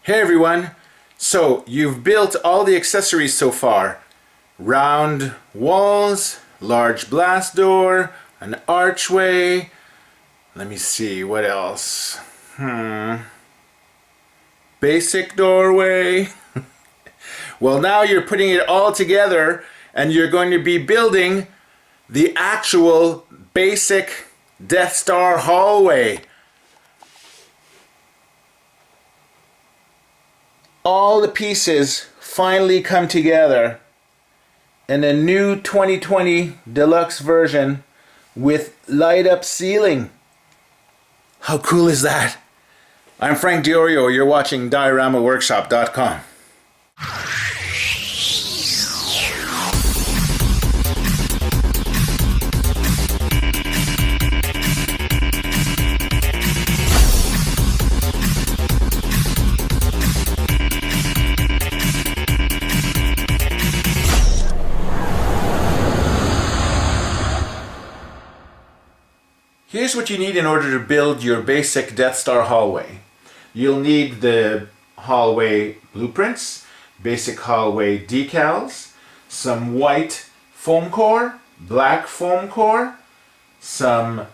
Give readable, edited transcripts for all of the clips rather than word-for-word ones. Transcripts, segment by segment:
Hey everyone! So you've built all the accessories so far. Round walls, large blast door, an archway. Let me see, what else? Basic doorway. Well, now you're putting it all together and you're going to be building the actual basic Death Star hallway. All the pieces finally come together in a new 2020 deluxe version with light up ceiling. How cool is that? I'm Frank Diorio, you're watching DioramaWorkshop.com. Here's what you need in order to build your basic Death Star hallway. You'll need the hallway blueprints, basic hallway decals, some white foam core, black foam core, some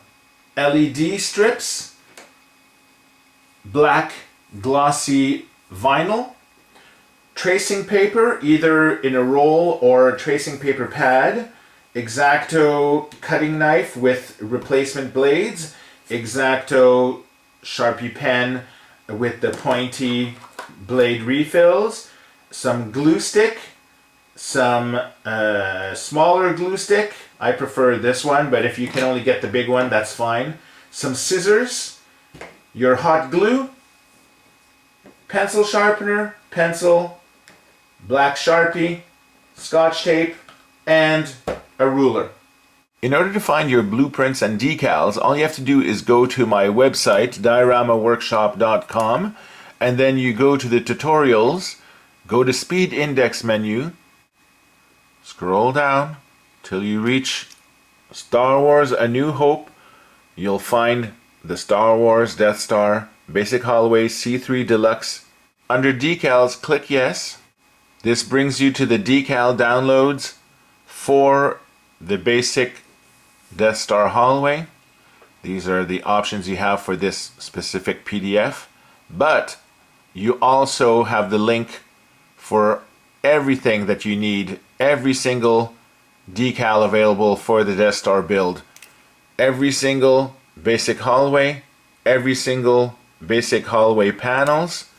LED strips, black glossy vinyl, tracing paper either in a roll or a tracing paper pad, X-Acto cutting knife with replacement blades, X-Acto Sharpie pen with the pointy blade refills, some glue stick, some smaller glue stick. I prefer this one, but if you can only get the big one, that's fine. Some scissors, your hot glue, pencil sharpener, pencil, black Sharpie, Scotch tape, and a ruler. In order to find your blueprints and decals, all you have to do is go to my website, DioramaWorkshop.com, and then you go to the tutorials, go to speed index menu, scroll down till you reach Star Wars A New Hope. You'll find the Star Wars Death Star Basic Hallway C3 Deluxe. Under decals, click yes. This brings you to the decal downloads for the basic Death Star hallway. These are the options you have for this specific PDF, but you also have the link for everything that you need, every single decal available for the Death Star build, every single basic hallway, every single basic hallway panels,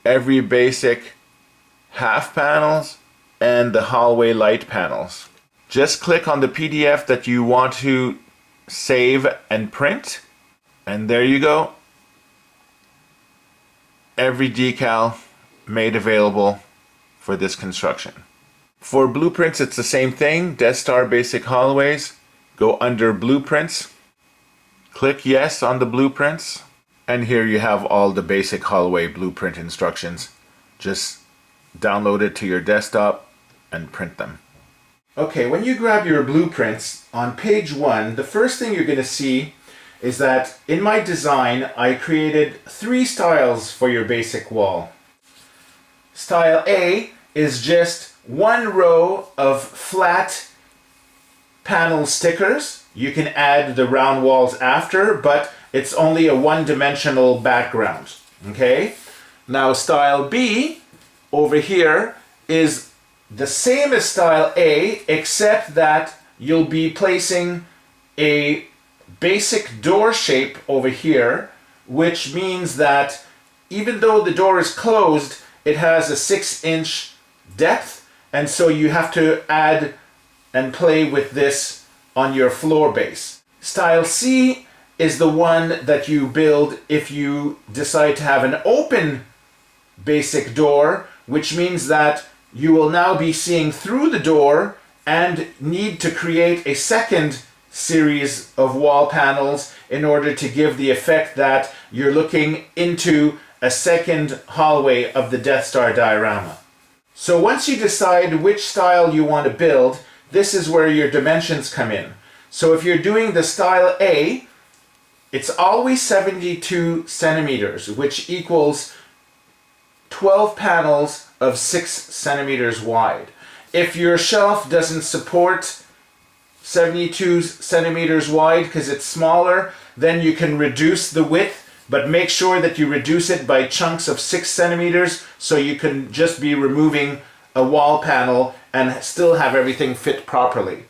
every basic half panels, and the hallway light panels. Just click on the PDF that you want to save and print, and there you go. Every decal made available for this construction. For blueprints, it's the same thing. Death Star Basic Hallways. Go under Blueprints. Click yes on the blueprints, and here you have all the basic hallway blueprint instructions. Just download it to your desktop and print them. Okay, when you grab your blueprints, on page 1, the first thing you're going to see is that in my design, I created 3 styles for your basic wall. Style A is just 1 row of flat panel stickers. You can add the round walls after, but it's only a 1-dimensional background. Okay? Now style B over here is the same as style A, except that you'll be placing a basic door shape over here, which means that even though the door is closed, it has a 6-inch depth, and so you have to add and play with this on your floor base. Style C is the one that you build if you decide to have an open basic door, which means that you will now be seeing through the door and need to create a second series of wall panels in order to give the effect that you're looking into a second hallway of the Death Star diorama. So once you decide which style you want to build, this is where your dimensions come in. So if you're doing the style A, it's always 72 centimeters, which equals 12 panels of 6 centimeters wide. If your shelf doesn't support 72 centimeters wide because it's smaller, then you can reduce the width, but make sure that you reduce it by chunks of 6 centimeters so you can just be removing a wall panel and still have everything fit properly.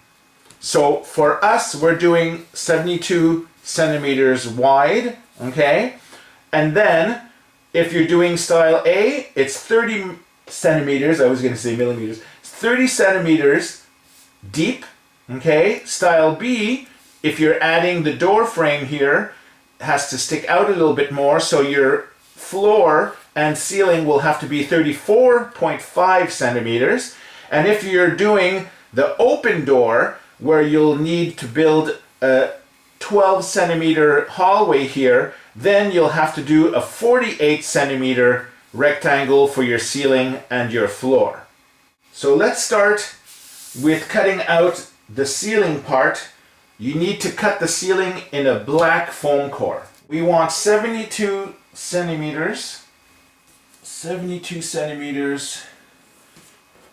So for us, we're doing 72 centimeters wide, okay? And then if you're doing style A, it's 30 centimeters, I was going to say millimeters, it's 30 centimeters deep, okay? Style B, if you're adding the door frame here, has to stick out a little bit more, so your floor and ceiling will have to be 34.5 centimeters. And if you're doing the open door, where you'll need to build a 12 centimeter hallway here, then you'll have to do a 48 centimeter rectangle for your ceiling and your floor. So let's start with cutting out the ceiling part. You need to cut the ceiling in a black foam core. We want 72 centimeters. 72 centimeters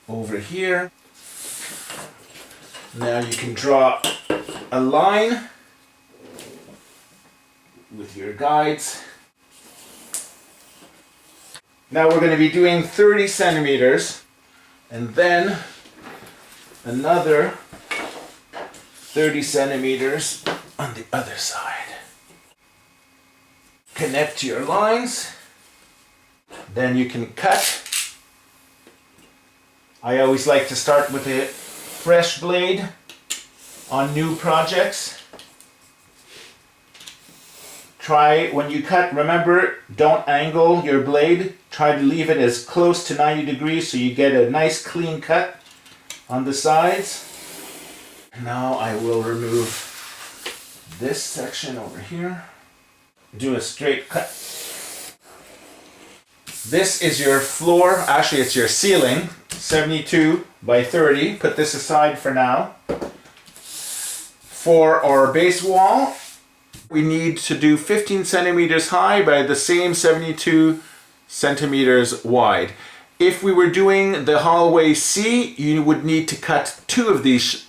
over here. Now you can draw a line with your guides. Now we're going to be doing 30 centimeters and then another 30 centimeters on the other side. Connect your lines, then you can cut. I always like to start with a fresh blade on new projects. Try, when you cut, remember, don't angle your blade. Try to leave it as close to 90 degrees so you get a nice clean cut on the sides. Now I will remove this section over here. Do a straight cut. This is your floor, actually it's your ceiling, 72 by 30. Put this aside for now. For our base wall, we need to do 15 centimeters high by the same 72 centimeters wide. If we were doing the hallway C, you would need to cut two of these,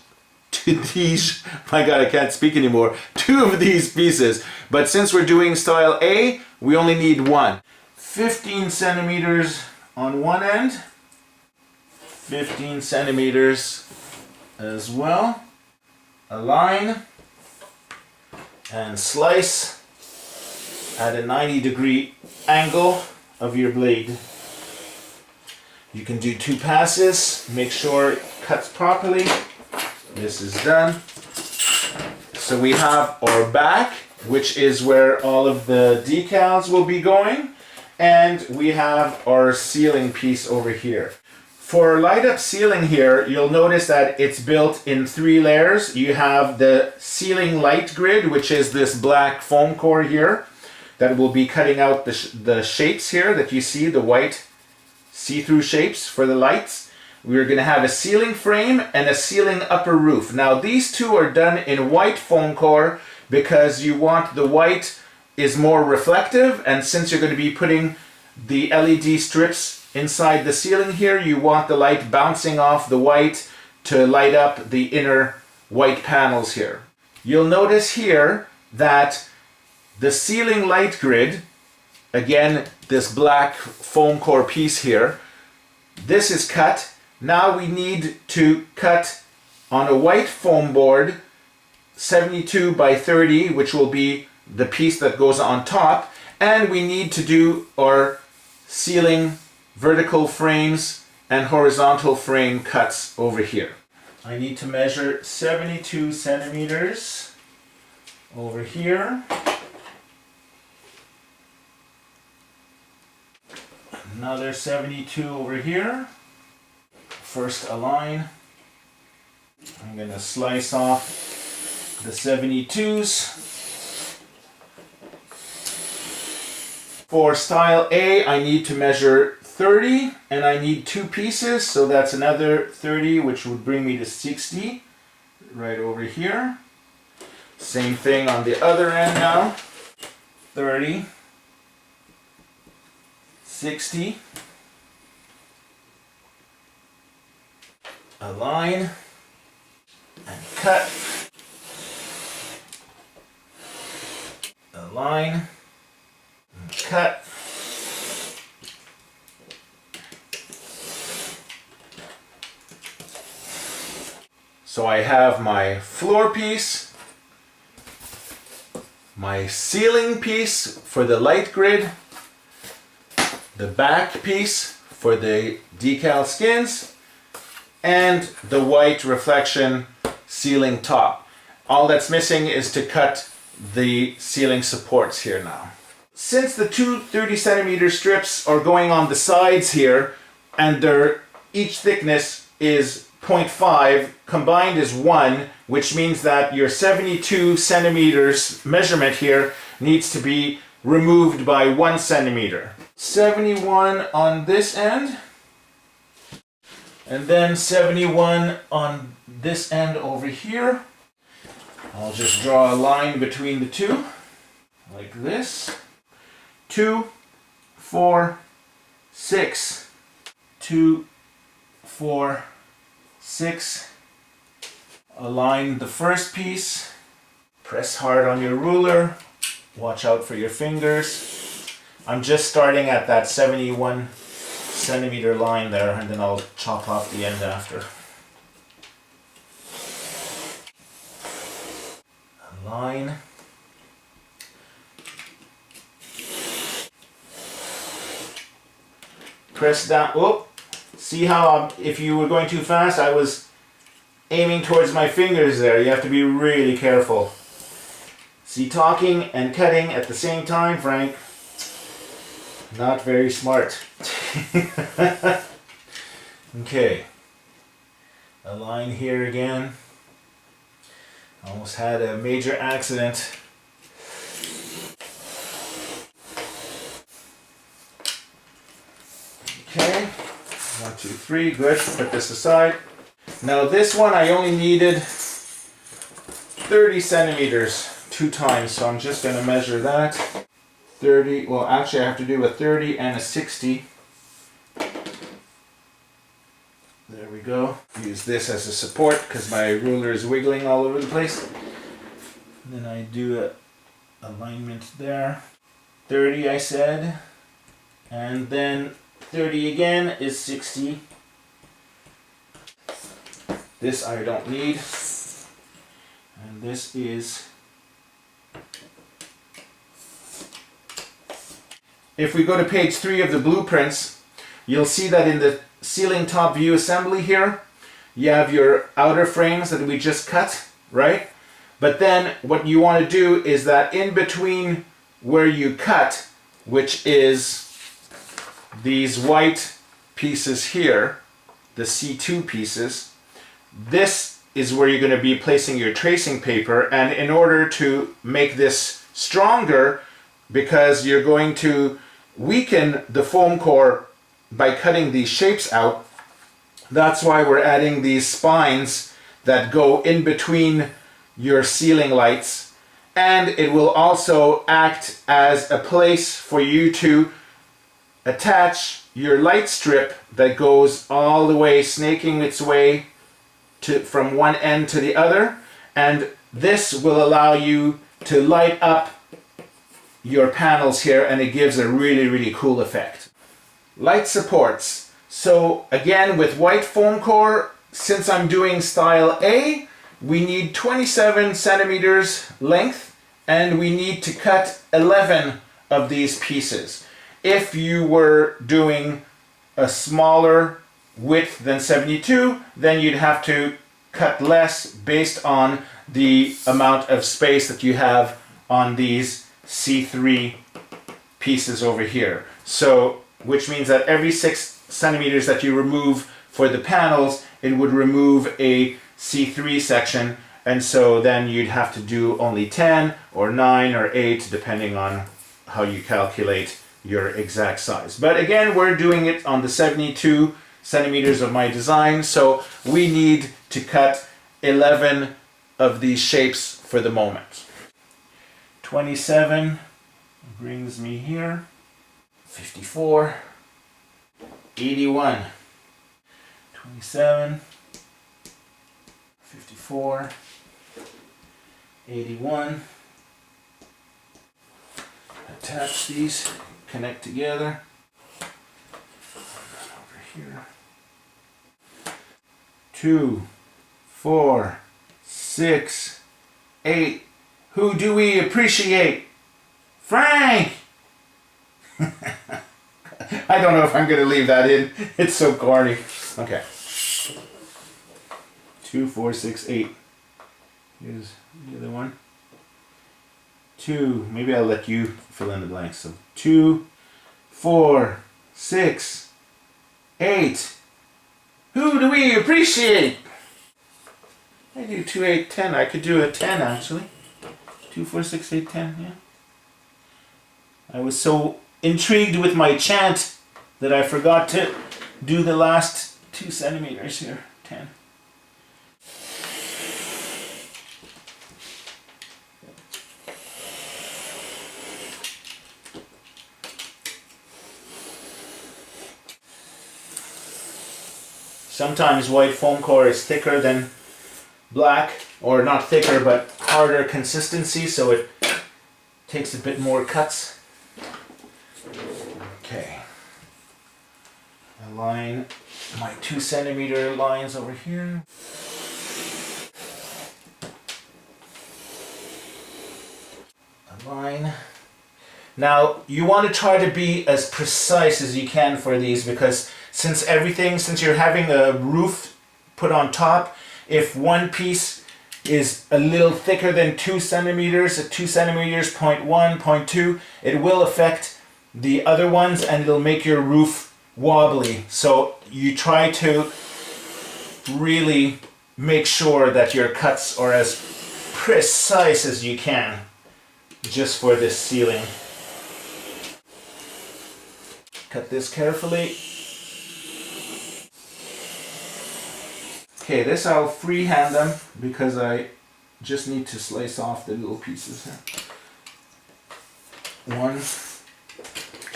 my God, I can't speak anymore, two of these pieces. But since we're doing style A, we only need one. 15 centimeters on one end, 15 centimeters as well. A line and slice at a 90-degree angle of your blade. You can do two passes, make sure it cuts properly. This is done. So we have our back, which is where all of the decals will be going, and we have our ceiling piece over here. For light up ceiling here, you'll notice that it's built in 3 layers. You have the ceiling light grid, which is this black foam core here that will be cutting out the shapes here that you see, the white see-through shapes for the lights. We're going to have a ceiling frame and a ceiling upper roof. Now these two are done in white foam core because you want the white is more reflective, and since you're going to be putting the LED strips inside the ceiling here, you want the light bouncing off the white to light up the inner white panels here. You'll notice here that the ceiling light grid, again this black foam core piece here, this is cut. Now we need to cut on a white foam board 72 by 30, which will be the piece that goes on top, and we need to do our ceiling vertical frames and horizontal frame cuts over here. I need to measure 72 centimeters over here. Another 72 over here. First align. I'm going to slice off the 72s. For style A, I need to measure 30, and I need 2 pieces, so that's another 30, which would bring me to 60 right over here. Same thing on the other end now. 30, 60. align, and cut, align, and cut. So I have my floor piece, my ceiling piece for the light grid, the back piece for the decal skins, and the white reflection ceiling top. All that's missing is to cut the ceiling supports here now. Since the two 30cm strips are going on the sides here, and each thickness is 0.5, combined is 1, which means that your 72 centimeters measurement here needs to be removed by 1 centimeter. 71 on this end, and then 71 on this end over here. I'll just draw a line between the two, like this. 2, 4, 6, 2, 4, 6. Align the first piece, press hard on your ruler, watch out for your fingers. I'm just starting at that 71 centimeter line there, and then I'll chop off the end after. Align. Press down. Oh, see how if you were going too fast, I was aiming towards my fingers there. You have to be really careful. See, talking and cutting at the same time, Frank. Not very smart. Okay. Align here again. Almost had a major accident. Okay. 1, 2, 3. Good. Put this aside. Now this one I only needed 30 centimeters 2 times, so I'm just going to measure that. 30, well actually I have to do a 30 and a 60. There we go. Use this as a support because my ruler is wiggling all over the place. Then I do a alignment there. 30 I said. And then 30 again is 60. This I don't need. And this is... If we go to page 3 of the blueprints, you'll see that in the ceiling top view assembly here, you have your outer frames that we just cut, right? But then what you want to do is that in between where you cut, which is these white pieces here, the C2 pieces, this is where you're going to be placing your tracing paper. And in order to make this stronger, because you're going to weaken the foam core by cutting these shapes out, that's why we're adding these spines that go in between your ceiling lights, and it will also act as a place for you to attach your light strip that goes all the way, snaking its way from one end to the other, and this will allow you to light up your panels here, and it gives a really cool effect. Light supports. So again, with white foam core, since I'm doing style A, we need 27 centimeters length, and we need to cut 11 of these pieces. If you were doing a smaller width than 72, then you'd have to cut less based on the amount of space that you have on these C3 pieces over here. So, which means that every 6 centimeters that you remove for the panels, it would remove a C3 section, and so then you'd have to do only 10 or 9 or 8 depending on how you calculate your exact size. But again, we're doing it on the 72 centimeters of my design, so we need to cut 11 of these shapes for the moment. 27 brings me here, 54, 81, 27, 54, 81. Attach these, connect together. Over here. 2, 4, 6, 8. Who do we appreciate? Frank! I don't know if I'm going to leave that in. It's so corny. Okay. 2, 4, 6, 8. Here's the other one. 2. Maybe I'll let you fill in the blanks. So 2, 4, 6, 8. Who do we appreciate? I do 2, 8, 10. I could do a 10 actually. 2, 4, 6, 8, 10. Yeah. I was so intrigued with my chant that I forgot to do the last 2 centimeters here. 10. Sometimes white foam core is thicker than black, or not thicker but harder consistency, so it takes a bit more cuts. Okay. Align my 2 centimeter lines over here. Align. Now you want to try to be as precise as you can for these, because since you're having a roof put on top, if one piece is a little thicker than 2 centimeters, at 2 centimeters, 0.1, 0.2, it will affect the other ones and it'll make your roof wobbly. So you try to really make sure that your cuts are as precise as you can just for this ceiling. Cut this carefully. Okay, this I'll freehand them because I just need to slice off the little pieces here. 1.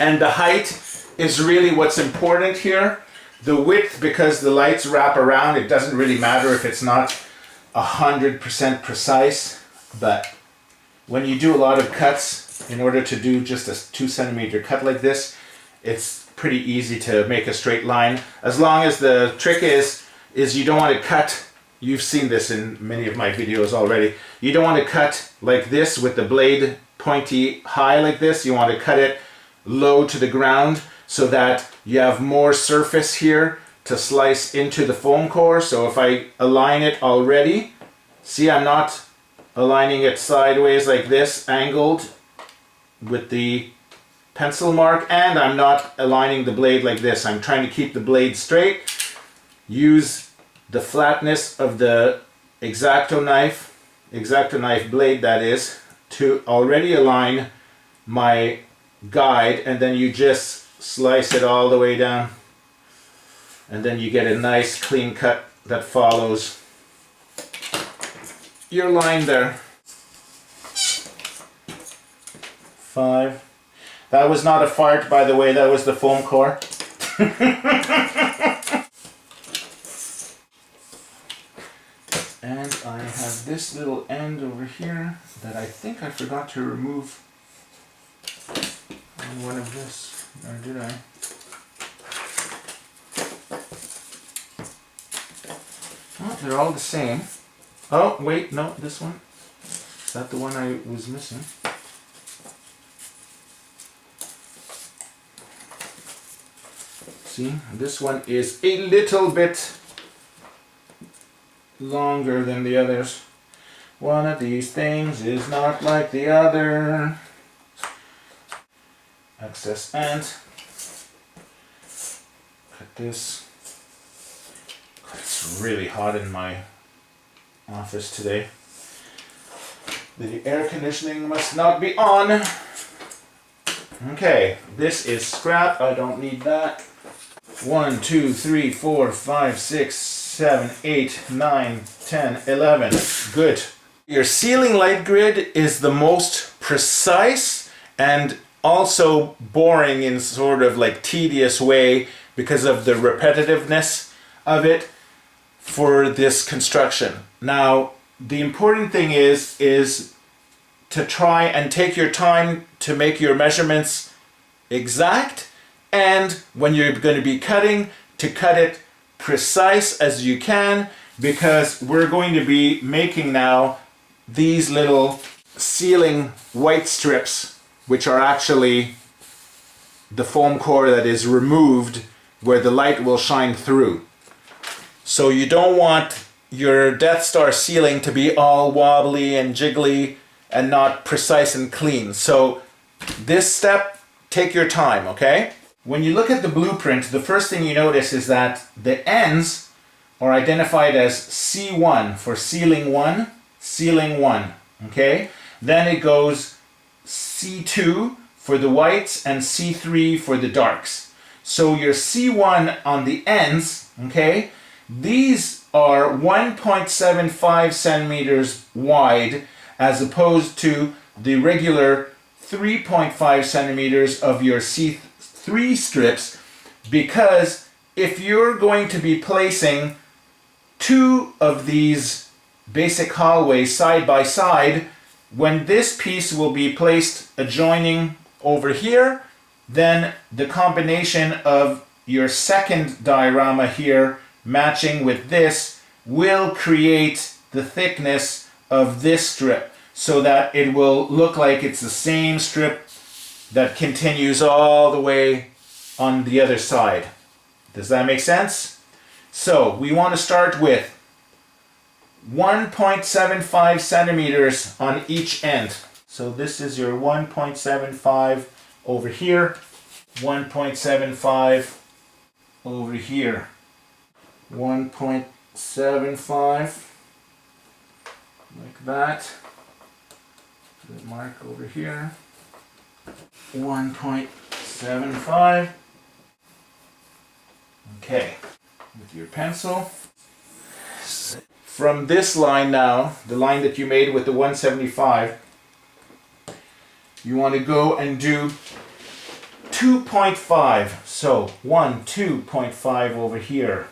And the height is really what's important here. The width, because the lights wrap around, it doesn't really matter if it's not 100% precise, but when you do a lot of cuts, in order to do just a 2 centimeter cut like this, it's pretty easy to make a straight line. As long as the trick is you don't want to cut, you've seen this in many of my videos already, you don't want to cut like this with the blade pointy high like this. You want to cut it low to the ground so that you have more surface here to slice into the foam core. So if I align it already, see, I'm not aligning it sideways like this, angled with the pencil mark, and I'm not aligning the blade like this. I'm trying to keep the blade straight. Use the flatness of the X-Acto knife blade, that is, to already align my guide, and then you just slice it all the way down, and then you get a nice clean cut that follows your line there. 5. That was not a fart, by the way, that was the foam core. And I have this little end over here that I think I forgot to remove on one of this, or did I? Oh, they're all the same. Oh, wait, no, this one. Is that the one I was missing? See, this one is a little bit longer than the others. One of these things is not like the other. Excess end. Cut this. It's really hot in my office today. The air conditioning must not be on. Okay, this is scrap. I don't need that. 1, 2, 3, 4, 5, 6, 7, 8, 9, 10, 11. Good. Your ceiling light grid is the most precise and also boring in sort of like tedious way because of the repetitiveness of it. for this construction. Now, the important thing is to try and take your time to make your measurements exact, and when you're going to be cutting, to cut it precise as you can, because we're going to be making now these little ceiling white strips, which are actually the foam core that is removed where the light will shine through. So you don't want your Death Star ceiling to be all wobbly and jiggly and not precise and clean. So this step, take your time, okay? When you look at the blueprint, the first thing you notice is that the ends are identified as C1 for ceiling 1, okay? Then it goes C2 for the whites and C3 for the darks. So your C1 on the ends, okay, these are 1.75 centimeters wide as opposed to the regular 3.5 centimeters of your C3 strips, because if you're going to be placing two of these basic hallways side by side, when this piece will be placed adjoining over here, then the combination of your second diorama here matching with this will create the thickness of this strip, so that it will look like it's the same strip that continues all the way on the other side. Does that make sense? So we want to start with 1.75 centimeters on each end. So this is your 1.75 over here, 1.75 over here, 1.75 like that. Put a mark over here, 1.75. Okay, with your pencil. From this line now, the line that you made with the 175, you want to go and do 2.5. So 2.5 over here.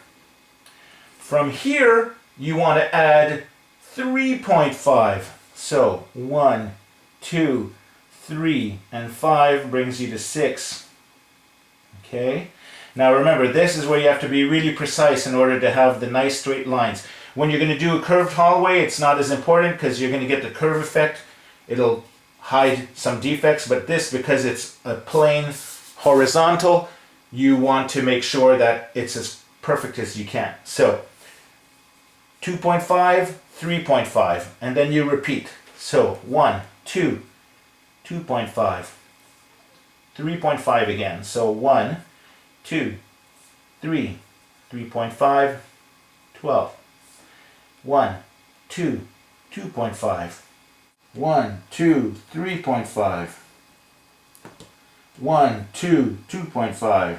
From here, you want to add 3.5. So 1, 2, 3, and 5 brings you to 6. Okay? Now remember, this is where you have to be really precise in order to have the nice straight lines. When you're going to do a curved hallway, it's not as important because you're going to get the curve effect. It'll hide some defects, but this, because it's a plain horizontal, you want to make sure that it's as perfect as you can. So 2.5, 3.5, and then you repeat. So 1, 2, 2.5, 3.5 again. So 1, 2, 3, 3.5, 12. 1, 2, 2.5. 1, 2, 3.5. 1, 2, 2.5.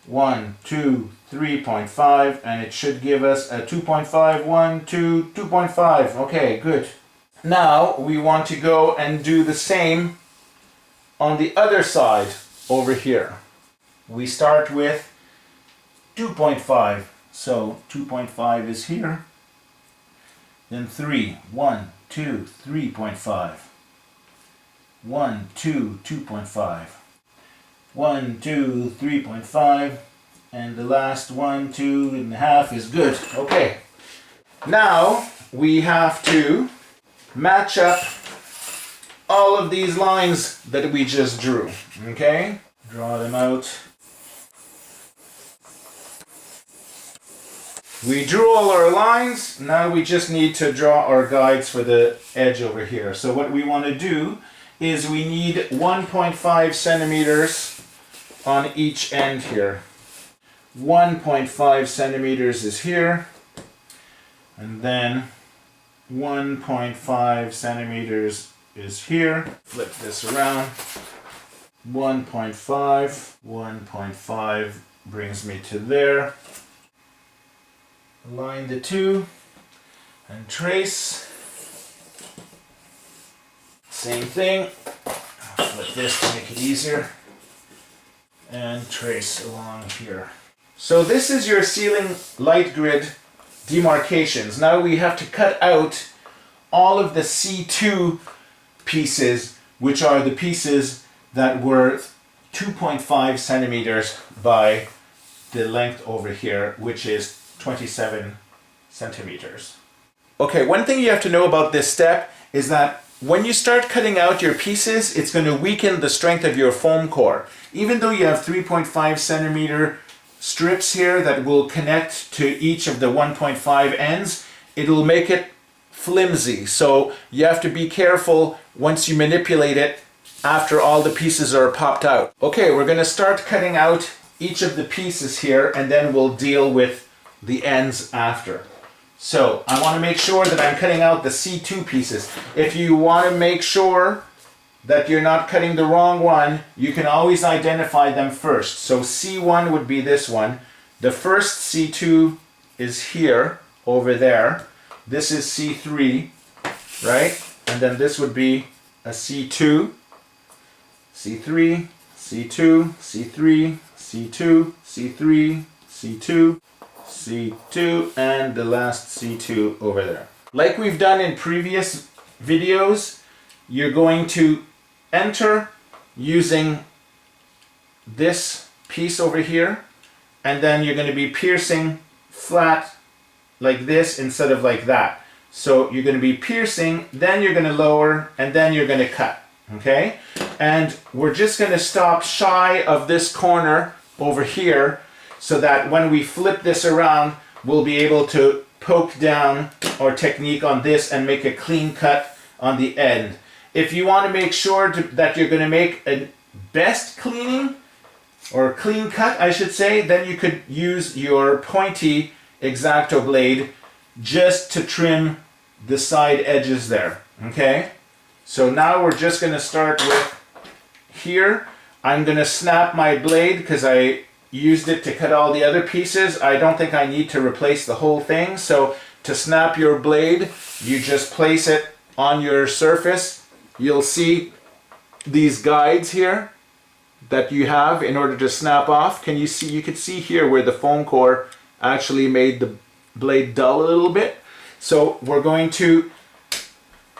1, 2, 3.5, and it should give us a 2.5, 1, 2, 2.5. Okay, good. Now we want to go and do the same on the other side over here. We start with 2.5. So 2.5 is here. Then 3. 1, 2, 3.5. 1, 2, 2.5. 1, 2, 3.5. And the last 1, 2.5 is good. Okay. Now we have to match up all of these lines that we just drew. Okay? Draw them out. We drew all our lines. Now we just need to draw our guides for the edge over here. So what we want to do is we need 1.5 centimeters on each end here. 1.5 centimeters is here, and then 1.5 centimeters is here. Flip this around. 1.5 brings me to there. Align the two and trace. Same thing. Flip this to make it easier. And trace along here. So this is your ceiling light grid demarcations. Now we have to cut out all of the C2 pieces, which are the pieces that were 2.5 centimeters by the length over here, which is 27 centimeters. Okay, one thing you have to know about this step is that when you start cutting out your pieces, it's going to weaken the strength of your foam core. Even though you have 3.5 centimeter strips here that will connect to each of the 1.5 ends, it'll make it flimsy. So you have to be careful once you manipulate it after all the pieces are popped out. Okay, we're going to start cutting out each of the pieces here, and then we'll deal with the ends after. So I want to make sure that I'm cutting out the C2 pieces. If you want to make sure that you're not cutting the wrong one, you can always identify them first. So C1 would be this one. The first C2 is here, over there. This is C3, right? And then this would be a C2, C3, C2, C3, C2, C3, C2, C2, and the last C2 over there. Like we've done in previous videos, you're going to enter using this piece over here, and then you're going to be piercing flat like this instead of like that. So you're going to be piercing, then you're going to lower, and then you're going to cut. Okay? And we're just going to stop shy of this corner over here, so that when we flip this around, we'll be able to poke down our technique on this and make a clean cut on the end. If you want to make sure that you're going to make a best cleaning, or clean cut I should say, then you could use your pointy X-Acto blade just to trim the side edges there. Okay? So now we're just going to start with here. I'm going to snap my blade because I used it to cut all the other pieces. I don't think I need to replace the whole thing. So to snap your blade, you just place it on your surface. You'll see these guides here that you have in order to snap off. Can you see? You can see here where the foam core actually made the blade dull a little bit. So we're going to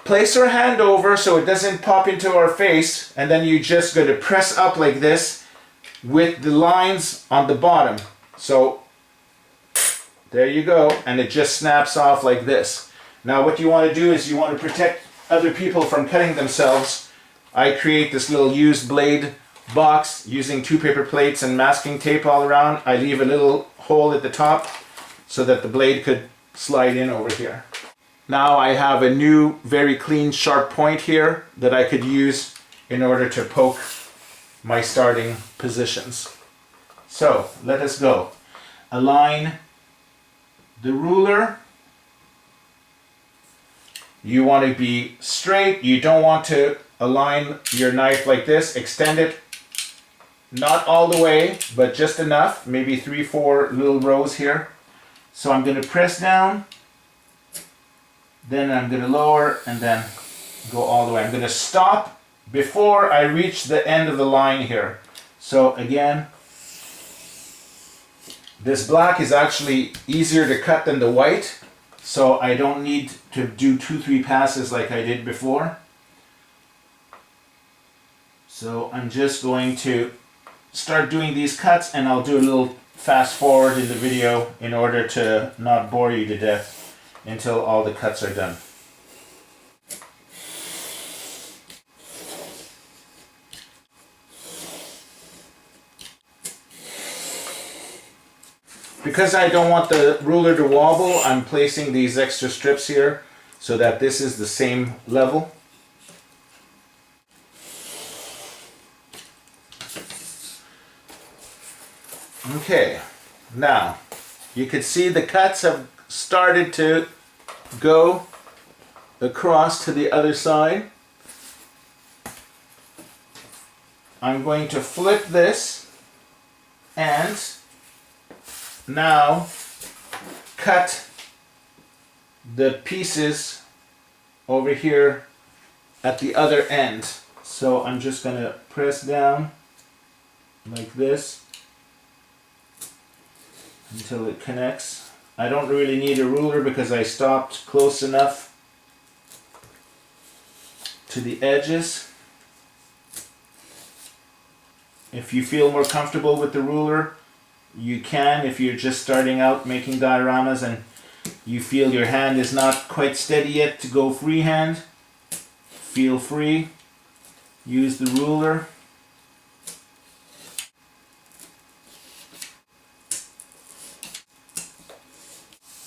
place our hand over so it doesn't pop into our face, and then you just going to press up like this with the lines on the bottom. So there you go, and it just snaps off like this. Now what you want to do is you want to protect other people from cutting themselves. I create this little used blade box using 2 paper plates and masking tape all around. I leave a little hole at the top so that the blade could slide in over here. Now I have a new very clean sharp point here that I could use in order to poke my starting positions. So let us go. Align the ruler. You want to be straight. You don't want to align your knife like this. Extend it, not all the way, but just enough, maybe 3-4 little rows here. So I'm going to press down, then I'm going to lower, and then go all the way. I'm going to stop before I reach the end of the line here. So again, this black is actually easier to cut than the white, so I don't need to do 2-3 passes like I did before. So I'm just going to start doing these cuts, and I'll do a little fast forward in the video in order to not bore you to death until all the cuts are done. Because I don't want the ruler to wobble, I'm placing these extra strips here so that this is the same level. Okay, now you can see the cuts have started to go across to the other side. I'm going to flip this and now cut the pieces over here at the other end. So I'm just going to press down like this until it connects I don't really need a ruler because I stopped close enough to the edges. If you feel more comfortable with the ruler, you can. If you're just starting out making dioramas and you feel your hand is not quite steady yet to go freehand, feel free. Use the ruler.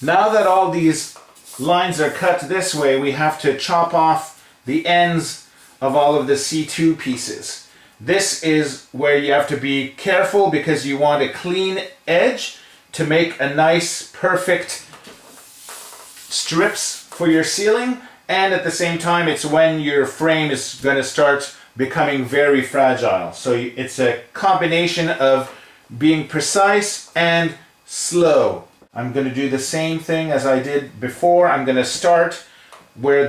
Now that all these lines are cut this way, we have to chop off the ends of all of the C2 pieces. This is where you have to be careful because you want a clean edge to make a nice, perfect strips for your ceiling, and at the same time it's when your frame is going to start becoming very fragile. So it's a combination of being precise and slow. I'm going to do the same thing as I did before. I'm going to start where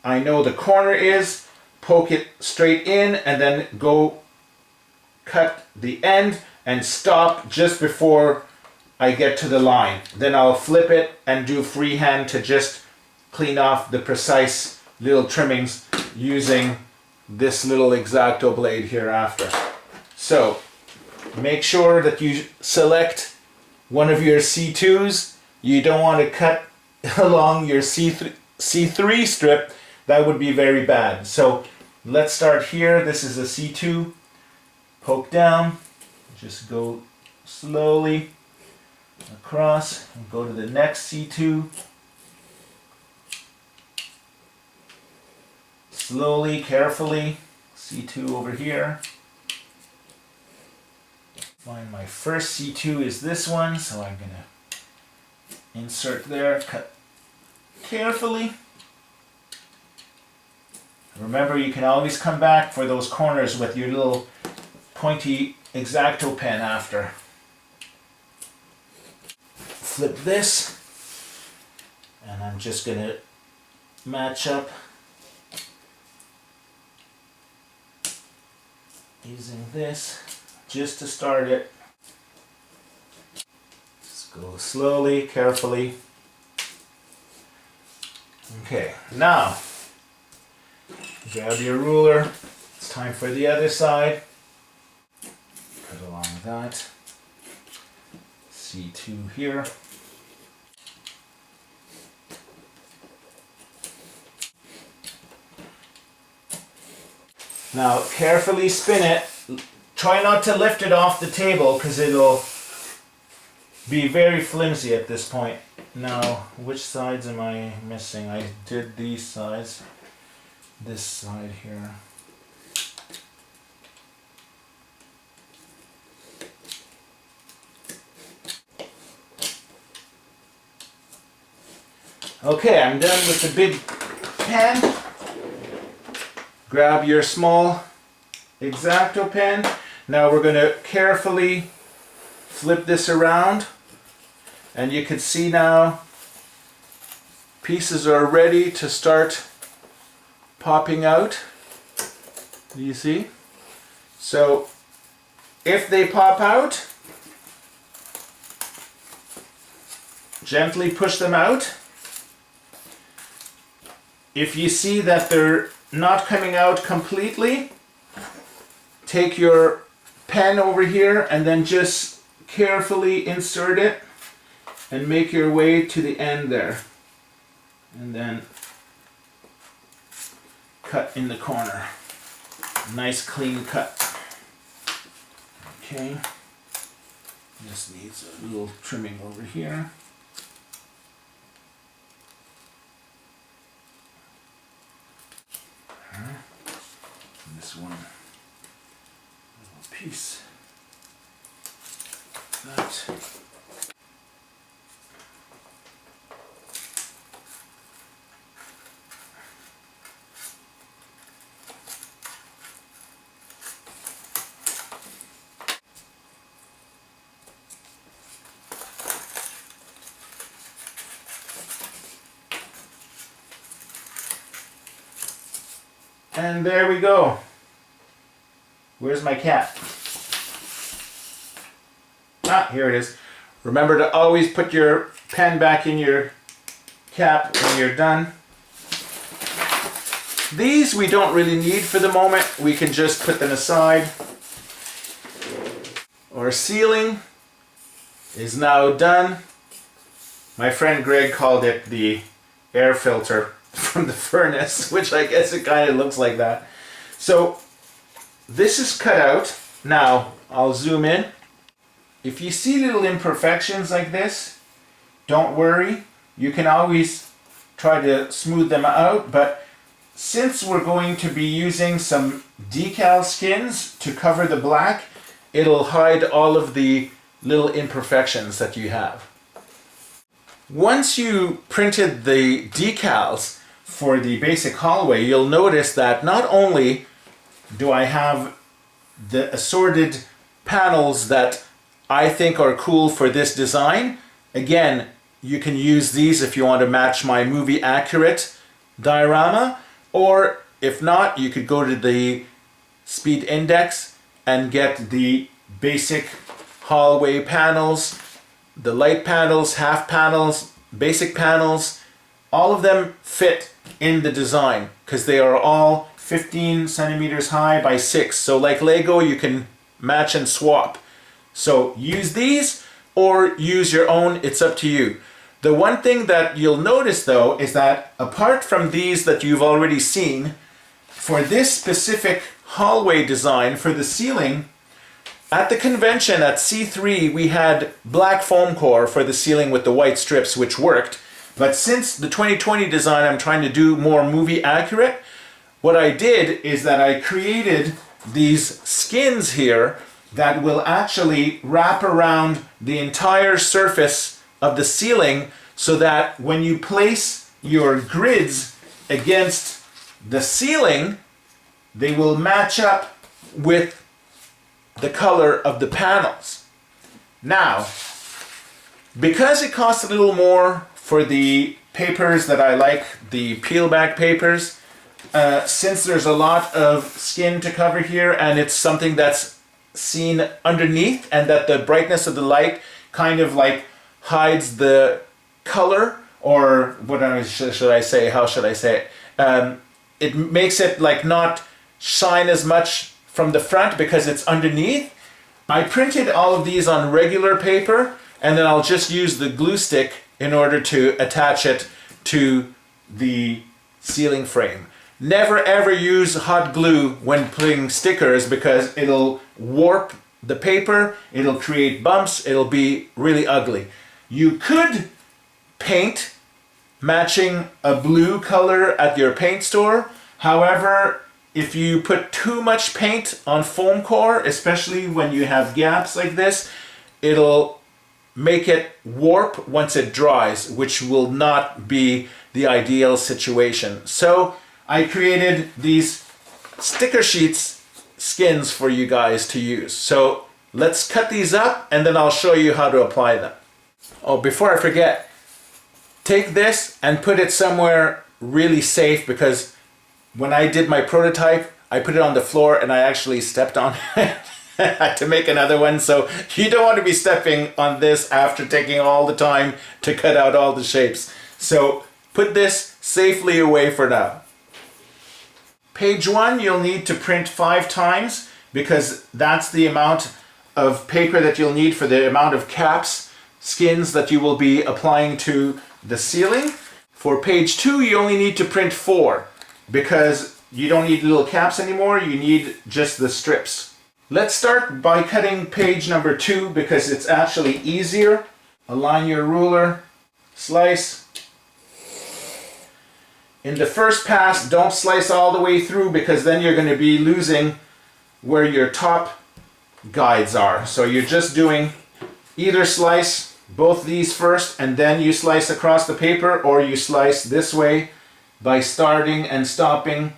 I know the corner is, poke it straight in, and then go cut the end and stop just before I get to the line. Then I'll flip it and do freehand to just clean off the precise little trimmings using this little X-Acto blade here after. So make sure that you select one of your C2s. You don't want to cut along your C3 strip. That would be very bad. So let's start here. This is a C2. Poke down. Just go slowly across and go to the next C2. Slowly, carefully. C2 over here. Find my first C2 is this one, so I'm going to insert there, cut carefully. Remember, you can always come back for those corners with your little pointy X-Acto pen after. Flip this, and I'm just going to match up using this. Just to start it. Just go slowly, carefully. Okay, now grab your ruler. It's time for the other side. Cut along that. C2 here. Now carefully spin it. Try not to lift it off the table because it'll be very flimsy at this point. Now, which sides am I missing? I did these sides. This side here. Okay, I'm done with the big pen. Grab your small X-Acto pen. Now we're going to carefully flip this around, and you can see now pieces are ready to start popping out. Do you see? So if they pop out, gently push them out. If you see that they're not coming out completely, take your pen over here and then just carefully insert it and make your way to the end there. And then cut in the corner. Nice clean cut. Okay. This needs a little trimming over here. This one. Piece. That. And there we go. Where's my cat? Ah, here it is. Remember to always put your pen back in your cap when you're done. These we don't really need for the moment. We can just put them aside. Our ceiling is now done. My friend Greg called it the air filter from the furnace, which I guess it kind of looks like that. So this is cut out. Now I'll zoom in. If you see little imperfections like this, don't worry. You can always try to smooth them out, but since we're going to be using some decal skins to cover the black, it'll hide all of the little imperfections that you have. Once you printed the decals for the basic hallway, you'll notice that not only do I have the assorted panels that I think are cool for this design. Again, you can use these if you want to match my movie accurate diorama, or if not, you could go to the Speed Index and get the basic hallway panels, the light panels, half panels, basic panels. All of them fit in the design because they are all 15 centimeters high by 6. So like Lego, you can match and swap. So use these or use your own, it's up to you. The one thing that you'll notice though is that apart from these that you've already seen, for this specific hallway design for the ceiling, at the convention at C3 we had black foam core for the ceiling with the white strips, which worked. But since the 2020 design I'm trying to do more movie accurate, what I did is that I created these skins here that will actually wrap around the entire surface of the ceiling so that when you place your grids against the ceiling, they will match up with the color of the panels. Now, because it costs a little more for the papers that I like, the peel back papers, since there's a lot of skin to cover here and it's something that's seen underneath and that the brightness of the light kind of like hides the color, or what should I say, how should I say it? It makes it like not shine as much from the front because it's underneath. I printed all of these on regular paper and then I'll just use the glue stick in order to attach it to the ceiling frame. Never ever use hot glue when putting stickers because it'll warp the paper, it'll create bumps, it'll be really ugly. You could paint matching a blue color at your paint store. However, if you put too much paint on foam core, especially when you have gaps like this, it'll make it warp once it dries, which will not be the ideal situation. So I created these sticker sheets skins for you guys to use. So let's cut these up and then I'll show you how to apply them. Oh, before I forget, take this and put it somewhere really safe, because when I did my prototype, I put it on the floor and I actually stepped on it. I had to make another one, so you don't want to be stepping on this after taking all the time to cut out all the shapes. So put this safely away for now. Page 1 you'll need to print 5 times because that's the amount of paper that you'll need for the amount of caps, skins that you will be applying to the ceiling. For page 2 you only need to print 4 because you don't need little caps anymore, you need just the strips. Let's start by cutting page number 2 because it's actually easier. Align your ruler, slice. In the first pass, don't slice all the way through because then you're going to be losing where your top guides are. So you're just doing either slice both these first and then you slice across the paper, or you slice this way by starting and stopping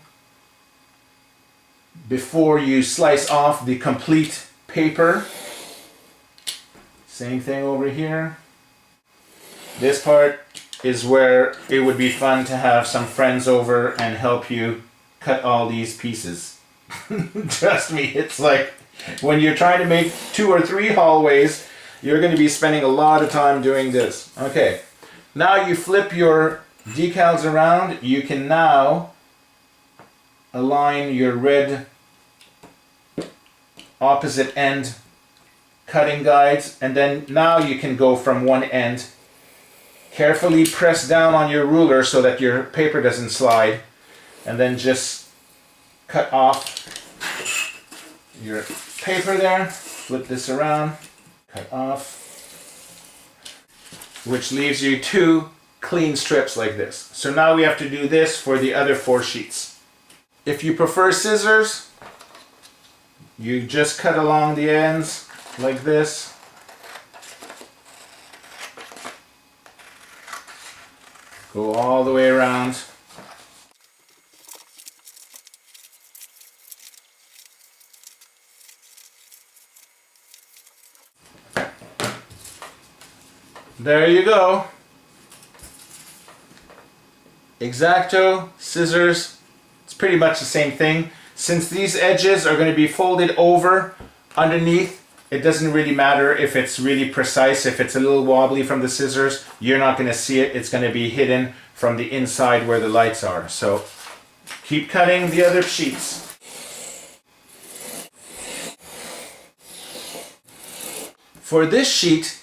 before you slice off the complete paper. Same thing over here. This part is where it would be fun to have some friends over and help you cut all these pieces. Trust me, it's like when you're trying to make 2 or 3 hallways, You're going to be spending a lot of time doing this. Okay, now you flip your decals around. You can now align your red opposite end cutting guides, and then now you can go from one end. Carefully press down on your ruler so that your paper doesn't slide, and then just cut off your paper there. Flip this around, cut off, which leaves you 2 clean strips like this. So now we have to do this for the other 4 sheets. If you prefer scissors, you just cut along the ends like this. Go all the way around. There you go. X-Acto, scissors, it's pretty much the same thing. Since these edges are going to be folded over underneath, it doesn't really matter if it's really precise. If it's a little wobbly from the scissors, you're not going to see it. It's going to be hidden from the inside where the lights are. So keep cutting the other sheets. For this sheet,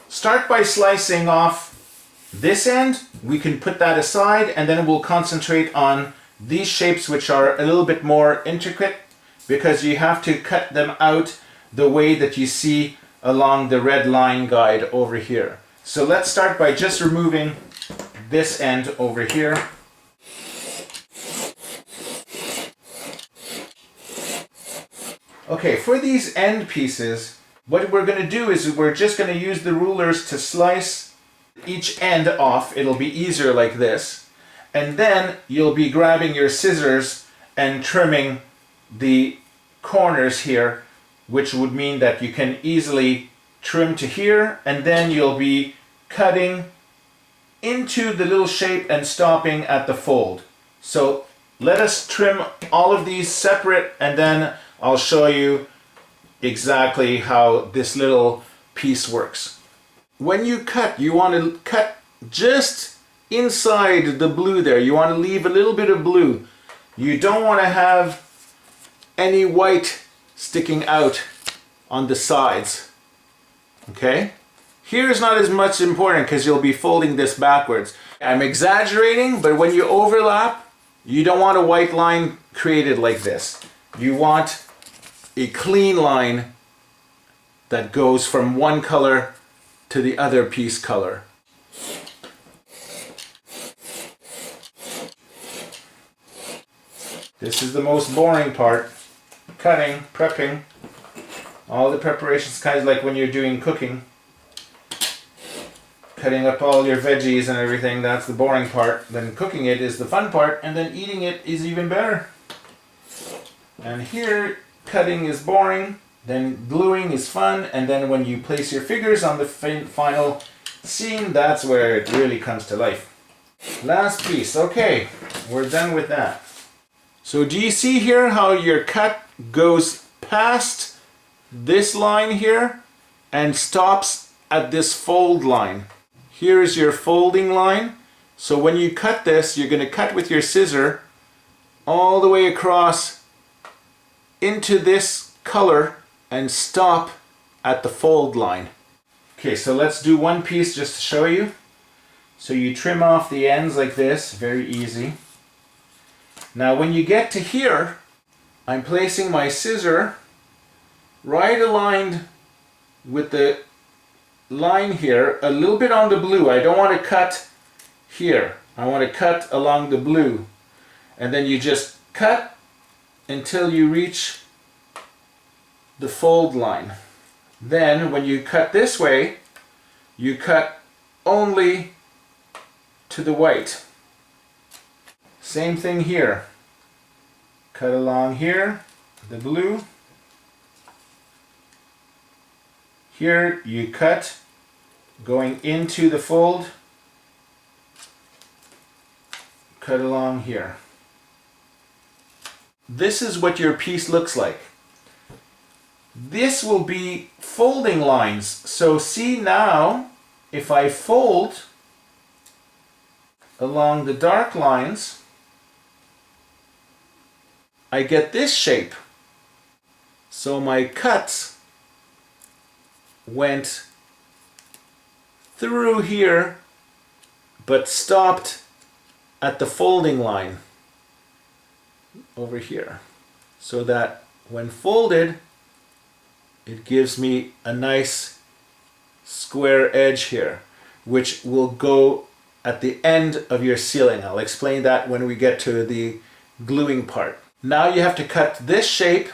start by slicing off this end. We can put that aside, and then we'll concentrate on these shapes, which are a little bit more intricate, because you have to cut them out the way that you see along the red line guide over here. So let's start by just removing this end over here. Okay, for these end pieces, what we're going to do is we're just going to use the rulers to slice each end off. It'll be easier like this. And then you'll be grabbing your scissors and trimming the corners here, which would mean that you can easily trim to here, and then you'll be cutting into the little shape and stopping at the fold. So let us trim all of these separate, and then I'll show you exactly how this little piece works. When you cut, you want to cut just inside the blue there. You want to leave a little bit of blue. You don't want to have any white sticking out on the sides. Okay? Here's not as much important because you'll be folding this backwards. I'm exaggerating, but when you overlap, you don't want a white line created like this. You want a clean line that goes from one color to the other piece color. This is the most boring part. Cutting, prepping, all the preparations, kind of like when you're doing cooking. Cutting up all your veggies and everything, that's the boring part. Then cooking it is the fun part, and then eating it is even better. And here, cutting is boring, then gluing is fun, and then when you place your figures on the final scene, that's where it really comes to life. Last piece. Okay, we're done with that. So do you see here how your cut goes past this line here and stops at this fold line? Here's your folding line. So when you cut this, you're going to cut with your scissor all the way across into this color and stop at the fold line. Okay, so let's do one piece just to show you. So you trim off the ends like this, very easy. Now when you get to here, I'm placing my scissor right aligned with the line here, a little bit on the blue. I don't want to cut here. I want to cut along the blue. And then you just cut until you reach the fold line. Then when you cut this way, you cut only to the white. Same thing here. Cut along here, the blue. Here you cut going into the fold. Cut along here. This is what your piece looks like. this will be folding lines. So see now, if I fold along the dark lines, I get this shape. So my cuts went through here, but stopped at the folding line over here. So that when folded, it gives me a nice square edge here, which will go at the end of your ceiling. I'll explain that when we get to the gluing part. Now you have to cut this shape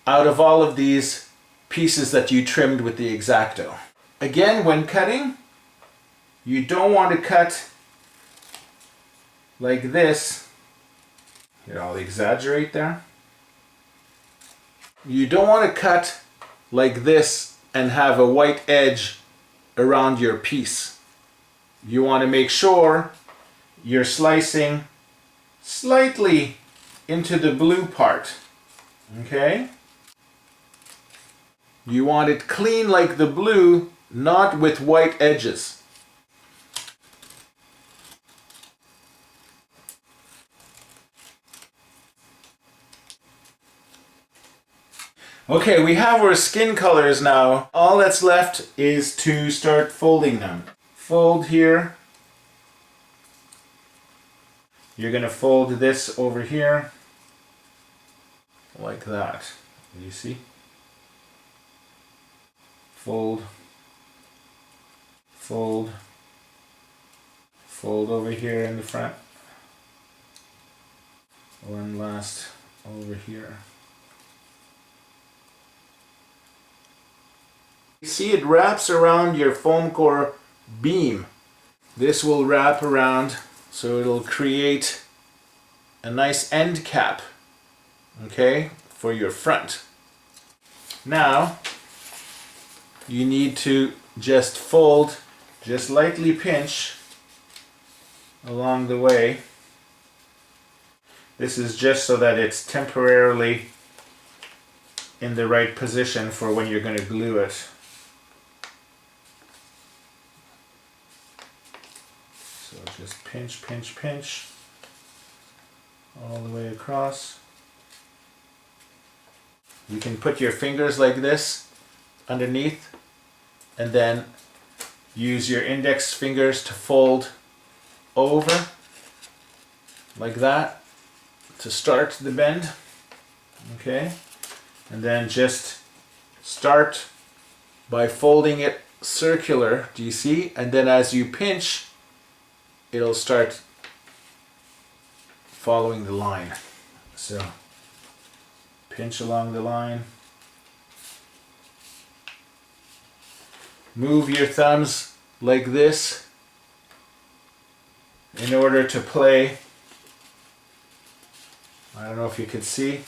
out of all of these pieces that you trimmed with the X-Acto. Again, when cutting, you don't want to cut like this. Here, I'll exaggerate there. You don't want to cut like this and have a white edge around your piece. You want to make sure you're slicing slightly into the blue part. Okay? You want it clean like the blue, not with white edges. Okay, we have our skin colors now. All that's left is to start folding them. Fold here. You're going to fold this over here like that. You see? Fold, fold, fold over here in the front. One last over here. See, it wraps around your foam core beam. This will wrap around, so it'll create a nice end cap, okay, for your front. Now, you need to just fold, just lightly pinch along the way. This is just so that it's temporarily in the right position for when you're going to glue it. So just pinch, pinch, pinch all the way across. You can put your fingers like this underneath and then use your index fingers to fold over like that to start the bend. Okay, and then just start by folding it circular, do you see? And then as you pinch, it'll start following the line. So pinch along the line. Move your thumbs like this in order to play. I don't know if you can see.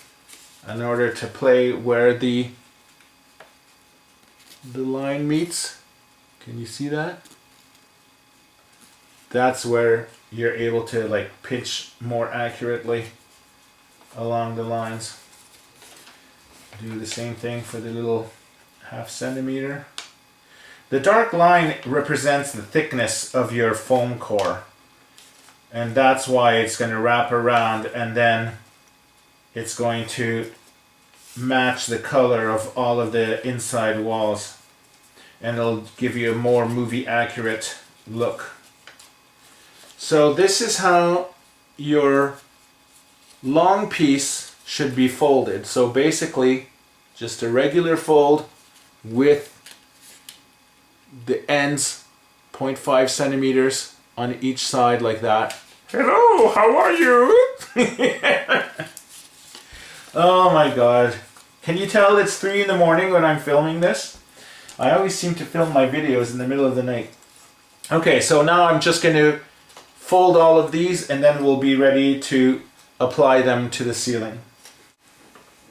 In order to play where the line meets. Can you see that? That's where you're able to like pinch more accurately along the lines. Do the same thing for the little 1/2 centimeter. The dark line represents the thickness of your foam core, and that's why it's going to wrap around, and then it's going to match the color of all of the inside walls, and it'll give you a more movie accurate look. So this is how your long piece should be folded. So basically just a regular fold with the ends 0.5 centimeters on each side like that. Hello, how are you? Oh my god. Can you tell it's 3 in the morning when I'm filming this? I always seem to film my videos in the middle of the night. Okay, so now I'm just going to fold all of these and then we'll be ready to apply them to the ceiling.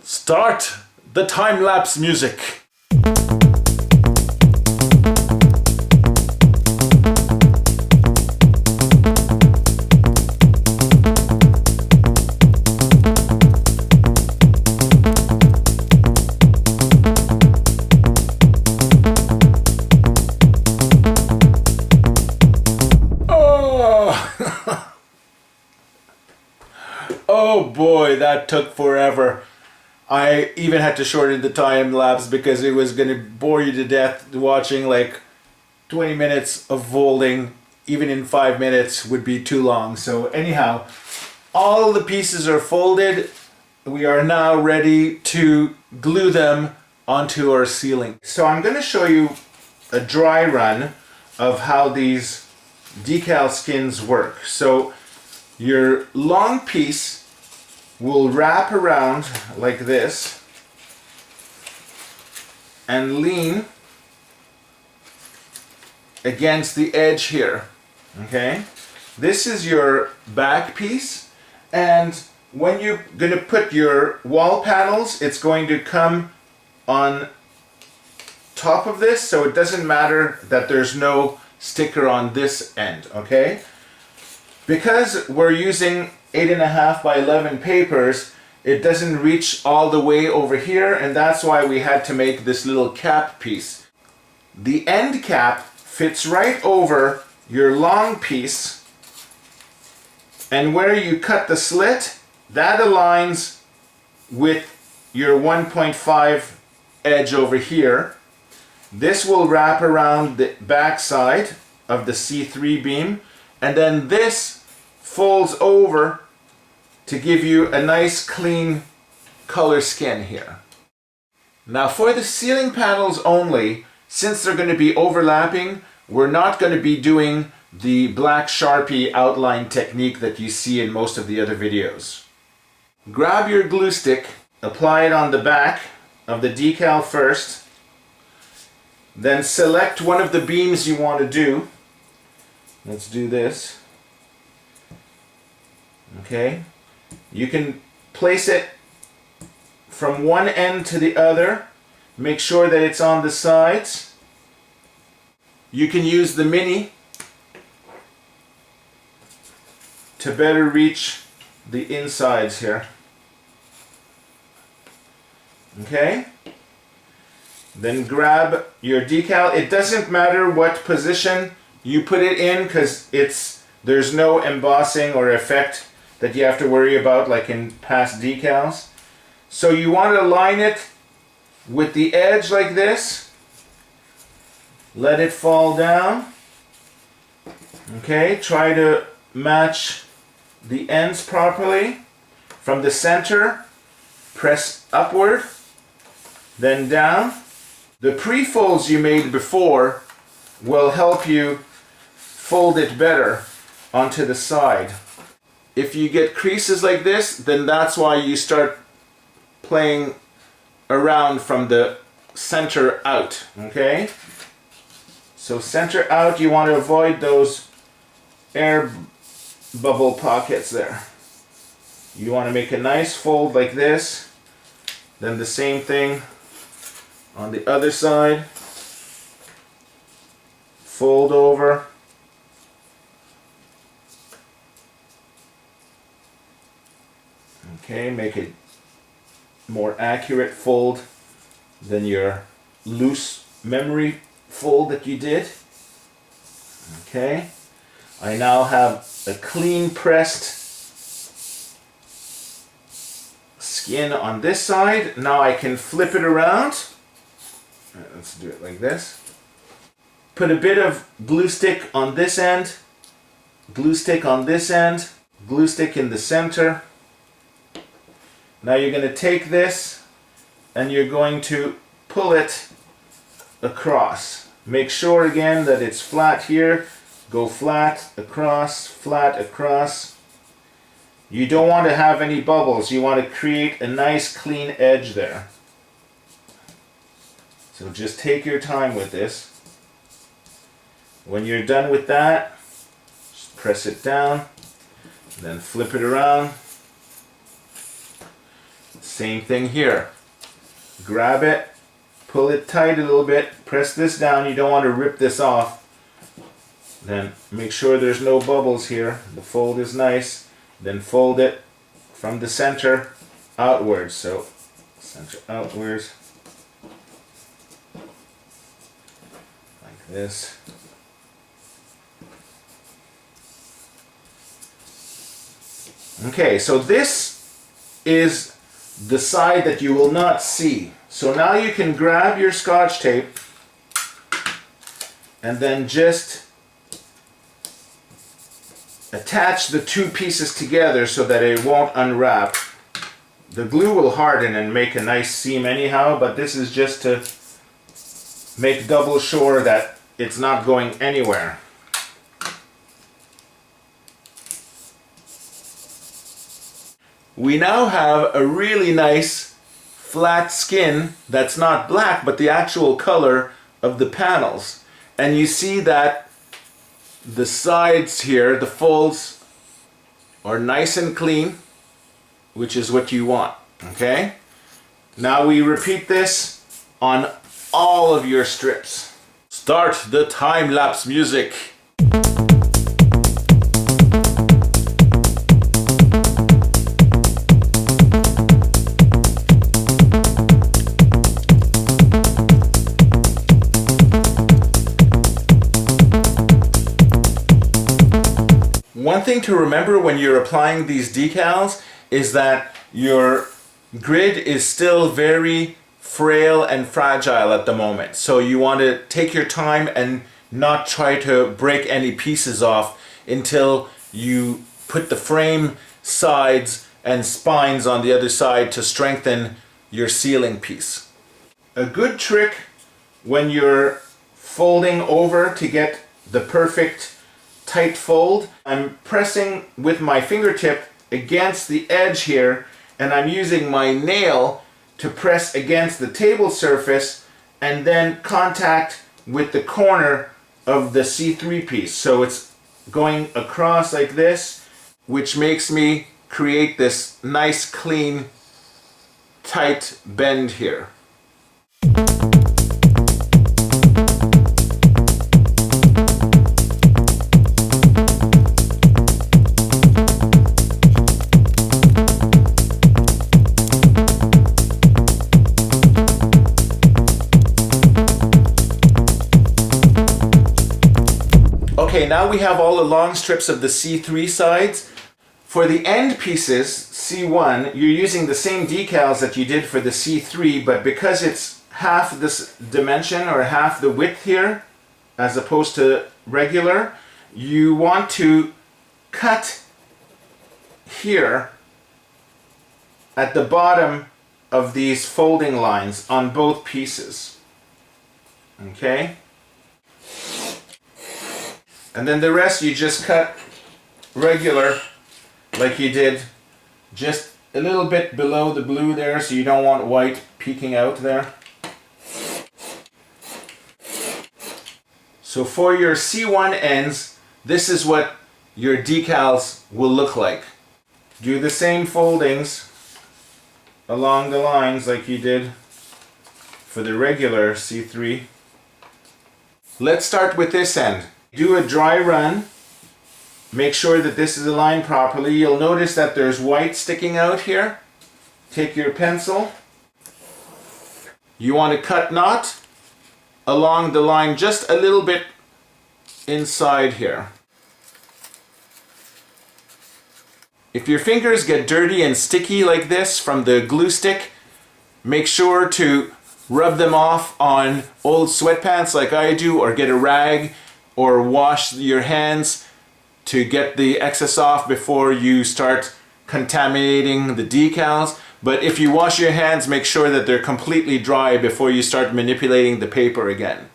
Start the time-lapse music. Oh boy, that took forever. I even had to shorten the time lapse because it was going to bore you to death. Watching like 20 minutes of folding, even in 5 minutes, would be too long. So anyhow, all the pieces are folded. We are now ready to glue them onto our ceiling. So I'm going to show you a dry run of how these decal skins work. So your long piece will wrap around like this and lean against the edge here. Okay, this is your back piece, and when you're going to put your wall panels, it's going to come on top of this, so it doesn't matter that there's no sticker on this end. Okay, because we're using 8.5 by 11 papers, it doesn't reach all the way over here, and that's why we had to make this little cap piece. The end cap fits right over your long piece, and where you cut the slit, that aligns with your 1.5 edge over here. This will wrap around the back side of the C3 beam, and then this folds over to give you a nice clean color skin here. Now for the ceiling panels only, since they're going to be overlapping, we're not going to be doing the black Sharpie outline technique that you see in most of the other videos. Grab your glue stick, apply it on the back of the decal first, then select one of the beams you want to do. Let's do this. Okay. You can place it from one end to the other. Make sure that it's on the sides. You can use the mini to better reach the insides here. Okay? Then grab your decal. It doesn't matter what position you put it in, because there's no embossing or effect that you have to worry about like in past decals. So you want to line it with the edge like this. Let it fall down. Okay, try to match the ends properly. From the center, press upward, then down. The pre-folds you made before will help you fold it better onto the side. If you get creases like this, then that's why you start playing around from the center out, okay? So center out, you want to avoid those air bubble pockets there. You want to make a nice fold like this, then the same thing on the other side. Fold over. Okay, make it more accurate fold than your loose memory fold that you did. Okay, I now have a clean pressed skin on this side. Now I can flip it around. Let's do it like this. Put a bit of glue stick on this end, glue stick on this end, glue stick in the center. Now you're going to take this and you're going to pull it across. Make sure again that it's flat here. Go flat, across. You don't want to have any bubbles. You want to create a nice clean edge there. So just take your time with this. When you're done with that, just press it down, then flip it around. Same thing here. Grab it, pull it tight a little bit, press this down. You don't want to rip this off. Then make sure there's no bubbles here. The fold is nice. Then fold it from the center outwards. So center outwards. Like this. Okay, so this is the side that you will not see. So now you can grab your Scotch tape and then just attach the two pieces together so that it won't unwrap. The glue will harden and make a nice seam anyhow, but this is just to make double sure that it's not going anywhere. We now have a really nice flat skin that's not black but the actual color of the panels. And you see that the sides here, the folds, are nice and clean, which is what you want, okay? Now we repeat this on all of your strips. Start the time-lapse music. One thing to remember when you're applying these decals is that your grid is still very frail and fragile at the moment. So you want to take your time and not try to break any pieces off until you put the frame sides and spines on the other side to strengthen your ceiling piece. A good trick when you're folding over to get the perfect tight fold, I'm pressing with my fingertip against the edge here, and I'm using my nail to press against the table surface and then contact with the corner of the C3 piece. So it's going across like this, which makes me create this nice clean tight bend here. Okay, now we have all the long strips of the C3 sides. For the end pieces, C1, you're using the same decals that you did for the C3, but because it's half this dimension or half the width here, as opposed to regular, you want to cut here at the bottom of these folding lines on both pieces. Okay? And then the rest you just cut regular like you did, just a little bit below the blue there so you don't want white peeking out there. So for your C1 ends, this is what your decals will look like. Do the same foldings along the lines like you did for the regular C3. Let's start with this end. Do a dry run. Make sure that this is aligned properly. You'll notice that there's white sticking out here. Take your pencil. You want to cut knot along the line just a little bit inside here. If your fingers get dirty and sticky like this from the glue stick, make sure to rub them off on old sweatpants like I do, or get a rag, or wash your hands to get the excess off before you start contaminating the decals. But if you wash your hands, make sure that they're completely dry before you start manipulating the paper again.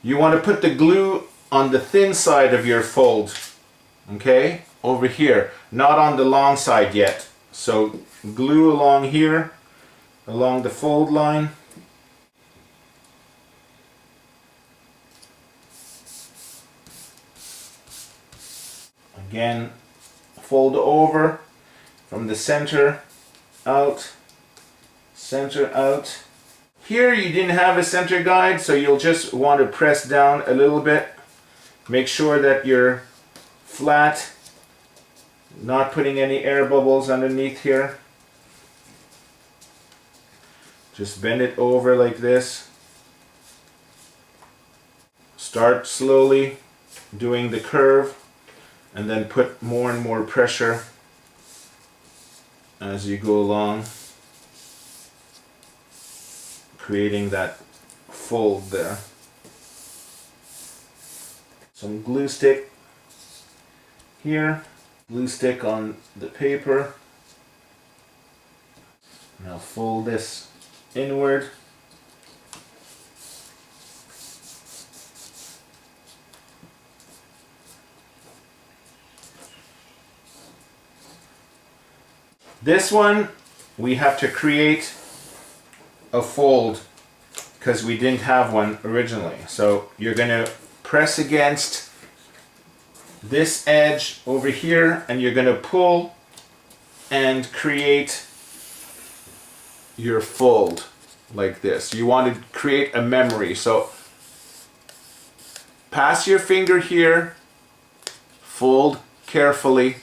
You want to put the glue on the thin side of your fold, okay? Over here, not on the long side yet. So glue along here, along the fold line. Again, fold over from the center out, center out. Here you didn't have a center guide, so you'll just want to press down a little bit. Make sure that you're flat, not putting any air bubbles underneath here. Just bend it over like this. Start slowly doing the curve and then put more and more pressure as you go along, creating that fold there. Some glue stick here, glue stick on the paper. Now fold this inward. This one, we have to create a fold because we didn't have one originally. So you're going to press against this edge over here and you're going to pull and create your fold like this. You want to create a memory. So pass your finger here, fold carefully.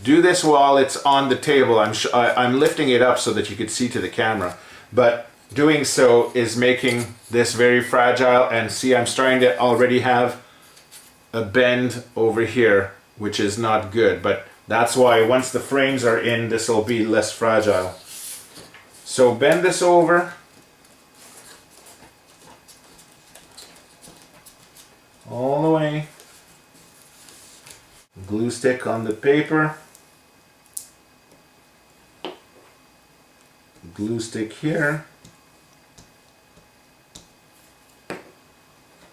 Do this while it's on the table. I'm lifting it up so that you can see to the camera, but doing so is making this very fragile. And see, I'm starting to already have a bend over here, which is not good, but that's why once the frames are in, this will be less fragile. So bend this over. All the way. Glue stick on the paper. Glue stick here.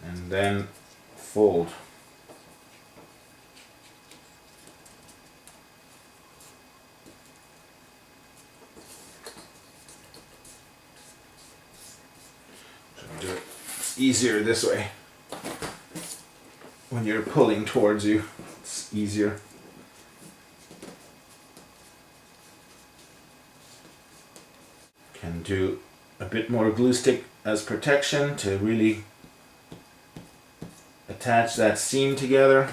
And then fold. It's easier this way. When you're pulling towards you, it's easier. Can do a bit more glue stick as protection to really attach that seam together.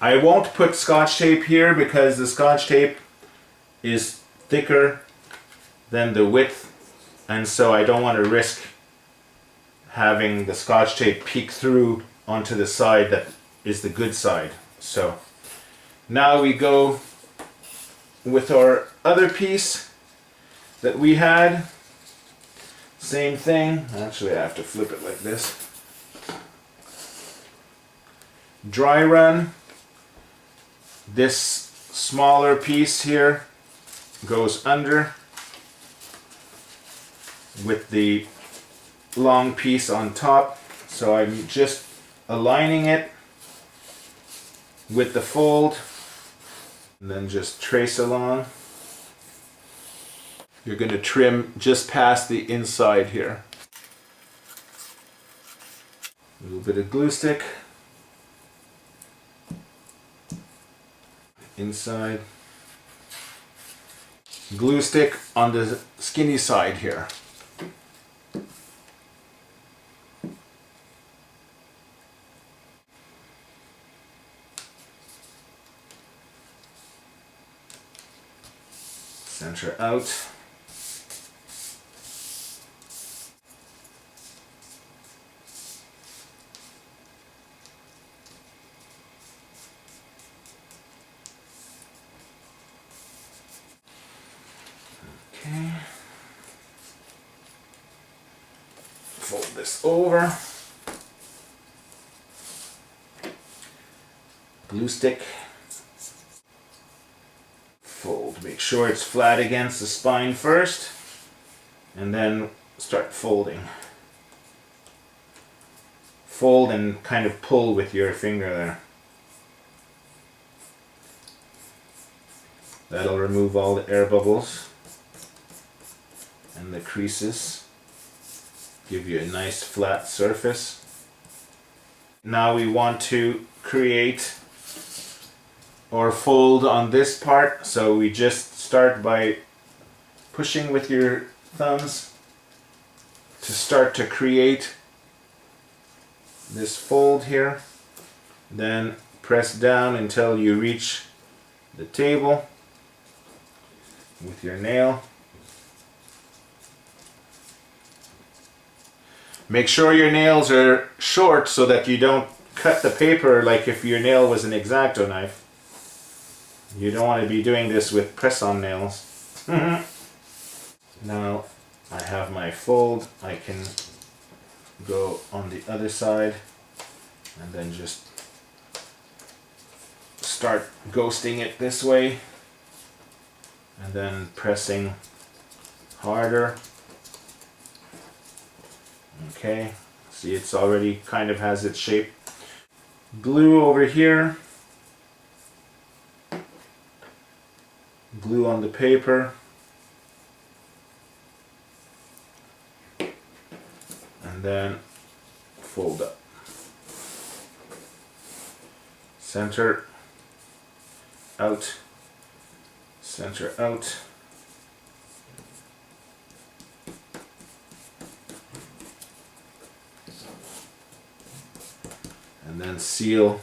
I won't put Scotch tape here because the Scotch tape is thicker than the width, and so I don't want to risk having the Scotch tape peek through onto the side that is the good side. So now we go with our other piece that we had. Same thing. Actually, I have to flip it like this. Dry run. This smaller piece here goes under with the long piece on top. So I'm just aligning it with the fold and then just trace along. You're going to trim just past the inside here. A little bit of glue stick. Inside. Glue stick on the skinny side here. Center out. Okay. Fold this over. Glue stick. Fold. Make sure it's flat against the spine first, and then start folding. Fold and kind of pull with your finger there. That'll remove all the air bubbles and the creases. Give you a nice flat surface. Now we want to create or fold on this part, so we just start by pushing with your thumbs to start to create this fold here. Then press down until you reach the table with your nail. Make sure your nails are short so that you don't cut the paper like if your nail was an X-Acto knife. You don't want to be doing this with press-on nails. Now I have my fold. I can go on the other side and then just start ghosting it this way and then pressing harder. Okay, see, it's already kind of has its shape. Glue over here. Glue on the paper. And then fold up. Center out. Center out. And then seal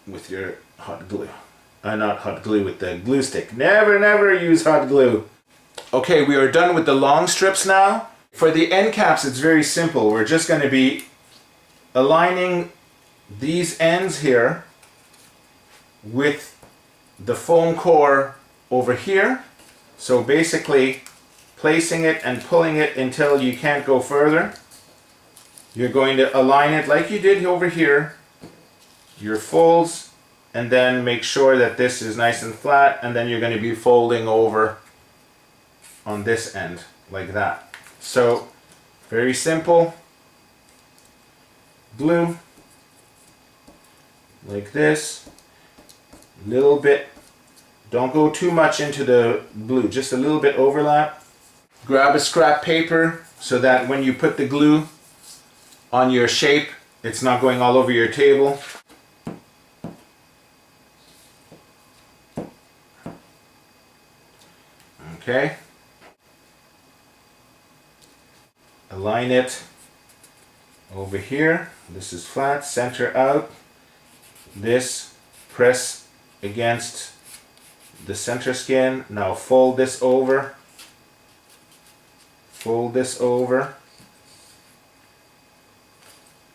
with your hot glue. Not hot glue, with the glue stick. Never use hot glue. Okay, we are done with the long strips now. For the end caps, it's very simple. We're just going to be aligning these ends here with the foam core over here. So basically placing it and pulling it until you can't go further. You're going to align it like you did over here, your folds, and then make sure that this is nice and flat, and then you're going to be folding over on this end like that. So very simple. Glue like this, little bit, don't go too much into the glue, just a little bit overlap. Grab a scrap paper so that when you put the glue on your shape, it's not going all over your table. Okay. Align it over here. This is flat, center out. This, press against the center skin. Now fold this over. Fold this over.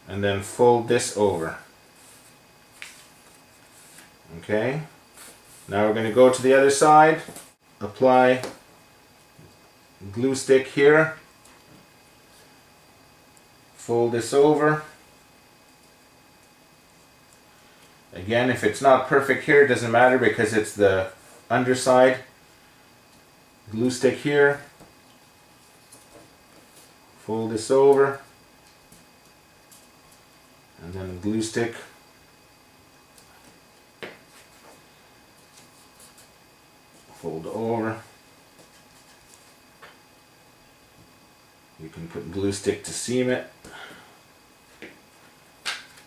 And then fold this over. Okay. Now we're going to go to the other side. Apply glue stick here. Fold this over. Again, if it's not perfect here, it doesn't matter because it's the underside. Glue stick here. Fold this over. And then a glue stick. Fold over. You can put glue stick to seam it.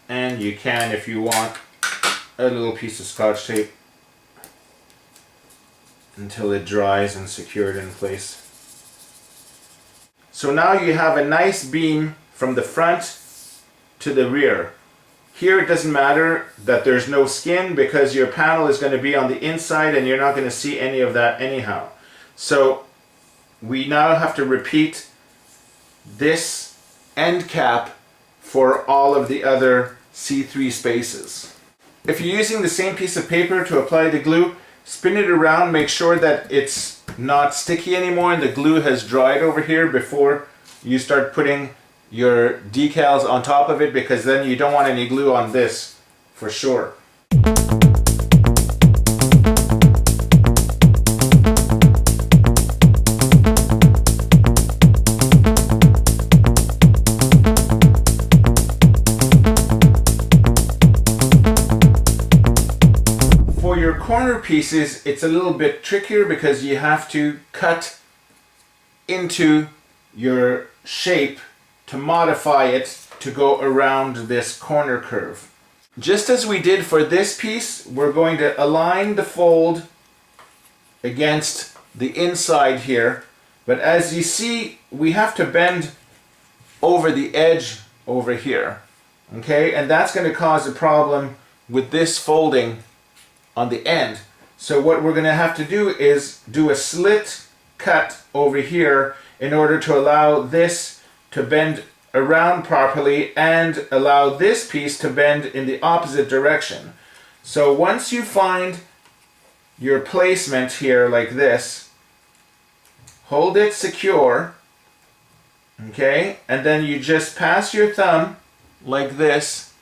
And you can, if you want, a little piece of Scotch tape until it dries and secure it in place. So now you have a nice beam from the front to the rear. Here it doesn't matter that there's no skin because your panel is going to be on the inside and you're not going to see any of that anyhow. So we now have to repeat this end cap for all of the other C3 spaces. If you're using the same piece of paper to apply the glue, spin it around, make sure that it's not sticky anymore and the glue has dried over here before you start putting your decals on top of it, because then you don't want any glue on this for sure. For your corner pieces, it's a little bit trickier because you have to cut into your shape to modify it to go around this corner curve. Just as we did for this piece, we're going to align the fold against the inside here, but as you see, we have to bend over the edge over here, okay? And that's going to cause a problem with this folding on the end. So what we're going to have to do is do a slit cut over here in order to allow this to bend around properly and allow this piece to bend in the opposite direction. So once you find your placement here like this, hold it secure, okay, and then you just pass your thumb like this.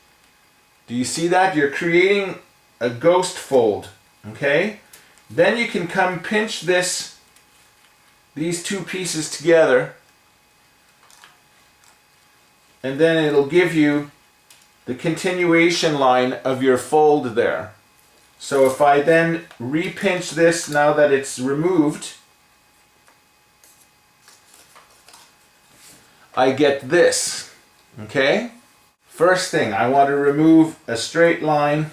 Do you see that? You're creating a ghost fold, okay? Then you can come pinch these two pieces together, and then it'll give you the continuation line of your fold there. So if I then repinch this now that it's removed, I get this, okay? First thing, I want to remove a straight line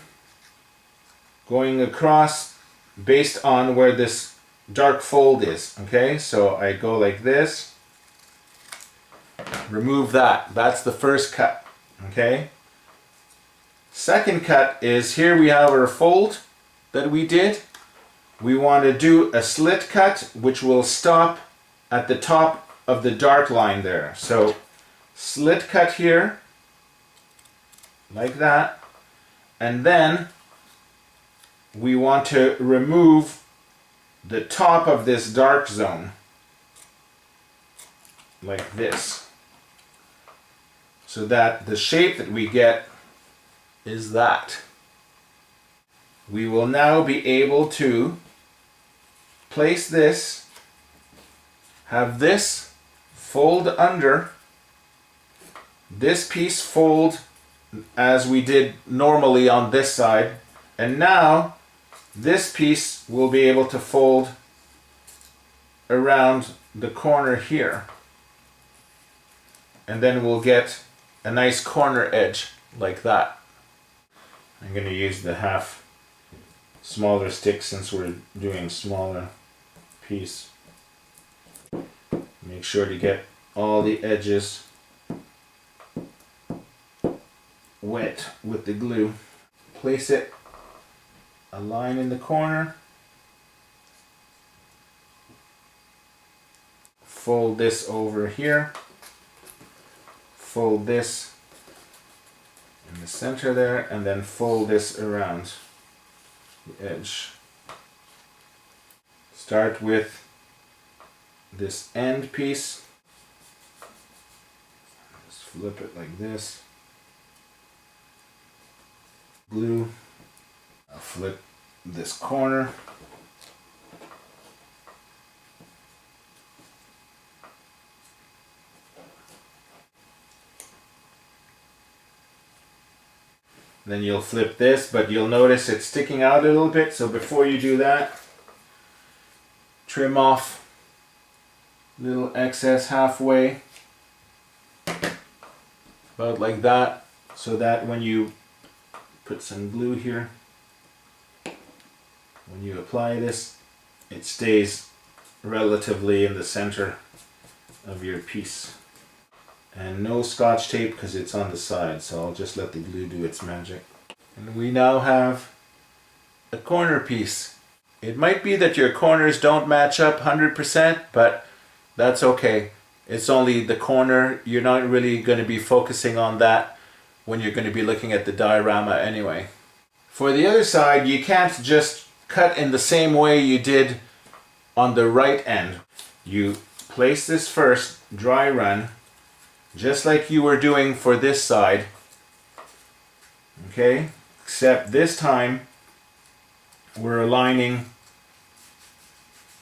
going across based on where this dark fold is, okay? So I go like this, remove that. That's the first cut, okay? Second cut is here we have our fold that we did. We want to do a slit cut which will stop at the top of the dark line there. So slit cut here like that, and then we want to remove the top of this dark zone like this, so that the shape that we get is that. We will now be able to place this, have this fold under, this piece fold as we did normally on this side, and now this piece will be able to fold around the corner here, and then we'll get a nice corner edge like that. I'm going to use the half smaller stick since we're doing smaller piece. Make sure to get all the edges wet with the glue. Place it a line in the corner. Fold this over here. Fold this in the center there, and then fold this around the edge. Start with this end piece. Just flip it like this. Glue. I'll flip this corner. Then you'll flip this, but you'll notice it's sticking out a little bit, so before you do that, trim off little excess halfway, about like that, so that when you put some glue here, when you apply this, it stays relatively in the center of your piece. And no scotch tape because it's on the side, so I'll just let the glue do its magic. And we now have a corner piece. It might be that your corners don't match up 100%, but that's okay. It's only the corner. You're not really going to be focusing on that when you're going to be looking at the diorama anyway. For the other side, you can't just cut in the same way you did on the right end. You place this first, dry run, just like you were doing for this side, okay, except this time we're aligning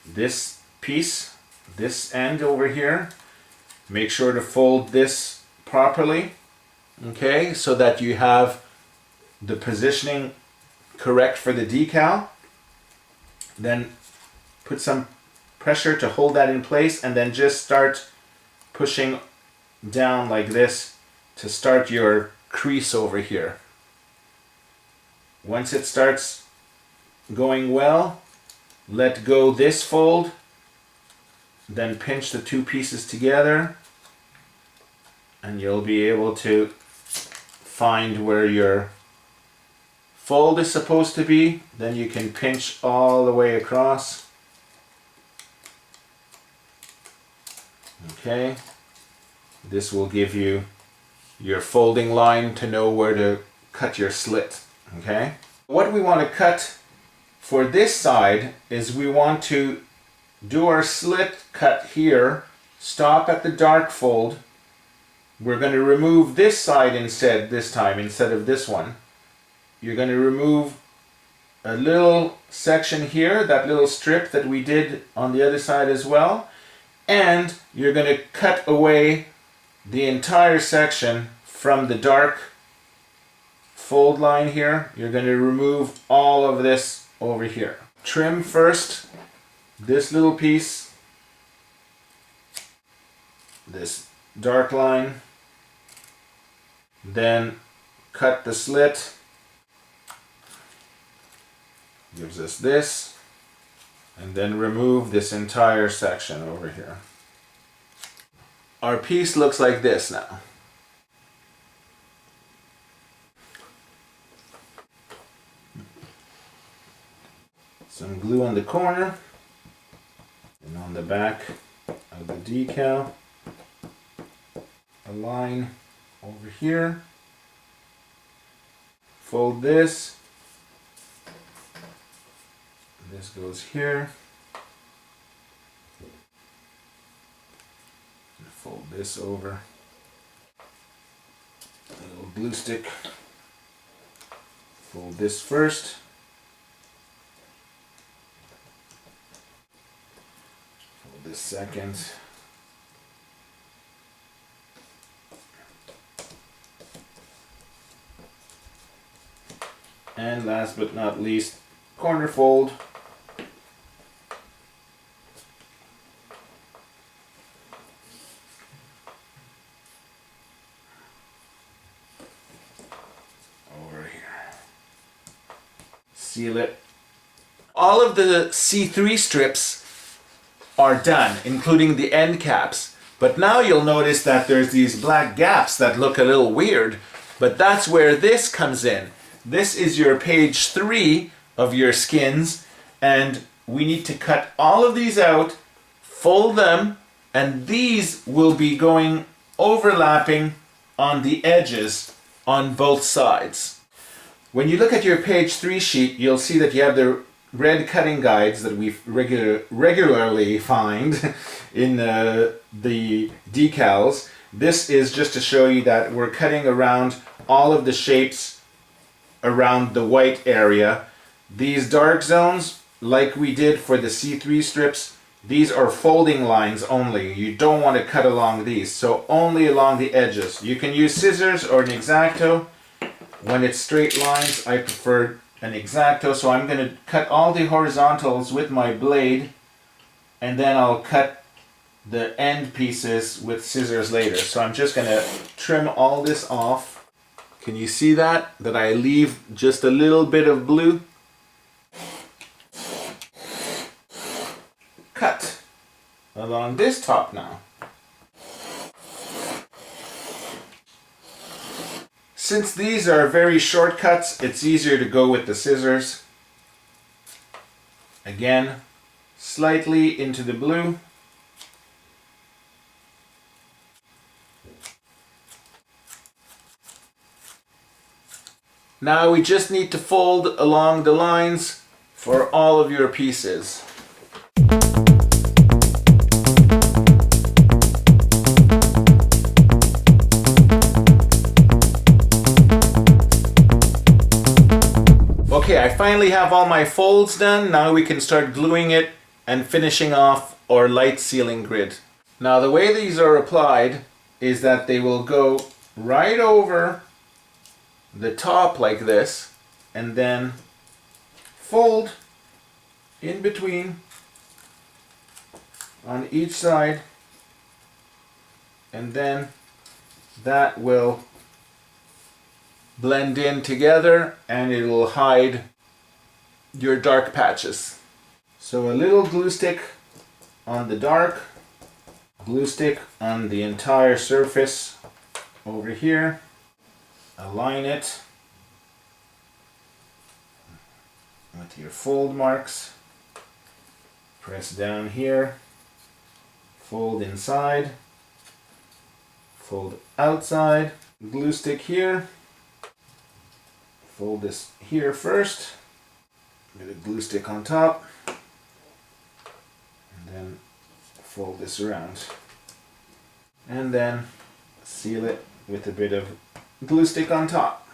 this piece, this end over here. Make sure to fold this properly, okay, so that you have the positioning correct for the decal. Then put some pressure to hold that in place, and then just start pushing down like this to start your crease over here. Once it starts going well, let go this fold, then pinch the two pieces together, and you'll be able to find where your fold is supposed to be. Then you can pinch all the way across. Okay. This will give you your folding line to know where to cut your slit. Okay? What we want to cut for this side is we want to do our slit cut here, stop at the dark fold. We're going to remove this side instead this time, instead of this one. You're going to remove a little section here, that little strip that we did on the other side as well, and you're going to cut away the entire section from the dark fold line here. You're going to remove all of this over here. Trim first this little piece, this dark line, then cut the slit, gives us this, and then remove this entire section over here. Our piece looks like this now. Some glue on the corner and on the back of the decal. A line over here. Fold this. This goes here. And fold this over. A little glue stick. Fold this first. Fold this second. And last but not least, corner fold. Over here. Seal it. All of the C3 strips are done, including the end caps. But now you'll notice that there's these black gaps that look a little weird, but that's where this comes in. This is your page 3 of your skins, and we need to cut all of these out, fold them, and these will be going overlapping on the edges on both sides. When you look at your page 3 sheet, you'll see that you have the red cutting guides that we regularly find in the decals. This is just to show you that we're cutting around all of the shapes around the white area. These dark zones, like we did for the C3 strips, these are folding lines only. You don't want to cut along these, so only along the edges. You can use scissors or an X-Acto. When it's straight lines, I prefer an X-Acto, so I'm going to cut all the horizontals with my blade, and then I'll cut the end pieces with scissors later. So I'm just going to trim all this off. Can you see that I leave just a little bit of blue? Cut along this top now. Since these are very short cuts, it's easier to go with the scissors. Again, slightly into the blue. Now we just need to fold along the lines for all of your pieces. Okay, I finally have all my folds done. Now we can start gluing it and finishing off our light sealing grid. Now the way these are applied is that they will go right over the top like this, and then fold in between on each side, and then that will blend in together and it will hide your dark patches. So a little glue stick on the dark, glue stick on the entire surface over here. Align it with your fold marks. Press down here, fold inside, fold outside, glue stick here, fold this here first, get a glue stick on top, and then fold this around. And then seal it with a bit of glue stick on top.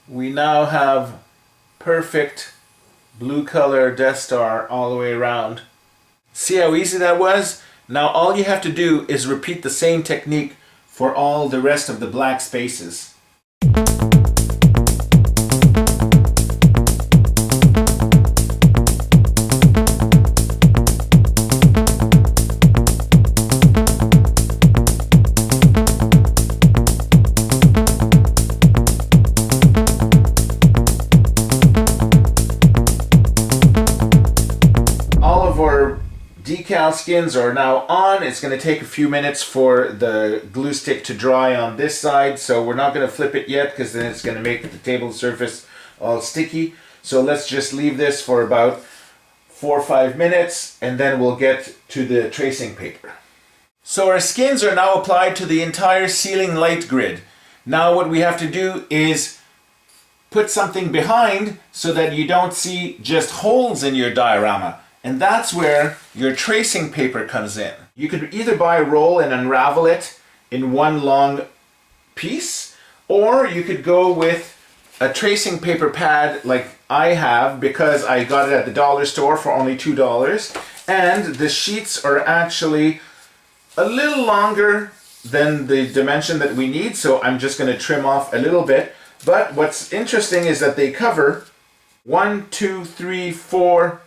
We now have perfect blue color Death Star all the way around. See how easy that was? Now all you have to do is repeat the same technique for all the rest of the black spaces. Decal skins are now on. It's going to take a few minutes for the glue stick to dry on this side, so we're not going to flip it yet because then it's going to make the table surface all sticky. So let's just leave this for about 4 or 5 minutes and then we'll get to the tracing paper. So our skins are now applied to the entire ceiling light grid. Now what we have to do is put something behind so that you don't see just holes in your diorama. And that's where your tracing paper comes in. You could either buy a roll and unravel it in one long piece, or you could go with a tracing paper pad like I have because I got it at the dollar store for only $2. And the sheets are actually a little longer than the dimension that we need, so I'm just going to trim off a little bit. But what's interesting is that they cover 1, 2, 3, 4,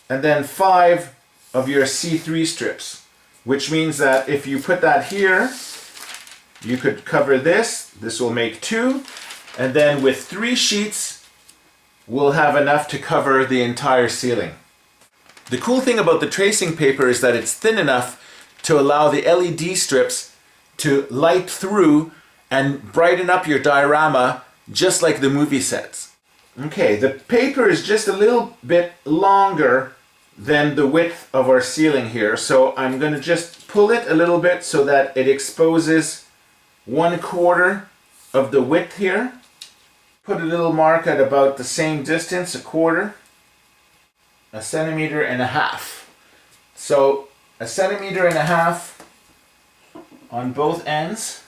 and then 5 of your C3 strips, which means that if you put that here, you could cover this. This will make 2, and then with 3 sheets, we'll have enough to cover the entire ceiling. The cool thing about the tracing paper is that it's thin enough to allow the LED strips to light through and brighten up your diorama just like the movie sets. Okay, the paper is just a little bit longer than the width of our ceiling here, so I'm going to just pull it a little bit so that it exposes 1/4 of the width here. Put a little mark at about the same distance, 1/4, 1.5 centimeters. So 1.5 centimeters on both ends.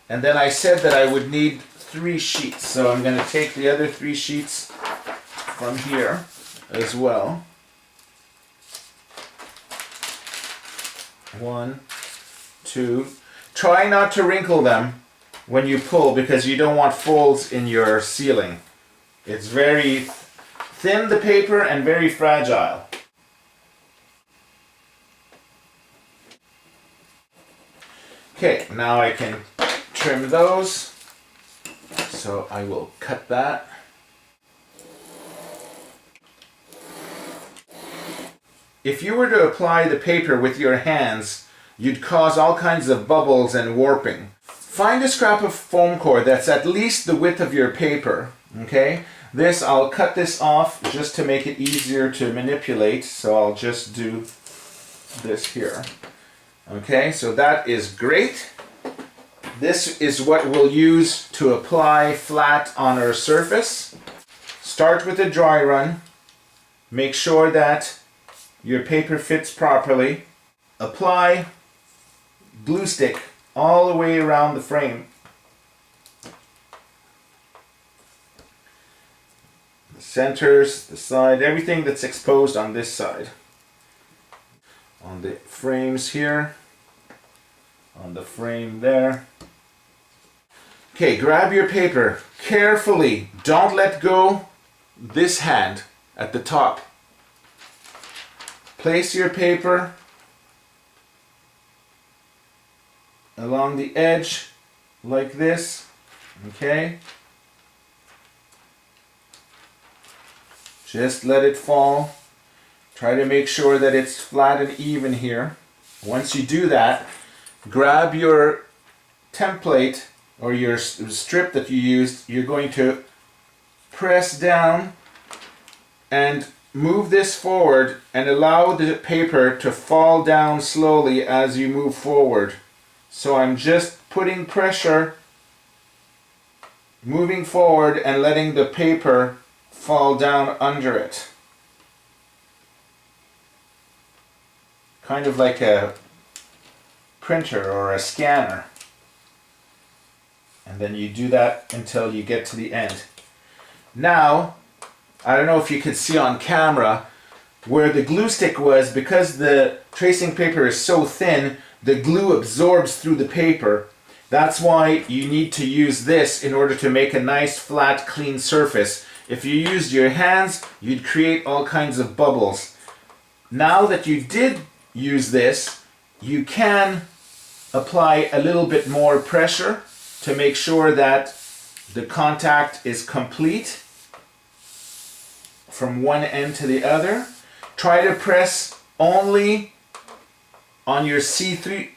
And then I said that I would need 3 sheets, so I'm going to take the other 3 sheets from here as well. 1, 2. Try not to wrinkle them when you pull because you don't want folds in your ceiling. It's very thin, the paper, and very fragile. Okay, now I can trim those. So I will cut that. If you were to apply the paper with your hands, you'd cause all kinds of bubbles and warping. Find a scrap of foam core that's at least the width of your paper, okay? I'll cut this off just to make it easier to manipulate, so I'll just do this here. Okay, so that is great. This is what we'll use to apply flat on our surface. Start with a dry run. Make sure that your paper fits properly. Apply glue stick all the way around the frame. The centers, the side, everything that's exposed on this side. On the frames here, on the frame there. Okay, grab your paper carefully. Don't let go this hand at the top. Place your paper along the edge like this, okay? Just let it fall. Try to make sure that it's flat and even here. Once you do that, grab your template or your strip that you used. You're going to press down and move this forward and allow the paper to fall down slowly as you move forward. So I'm just putting pressure, moving forward and letting the paper fall down under it. Kind of like a printer or a scanner. And then you do that until you get to the end. Now, I don't know if you could see on camera where the glue stick was, because the tracing paper is so thin, the glue absorbs through the paper. That's why you need to use this in order to make a nice flat clean surface. If you used your hands, you'd create all kinds of bubbles. Now that you did use this, you can apply a little bit more pressure to make sure that the contact is complete from one end to the other. Try to press only on your C3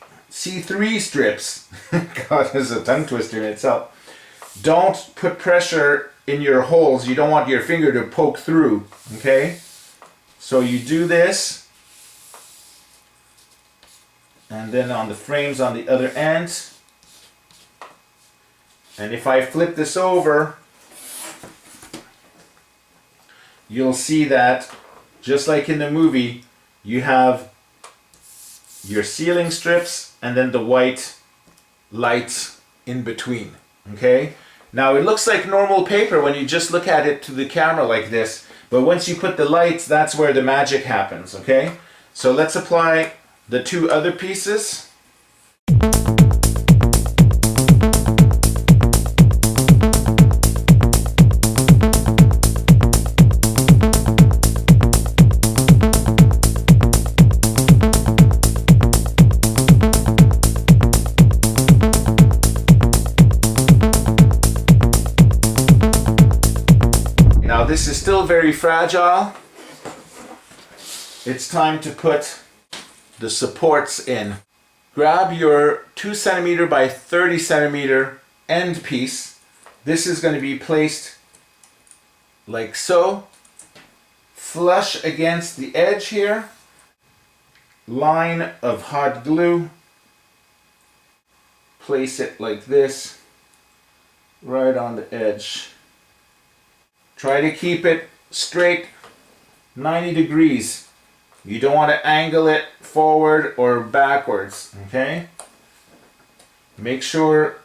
strips. God, this is a tongue twister in itself. Don't put pressure in your holes. You don't want your finger to poke through, okay? So you do this, and then on the frames on the other end. And if I flip this over, you'll see that, just like in the movie, you have your sealing strips and then the white lights in between, okay? Now it looks like normal paper when you just look at it to the camera like this, but once you put the lights, that's where the magic happens, okay? So let's apply the two other pieces. This is still very fragile. It's time to put the supports in. Grab your 2 cm by 30 cm end piece. This is going to be placed like so, flush against the edge here. Line of hot glue. Place it like this, right on the edge. Try to keep it straight 90 degrees. You don't want to angle it forward or backwards, okay? Make sure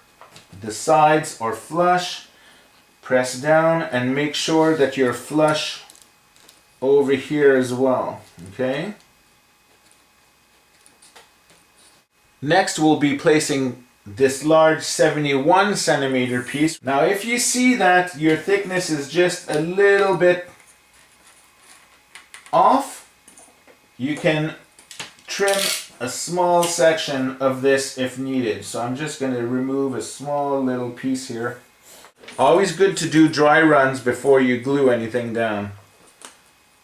the sides are flush. Press down and make sure that you're flush over here as well, okay? Next we'll be placing this large 71 centimeter piece. Now if you see that your thickness is just a little bit off, you can trim a small section of this if needed. So I'm just going to remove a small little piece here. Always good to do dry runs before you glue anything down.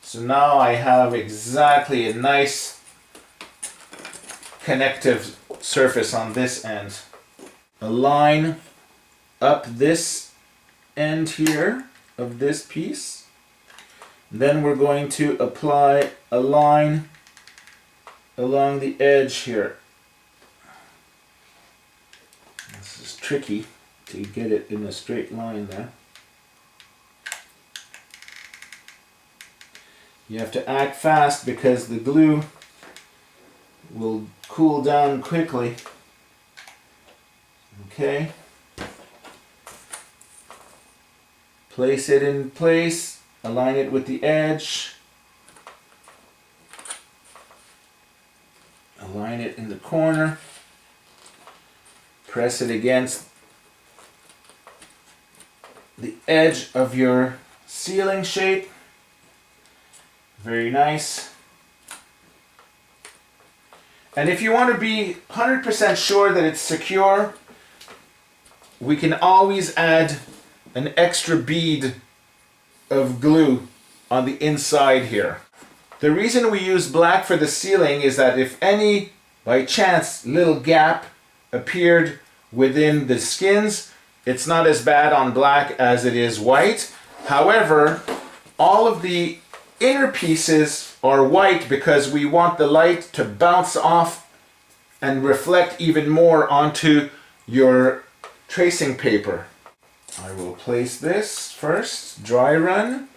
So now I have exactly a nice connective surface on this end. Align up this end here of this piece. Then we're going to apply a line along the edge here. This is tricky to get it in a straight line there. You have to act fast because the glue will cool down quickly. Okay. Place it in place, align it with the edge. Align it in the corner. Press it against the edge of your sealing shape. Very nice. And if you want to be 100% sure that it's secure, we can always add an extra bead of glue on the inside here. The reason we use black for the sealing is that if any, by chance, little gap appeared within the skins, it's not as bad on black as it is white. However, all of the inner pieces are white because we want the light to bounce off and reflect even more onto your tracing paper. I will place this first, dry run,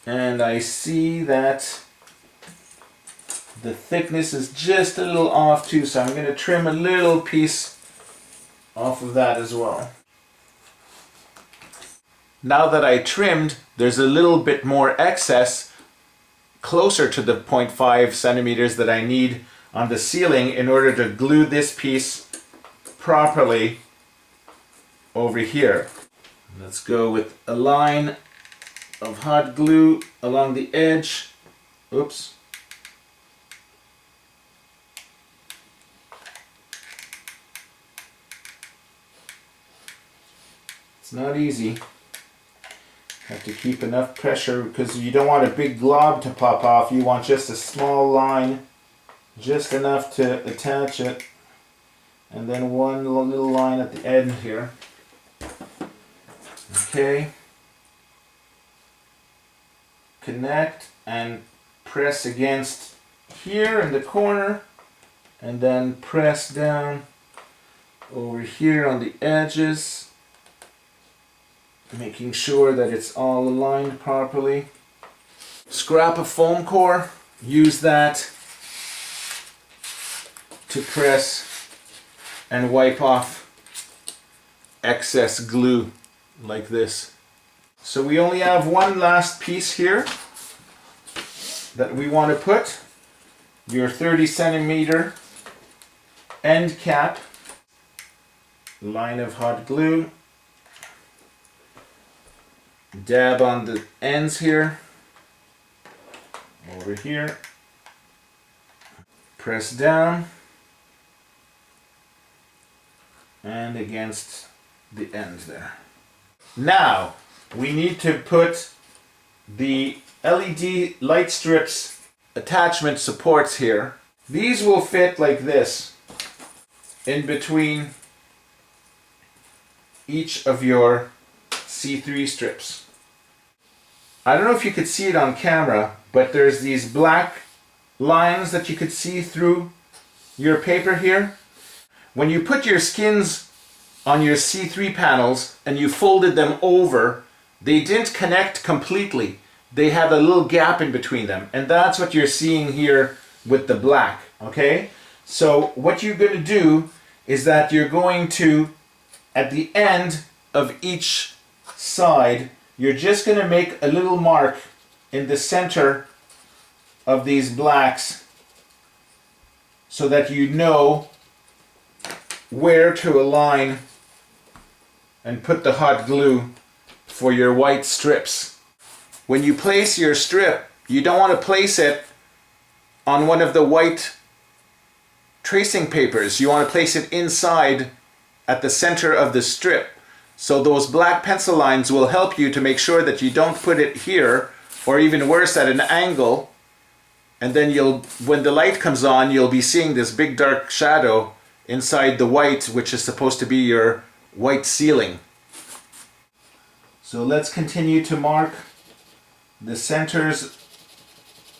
and I see that the thickness is just a little off too, so I'm going to trim a little piece off of that as well. Now that I trimmed, there's a little bit more excess closer to the 0.5 centimeters that I need on the ceiling in order to glue this piece properly over here. Let's go with a line of hot glue along the edge. Oops. It's not easy. Have to keep enough pressure because you don't want a big glob to pop off. You want just a small line, just enough to attach it, and then one little line at the end here. Okay. Connect and press against here in the corner, and then press down over here on the edges, making sure that it's all aligned properly. Scrap a foam core, use that to press and wipe off excess glue like this. So we only have one last piece here that we want to put, your 30 centimeter end cap, line of hot glue, dab on the ends here, over here, press down, and against the ends there. Now we need to put the LED light strips attachment supports here. These will fit like this in between each of your C3 strips. I don't know if you could see it on camera, but there's these black lines that you could see through your paper here. When you put your skins on your C3 panels and you folded them over, they didn't connect completely. They had a little gap in between them, and that's what you're seeing here with the black. Okay, so what you're going to do is that you're going to, at the end of each side, you're just going to make a little mark in the center of these blacks so that you know where to align and put the hot glue for your white strips. When you place your strip, you don't want to place it on one of the white tracing papers. You want to place it inside at the center of the strip. So those black pencil lines will help you to make sure that you don't put it here, or even worse, at an angle, and then when the light comes on, you'll be seeing this big dark shadow inside the white, which is supposed to be your white ceiling. So let's continue to mark the centers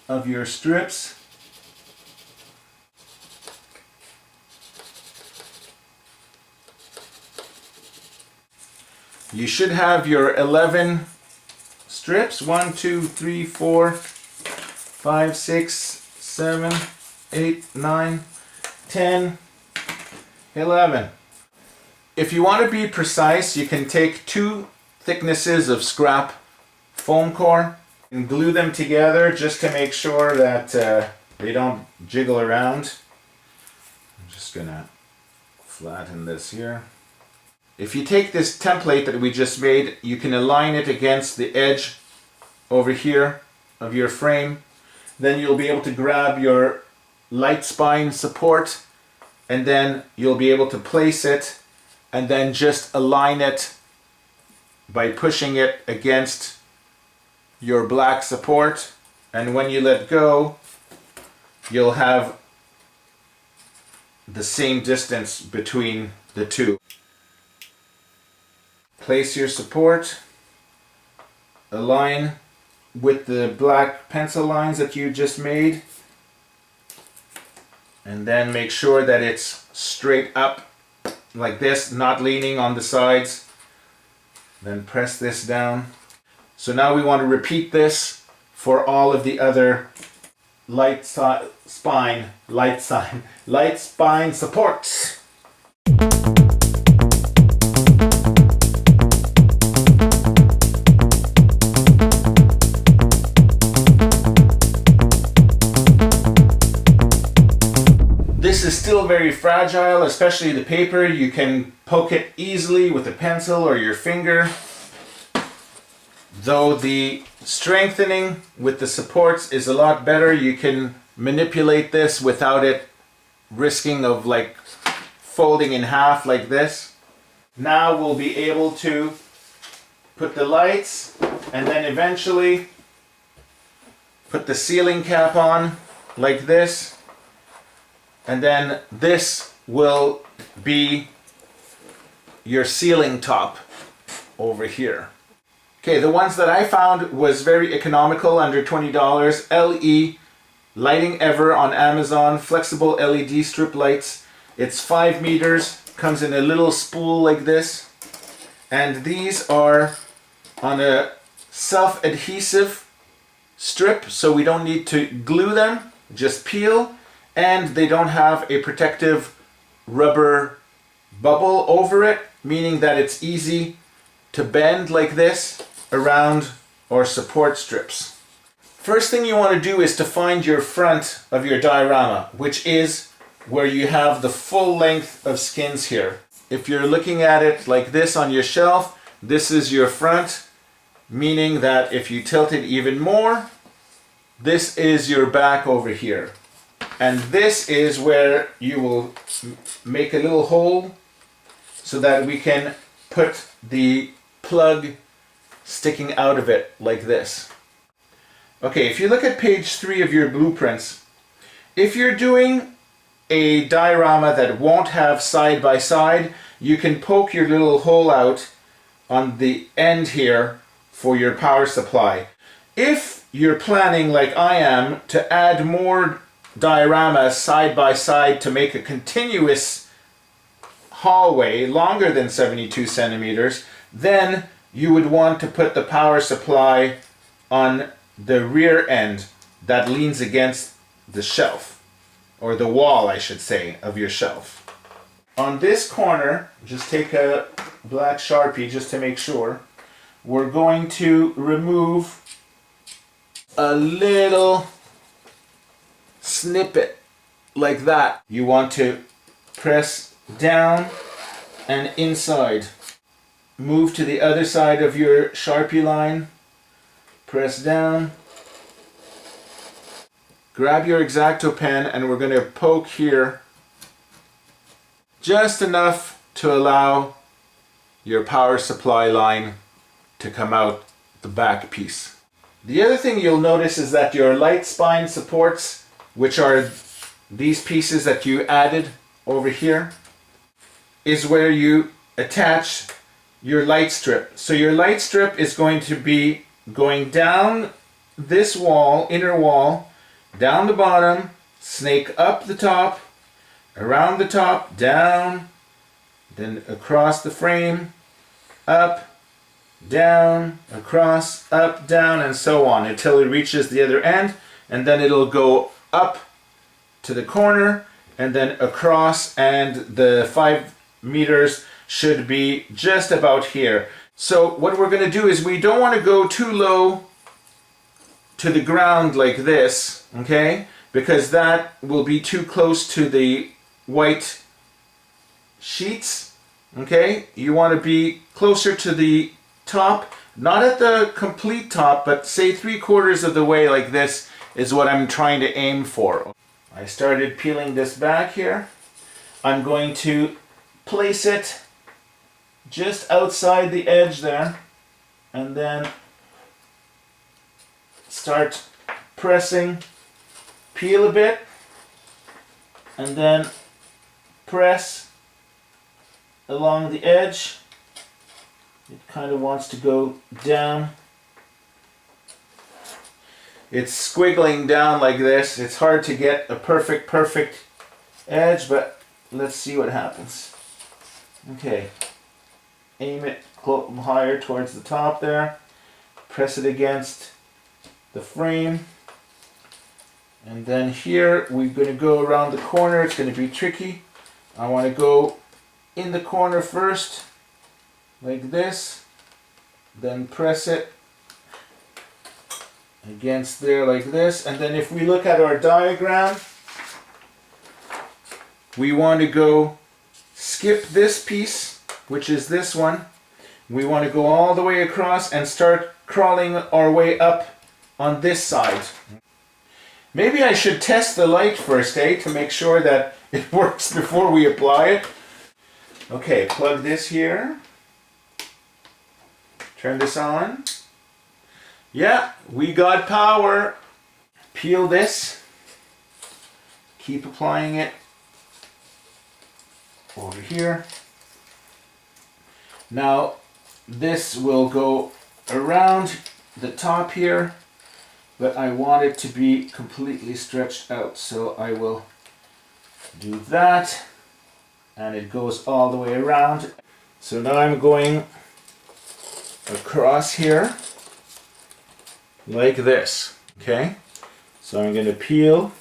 of your strips. You should have your 11 strips. 1, 2, 3, 4, 5, 6, 7, 8, 9, 10, 11. If you want to be precise, you can take 2 thicknesses of scrap foam core and glue them together just to make sure that they don't jiggle around. I'm just gonna flatten this here. If you take this template that we just made, you can align it against the edge over here of your frame. Then you'll be able to grab your light spine support, and then you'll be able to place it and then just align it by pushing it against your black support. And when you let go, you'll have the same distance between the two. Place your support, align with the black pencil lines that you just made. And then make sure that it's straight up like this, not leaning on the sides. Then press this down. So now we want to repeat this for all of the other light spine supports. This is still very fragile, especially the paper. You can poke it easily with a pencil or your finger. Though the strengthening with the supports is a lot better, you can manipulate this without it risking of like folding in half like this. Now we'll be able to put the lights and then eventually put the ceiling cap on like this. And then this will be your ceiling top over here. Okay, the ones that I found was very economical, under $20. LE Lighting Ever on Amazon, flexible LED strip lights. It's 5 meters, comes in a little spool like this. And these are on a self-adhesive strip, so we don't need to glue them, just peel. And they don't have a protective rubber bubble over it, meaning that it's easy to bend like this around our support strips. First thing you want to do is to find your front of your diorama, which is where you have the full length of skins here. If you're looking at it like this on your shelf, this is your front, meaning that if you tilt it even more, this is your back over here. And this is where you will make a little hole so that we can put the plug sticking out of it like this. Okay, if you look at page 3 of your blueprints, if you're doing a diorama that won't have side by side, you can poke your little hole out on the end here for your power supply. If you're planning, like I am, to add more dioramas side by side to make a continuous hallway longer than 72 centimeters, then you would want to put the power supply on the rear end that leans against the shelf, or the wall I should say, of your shelf. On this corner, just take a black Sharpie just to make sure, we're going to remove a little snippet like that. You want to press down and inside. Move to the other side of your Sharpie line. Press down. Grab your X-Acto pen and we're going to poke here just enough to allow your power supply line to come out the back piece. The other thing you'll notice is that your light spine supports, which are these pieces that you added over here, is where you attach your light strip. So your light strip is going to be going down this wall, inner wall, down the bottom, snake up the top, around the top, down, then across the frame, up, down, across, up, down, and so on until it reaches the other end, and then it'll go up to the corner and then across, and the 5 meters should be just about here. So what we're going to do is we don't want to go too low to the ground like this, okay? Because that will be too close to the white sheets, okay? You want to be closer to the top, not at the complete top, but say 3/4 of the way like this is what I'm trying to aim for. I started peeling this back here. I'm going to place it just outside the edge there and then start pressing, peel a bit and then press along the edge. It kind of wants to go down it's squiggling down like this. It's hard to get a perfect edge, but let's see what happens. Okay, aim it higher towards the top there, press it against the frame, and then here we're going to go around the corner. It's going to be tricky. I want to go in the corner first, like this, then press it against there like this, and then if we look at our diagram, we want to go skip this piece, which is this one. We want to go all the way across and start crawling our way up on this side. Maybe I should test the light first, to make sure that it works before we apply it. Okay, plug this here. Turn this on. Yeah, we got power. Peel this. Keep applying it over here. Now this will go around the top here, but I want it to be completely stretched out, so I will do that, and it goes all the way around. So now I'm going across here like this. Okay, so I'm going to peel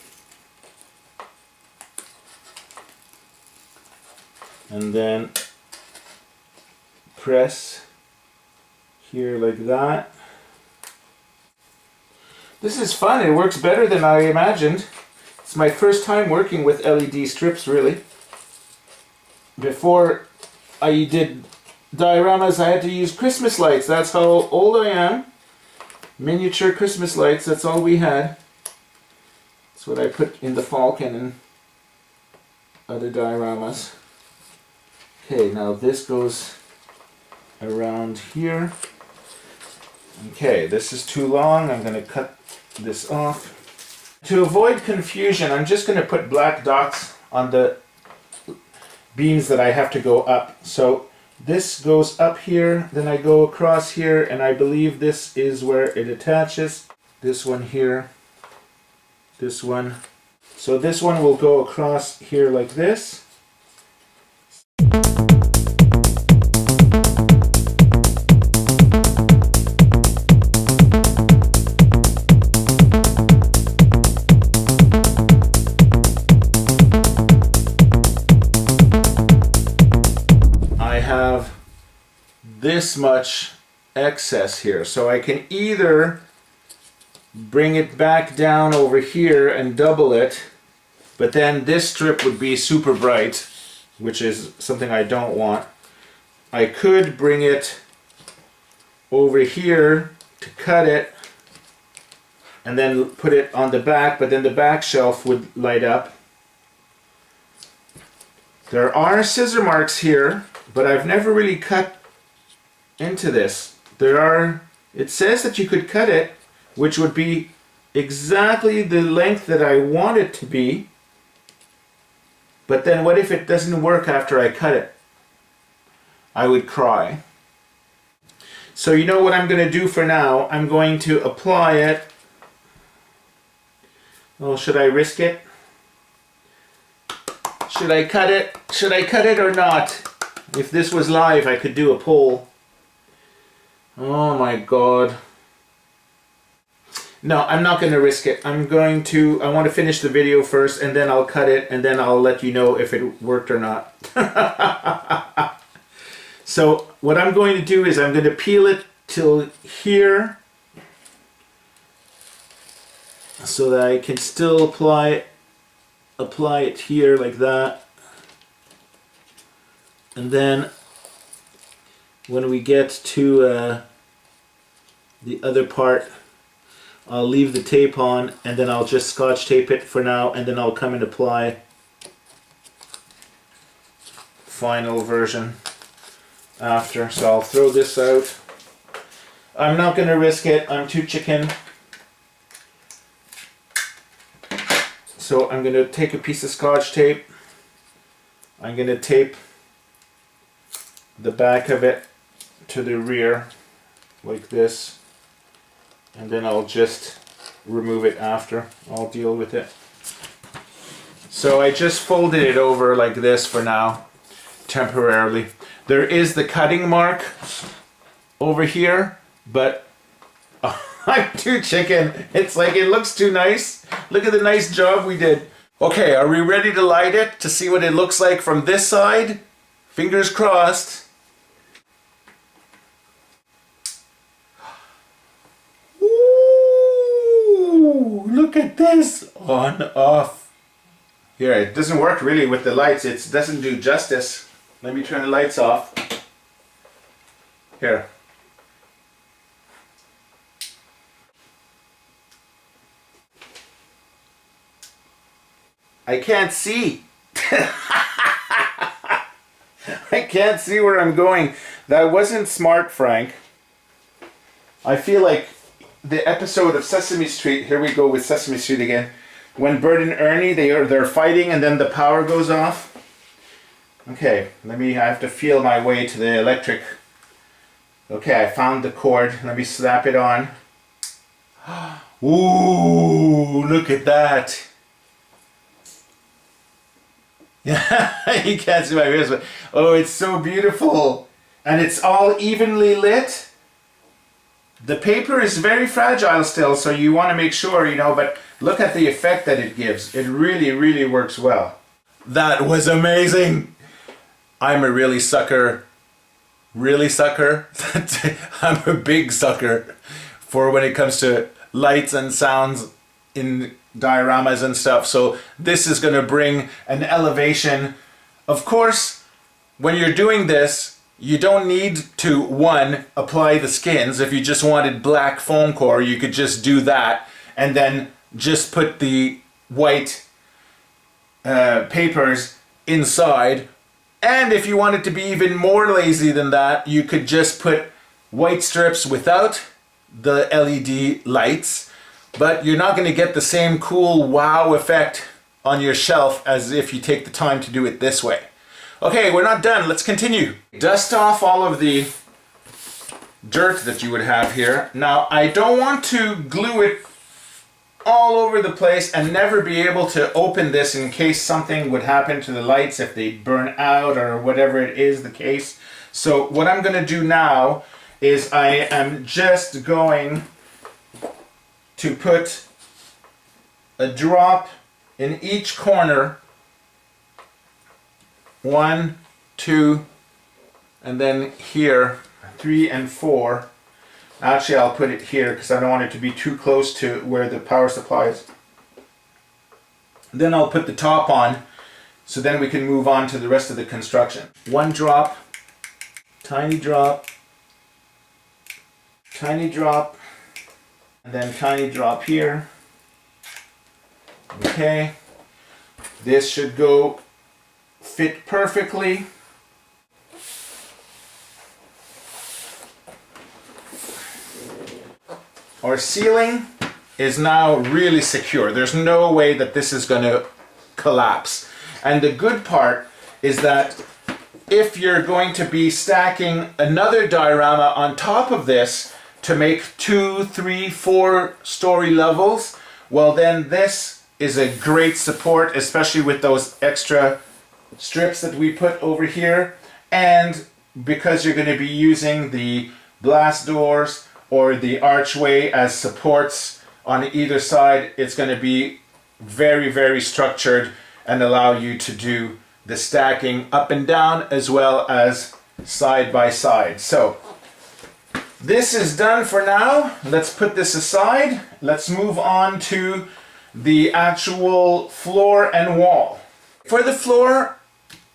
and then press here like that. This is fun. It works better than I imagined. It's my first time working with LED strips, really. Before I did dioramas, I had to use Christmas lights. That's how old I am. Miniature Christmas lights, that's all we had. That's what I put in the Falcon and other dioramas. Okay, now this goes around here. Okay, this is too long. I'm going to cut this off. To avoid confusion, I'm just going to put black dots on the beams that I have to go up. So this goes up here, then I go across here, and I believe this is where it attaches. This one here, this one. So this one will go across here like this. This much excess here, so I can either bring it back down over here and double it, but then this strip would be super bright, which is something I don't want. I could bring it over here to cut it and then put it on the back, but then the back shelf would light up. There are scissor marks here, but I've never really cut into this. It says that you could cut it, which would be exactly the length that I want it to be, but then what if it doesn't work after I cut it? I would cry. So you know what I'm going to do for now? I'm going to apply it. Oh, should I risk it? Should I cut it? Should I cut it or not? If this was live, I could do a poll. Oh my god. No, I'm not going to risk it. I want to finish the video first, and then I'll cut it, and then I'll let you know if it worked or not. So what I'm going to do is I'm going to peel it till here, so that I can still apply it here like that. And then when we get to the other part, I'll leave the tape on, and then I'll just scotch tape it for now, and then I'll come and apply final version after. So I'll throw this out. I'm not going to risk it. I'm too chicken. So I'm going to take a piece of scotch tape. I'm going to tape the back of it to the rear like this, and then I'll just remove it after. I'll deal with it. So I just folded it over like this for now, temporarily. There is the cutting mark over here, but I'm too chicken. It's like it looks too nice. Look at the nice job we did. Okay, are we ready to light it to see what it looks like from this side? Fingers crossed. Ooh, look at this. On, off. Here, it doesn't work really with the lights. It doesn't do justice. Let me turn the lights off. Here. I can't see. I can't see where I'm going. That wasn't smart, Frank. I feel like the episode of Sesame Street, here we go with Sesame Street again, when Bert and Ernie, they're fighting and then the power goes off. Okay, I have to feel my way to the electric. Okay, I found the cord. Let me slap it on. Ooh, look at that. Yeah, you can't see my ears, but oh, it's so beautiful. And it's all evenly lit. The paper is very fragile still, so you want to make sure, you know, but look at the effect that it gives. It really, really works well. That was amazing. I'm a really sucker. Really sucker? I'm a big sucker for when it comes to lights and sounds in dioramas and stuff. So this is going to bring an elevation. Of course, when you're doing this, you don't need to, one, apply the skins. If you just wanted black foam core, you could just do that and then just put the white papers inside. And if you wanted to be even more lazy than that, you could just put white strips without the LED lights, but you're not going to get the same cool wow effect on your shelf as if you take the time to do it this way. Okay, we're not done. Let's continue. Dust off all of the dirt that you would have here. Now, I don't want to glue it all over the place and never be able to open this in case something would happen to the lights if they burn out or whatever it is the case. So what I'm going to do now is I am just going to put a drop in each corner. 1, 2, and then here 3 and 4. Actually, I'll put it here because I don't want it to be too close to where the power supply is. Then I'll put the top on, so then we can move on to the rest of the construction. 1 drop, tiny drop, tiny drop, and then tiny drop here. Okay, this should go fit perfectly. Our ceiling is now really secure. There's no way that this is going to collapse. And the good part is that if you're going to be stacking another diorama on top of this to make 2, 3, 4 story levels, well then this is a great support, especially with those extra strips that we put over here. And because you're going to be using the Blastdoors or the Archway as supports on either side, it's going to be very, very structured and allow you to do the stacking up and down as well as side by side. So this is done for now. Let's put this aside. Let's move on to the actual floor and wall. For the floor,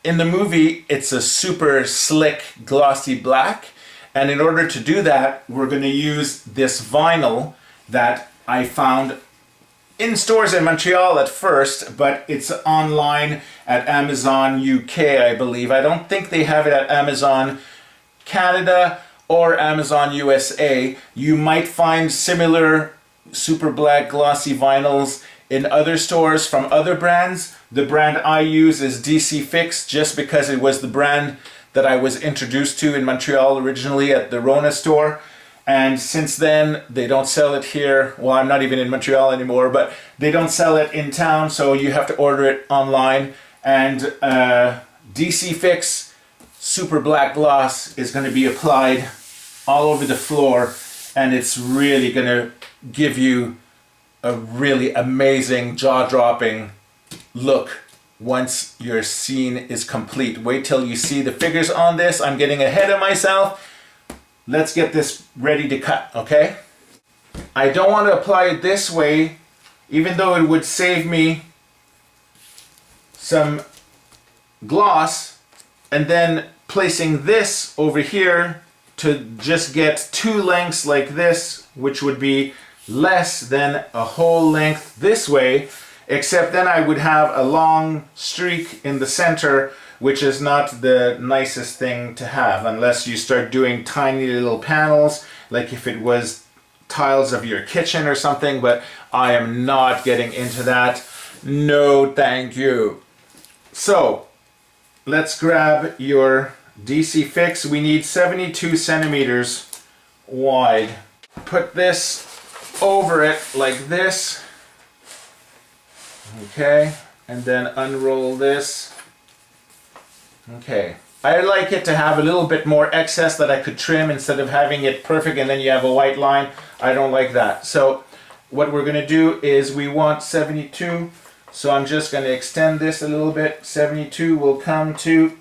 in the movie, it's a super slick, glossy black. And in order to do that, we're going to use this vinyl that I found in stores in Montreal at first, but it's online at Amazon UK, I believe. I don't think they have it at Amazon Canada or Amazon USA. You might find similar super black glossy vinyls in other stores from other brands. The brand I use is DC Fix, just because it was the brand that I was introduced to in Montreal originally at the Rona store. And since then, they don't sell it here. Well, I'm not even in Montreal anymore, but they don't sell it in town, so you have to order it online. And DC Fix Super Black Gloss is going to be applied all over the floor, and it's really going to give you a really amazing, jaw-dropping look once your scene is complete. Wait till you see the figures on this. I'm getting ahead of myself. Let's get this ready to cut, okay? I don't want to apply it this way, even though it would save me some gloss, and then placing this over here to just get two lengths like this, which would be less than a whole length this way, except then I would have a long streak in the center, which is not the nicest thing to have unless you start doing tiny little panels, like if it was tiles of your kitchen or something, but I am not getting into that. No, thank you. So let's grab your DC Fix. We need 72 centimeters wide. Put this over it like this. Okay, and then unroll this. Okay, I like it to have a little bit more excess that I could trim instead of having it perfect and then you have a white line. I don't like that. So what we're going to do is we want 72. So I'm just going to extend this a little bit. 72 will come to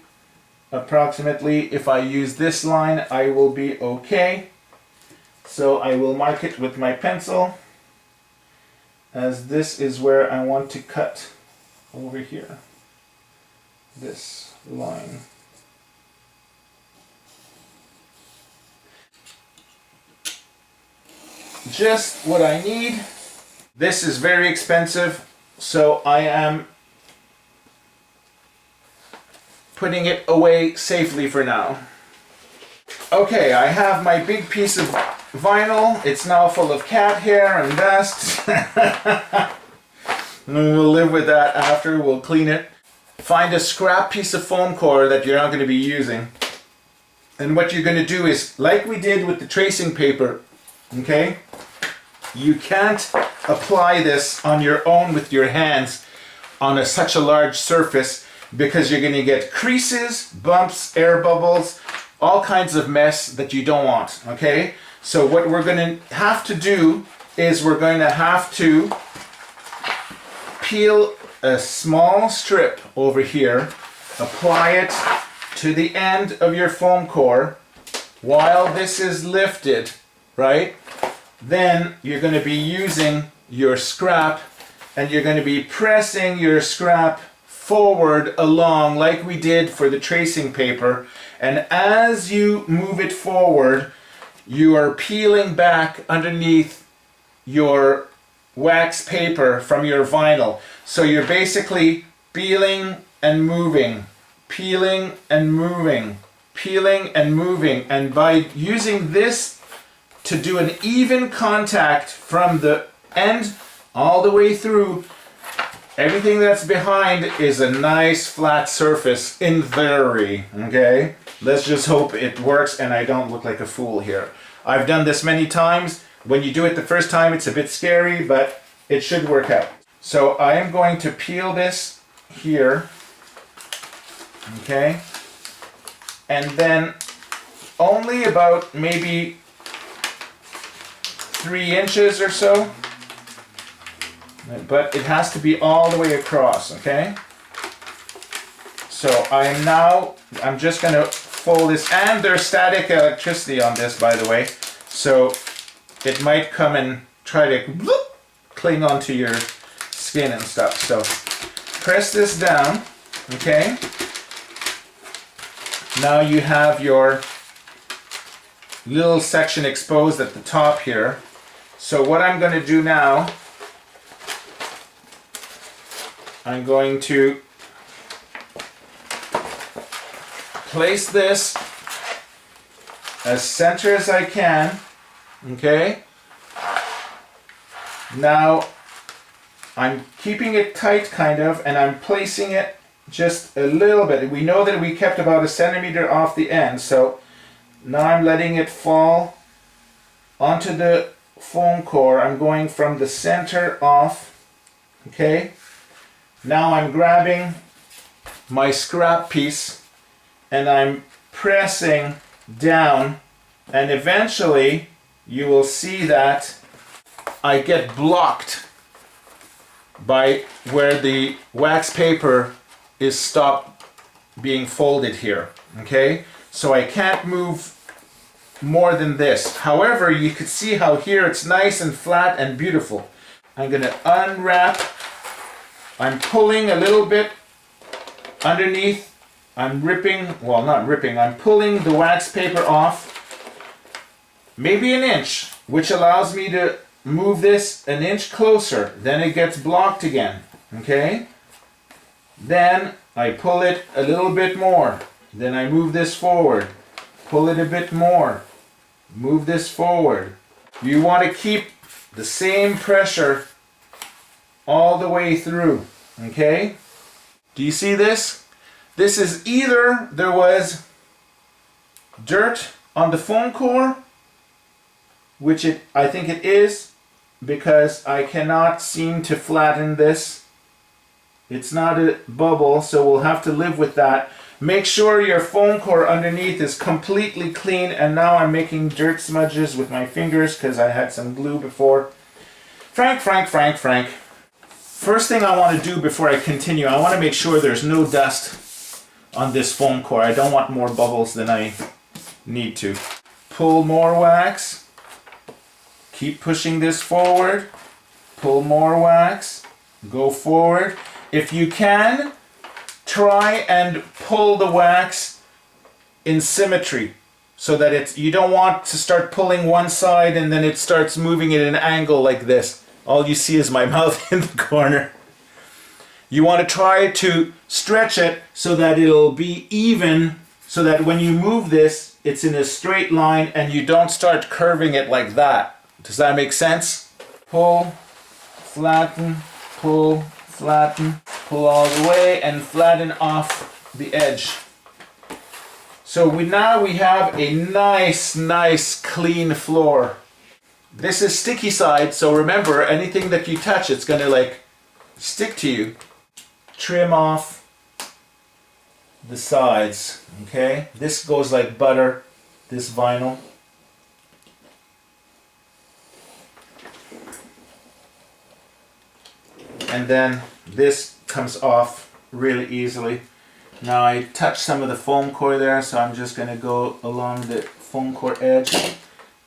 approximately, if I use this line, I will be okay. So I will mark it with my pencil, as this is where I want to cut over here. This line. Just what I need. This is very expensive, so I am putting it away safely for now. Okay, I have my big piece of vinyl. It's now full of cat hair and dust. We'll live with that after. We'll clean it. Find a scrap piece of foam core that you're not going to be using. And what you're going to do is, like we did with the tracing paper, okay? You can't apply this on your own with your hands on such a large surface, because you're going to get creases, bumps, air bubbles, all kinds of mess that you don't want, okay? So what we're going to have to do is we're going to have to peel a small strip over here, apply it to the end of your foam core while this is lifted, right? Then you're going to be using your scrap and you're going to be pressing your scrap forward along like we did for the tracing paper, and as you move it forward you are peeling back underneath your wax paper from your vinyl. So you're basically peeling and moving, peeling and moving, peeling and moving, and by using this to do an even contact from the end all the way through, everything that's behind is a nice flat surface in theory, okay? Let's just hope it works and I don't look like a fool here. I've done this many times. When you do it the first time, it's a bit scary, but it should work out. So I am going to peel this here, okay? And then only about maybe 3 inches or so, but it has to be all the way across, okay? So I'm just going to fold this, and there's static electricity on this, by the way, so it might come and try to cling onto your skin and stuff. So press this down, okay? Now you have your little section exposed at the top here. So what I'm going to do now, I'm going to place this as center as I can, okay? Now I'm keeping it tight kind of, and I'm placing it just a little bit. We know that we kept about 1 centimeter off the end, so now I'm letting it fall onto the foam core. I'm going from the center off, okay? Now I'm grabbing my scrap piece and I'm pressing down, and eventually you will see that I get blocked by where the wax paper is stopped being folded here, okay? So I can't move more than this. However, you could see how here it's nice and flat and beautiful. I'm gonna unwrap. I'm pulling a little bit underneath. I'm ripping, well, not ripping, I'm pulling the wax paper off maybe an inch, which allows me to move this an inch closer. Then it gets blocked again, okay? Then I pull it a little bit more. Then I move this forward, pull it a bit more, move this forward. You want to keep the same pressure all the way through, okay? Do you see this? This is either there was dirt on the foam core, which I think it is, because I cannot seem to flatten this. It's not a bubble, so we'll have to live with that. Make sure your foam core underneath is completely clean, and now I'm making dirt smudges with my fingers because I had some glue before. Frank. First thing I want to do before I continue, I want to make sure there's no dust on this foam core. I don't want more bubbles than I need to. Pull more wax. Keep pushing this forward. Pull more wax. Go forward. If you can, try and pull the wax in symmetry so that you don't want to start pulling one side and then it starts moving at an angle like this. All you see is my mouth in the corner. You want to try to stretch it so that it'll be even, so that when you move this, it's in a straight line and you don't start curving it like that. Does that make sense? Pull, flatten, pull, flatten, pull all the way and flatten off the edge. So now we have a nice clean floor. This is sticky side, so remember, anything that you touch, it's gonna like stick to you. Trim off the sides, okay? This goes like butter, this vinyl. And then this comes off really easily. Now I touched some of the foam core there, so I'm just gonna go along the foam core edge.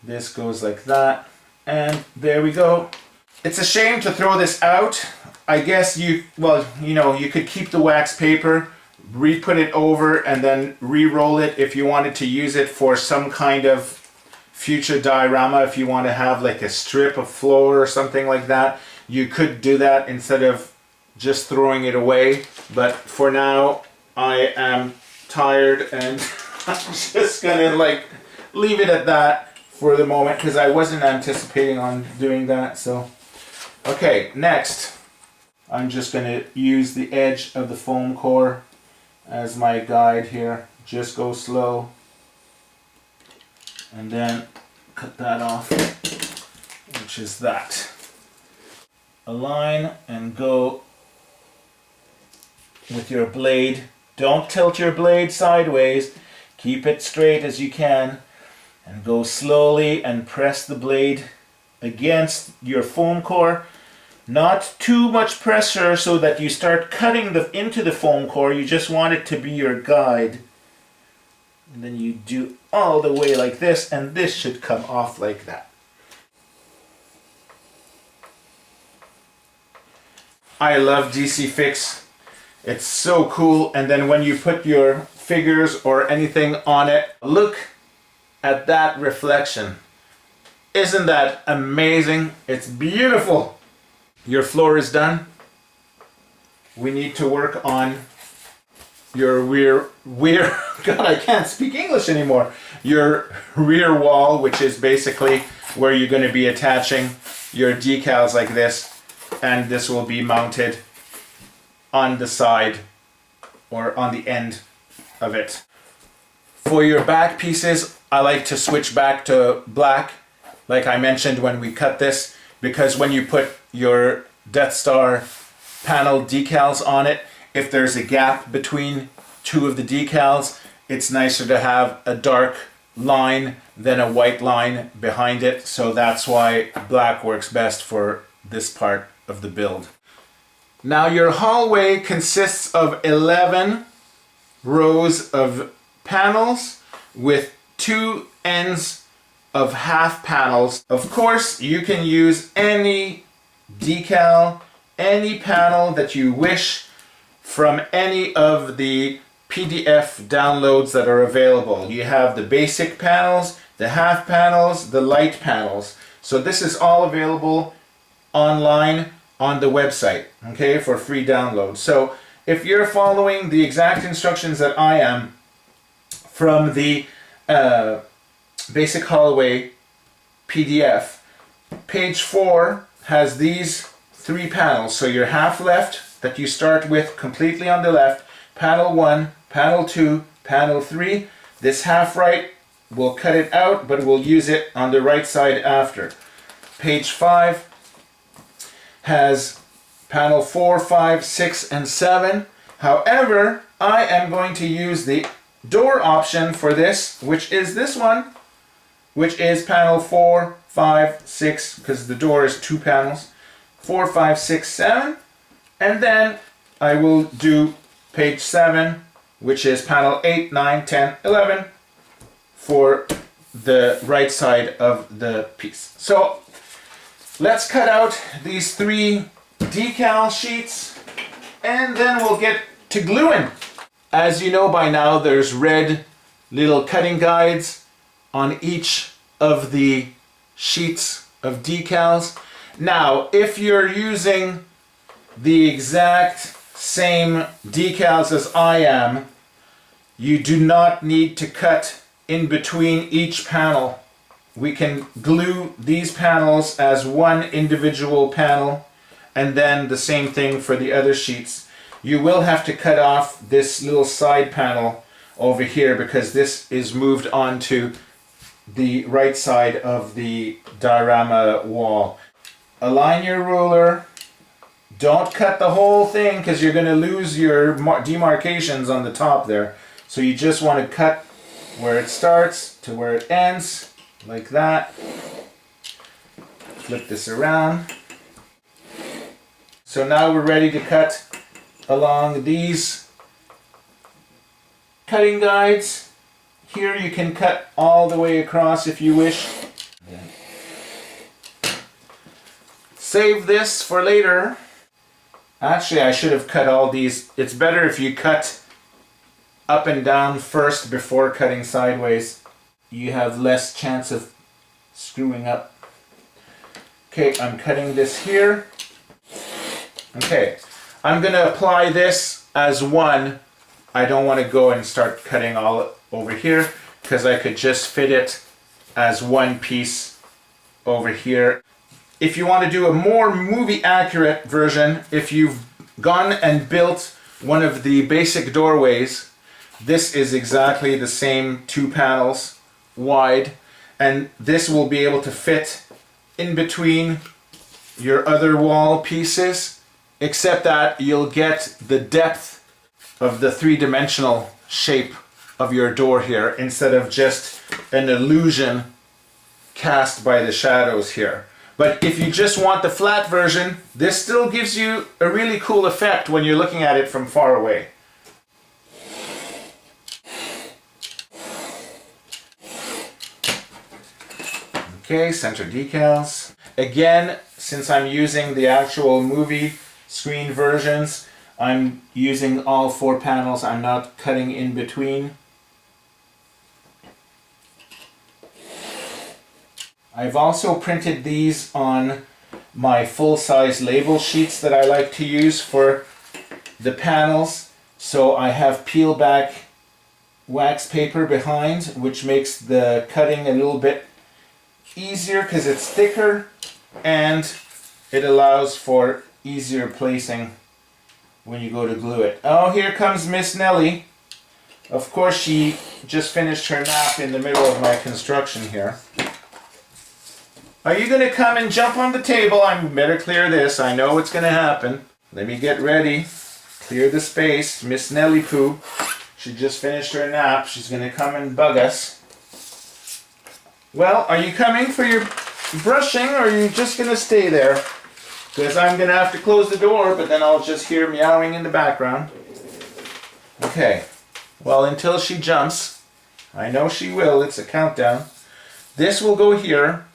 This goes like that. And there we go. It's a shame to throw this out. I guess you could keep the wax paper, re-put it over, and then re-roll it if you wanted to use it for some kind of future diorama. If you want to have like a strip of floor or something like that, you could do that instead of just throwing it away. But for now, I am tired and I'm just gonna like leave it at that for the moment because I wasn't anticipating on doing that. So okay, next I'm just gonna use the edge of the foam core as my guide here. Just go slow and then cut that off, which is that. Align and go with your blade. Don't tilt your blade sideways. Keep it straight as you can. And go slowly and press the blade against your foam core. Not too much pressure so that you start cutting into the foam core. You just want it to be your guide. And then you do all the way like this, and this should come off like that. I love DC Fix. It's so cool. And then when you put your figures or anything on it, look at that reflection. Isn't that amazing? It's beautiful. Your floor is done. We need to work on your rear God, I can't speak English anymore. Your rear wall, which is basically where you're going to be attaching your decals like this, and this will be mounted on the side or on the end of it. For your back pieces, I like to switch back to black like I mentioned when we cut this, because when you put your Death Star panel decals on it, if there's a gap between two of the decals, it's nicer to have a dark line than a white line behind it. So that's why black works best for this part of the build. Now your hallway consists of 11 rows of panels with 2 ends of half panels. Of course, you can use any decal, any panel that you wish from any of the PDF downloads that are available. You have the basic panels, the half panels, the light panels. So this is all available online on the website, okay, for free download. So if you're following the exact instructions that I am from the basic hallway PDF, page 4 has these 3 panels. So your half left that you start with completely on the left, panel 1, panel 2, panel 3. This half right, we'll cut it out, but we'll use it on the right side after. Page 5 has panel 4, 5, 6, and 7. However, I am going to use the door option for this, which is this one, which is panel 4, 5, 6, because the door is 2 panels, 4, 5, 6, 7, and then I will do page 7, which is panel 8, 9, 10, 11 for the right side of the piece. So let's cut out these 3 decal sheets and then we'll get to gluing. As you know by now, there's red little cutting guides on each of the sheets of decals. Now, if you're using the exact same decals as I am, you do not need to cut in between each panel. We can glue these panels as one individual panel, and then the same thing for the other sheets. You will have to cut off this little side panel over here because this is moved onto the right side of the diorama wall. Align your ruler. Don't cut the whole thing because you're going to lose your demarcations on the top there. So you just want to cut where it starts to where it ends, like that. Flip this around. So now we're ready to cut along these cutting guides. Here you can cut all the way across if you wish. Save this for later. Actually, I should have cut all these. It's better if you cut up and down first before cutting sideways. You have less chance of screwing up. Okay, I'm cutting this here. Okay, I'm going to apply this as one. I don't want to go and start cutting all over here because I could just fit it as one piece over here. If you want to do a more movie accurate version, if you've gone and built one of the basic doorways, this is exactly the same 2 panels wide, and this will be able to fit in between your other wall pieces, except that you'll get the depth of the 3-dimensional shape of your door here instead of just an illusion cast by the shadows here. But if you just want the flat version, this still gives you a really cool effect when you're looking at it from far away. Okay, center decals. Again, since I'm using the actual movie screen versions, I'm using all 4 panels. I'm not cutting in between. I've also printed these on my full-size label sheets that I like to use for the panels. So I have peel back wax paper behind, which makes the cutting a little bit easier because it's thicker and it allows for easier placing when you go to glue it. Oh, here comes Miss Nellie. Of course, she just finished her nap in the middle of my construction here. Are you gonna come and jump on the table? I better clear this. I know what's gonna happen. Let me get ready. Clear the space. Miss Nelly Poo. She just finished her nap. She's gonna come and bug us. Well, are you coming for your brushing, or are you just gonna stay there? Because I'm gonna have to close the door, but then I'll just hear meowing in the background. Okay. Well, until she jumps, I know she will. It's a countdown. This will go here.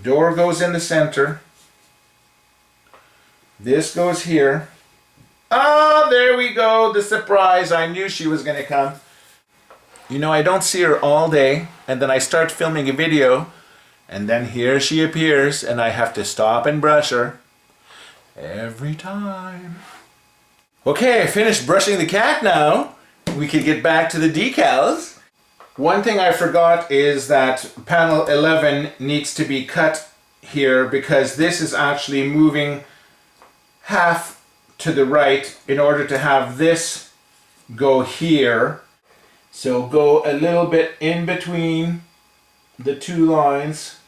Door goes in the center. This goes here. Ah, there we go. The surprise. I knew she was gonna come. You know, I don't see her all day, and then I start filming a video, and then here she appears, and I have to stop and brush her. Every time. Okay, I finished brushing the cat now. We could get back to the decals. One thing I forgot is that panel 11 needs to be cut here because this is actually moving half to the right in order to have this go here. So go a little bit in between the two lines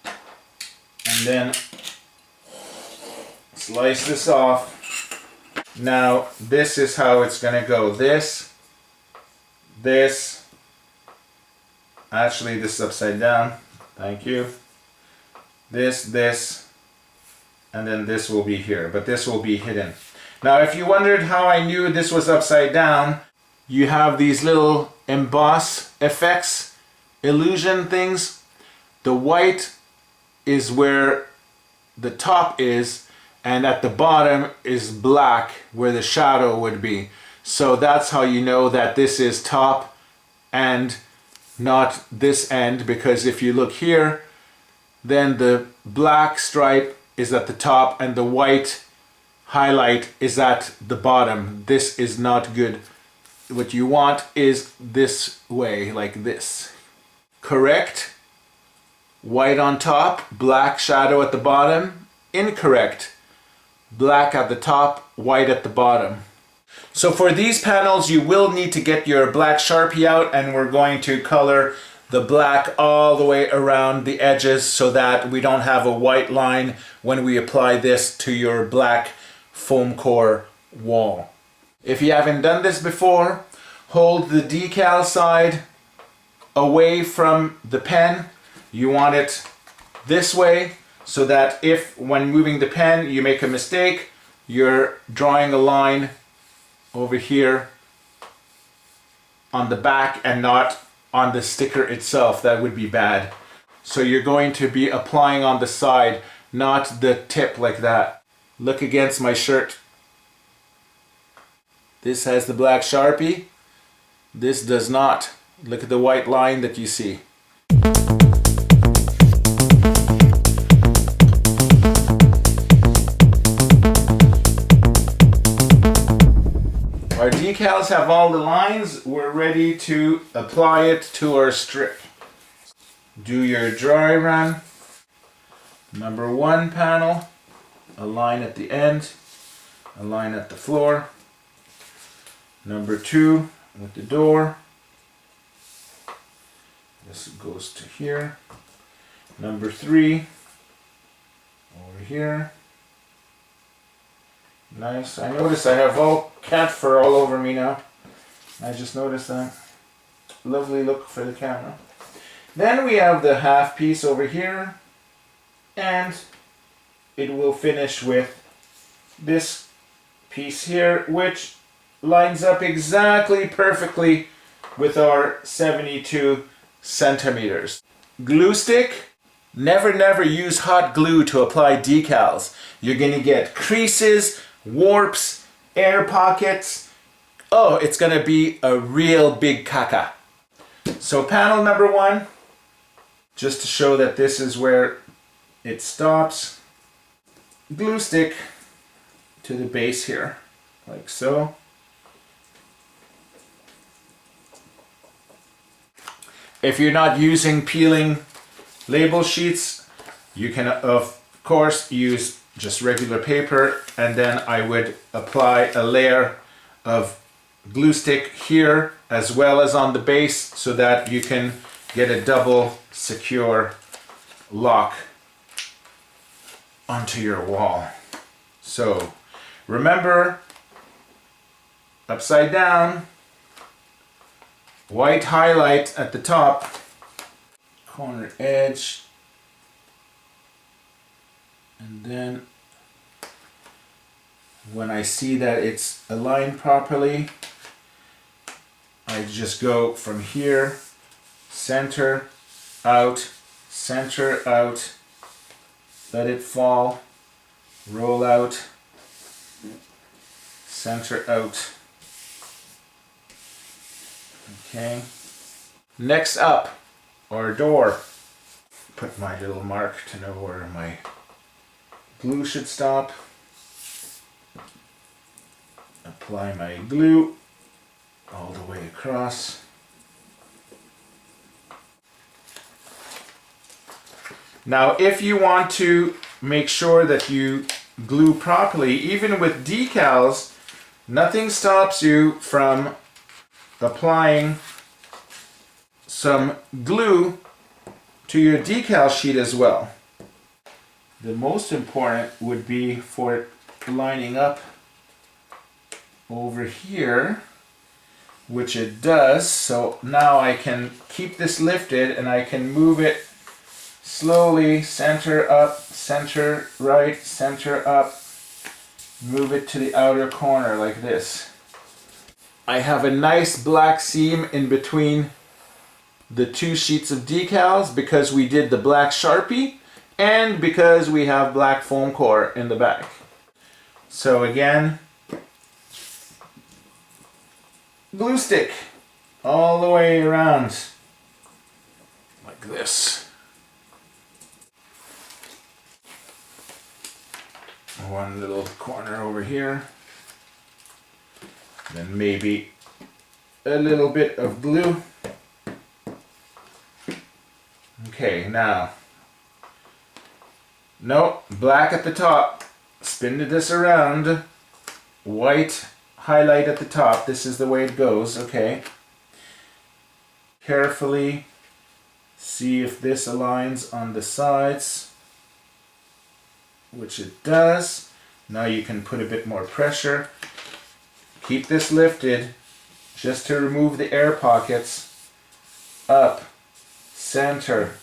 and then slice this off. Now this is how it's gonna go. This, actually this is upside down, thank you. This, and then this will be here, but this will be hidden. Now if you wondered how I knew this was upside down, you have these little emboss effects, illusion things. The white is where the top is, and at the bottom is black where the shadow would be. So that's how you know that this is top and not this end, because if you look here, then the black stripe is at the top and the white highlight is at the bottom. This is not good. What you want is this way, like this. Correct. White on top, black shadow at the bottom. Incorrect. Black at the top, white at the bottom. So for these panels, you will need to get your black Sharpie out, and we're going to color the black all the way around the edges so that we don't have a white line when we apply this to your black foam core wall. If you haven't done this before, hold the decal side away from the pen. You want it this way so that if when moving the pen you make a mistake, you're drawing a line over here on the back and not on the sticker itself. That would be bad. So you're going to be applying on the side, not the tip like that. Look against my shirt. This has the black Sharpie. This does not. Look at the white line that you see. Our decals have all the lines. We're ready to apply it to our strip. Do your dry run. Number 1 panel, a line at the end, a line at the floor. Number 2 with the door. This goes to here. Number 3 over here. Nice. I notice I have all cat fur all over me now. I just noticed that. Lovely look for the camera. Then we have the half piece over here, and it will finish with this piece here, which lines up exactly perfectly with our 72 centimeters. Glue stick. Never use hot glue to apply decals. You're gonna get creases, warps, air pockets. Oh, it's gonna be a real big caca. So panel number 1, just to show that this is where it stops, glue stick to the base here, like so. If you're not using peeling label sheets, you can of course use just regular paper, and then I would apply a layer of glue stick here as well as on the base so that you can get a double secure lock onto your wall. So remember, upside down, white highlight at the top, corner edge, and then when I see that it's aligned properly, I just go from here, center, out, let it fall, roll out, center out. Okay. Next up, our door. Put my little mark to know where my glue should stop. Apply my glue all the way across. Now, if you want to make sure that you glue properly, even with decals, nothing stops you from applying some glue to your decal sheet as well. The most important would be for it lining up over here, which it does. So now I can keep this lifted and I can move it slowly, center up, center right, center up, move it to the outer corner like this. I have a nice black seam in between the two sheets of decals because we did the black Sharpie and because we have black foam core in the back. So again, glue stick all the way around like this. One little corner over here, then maybe a little bit of glue. Okay, now, no, black at the top, spin this around, white highlight at the top. This is the way it goes, okay. Carefully see if this aligns on the sides, which it does. Now you can put a bit more pressure. Keep this lifted just to remove the air pockets. Up, center,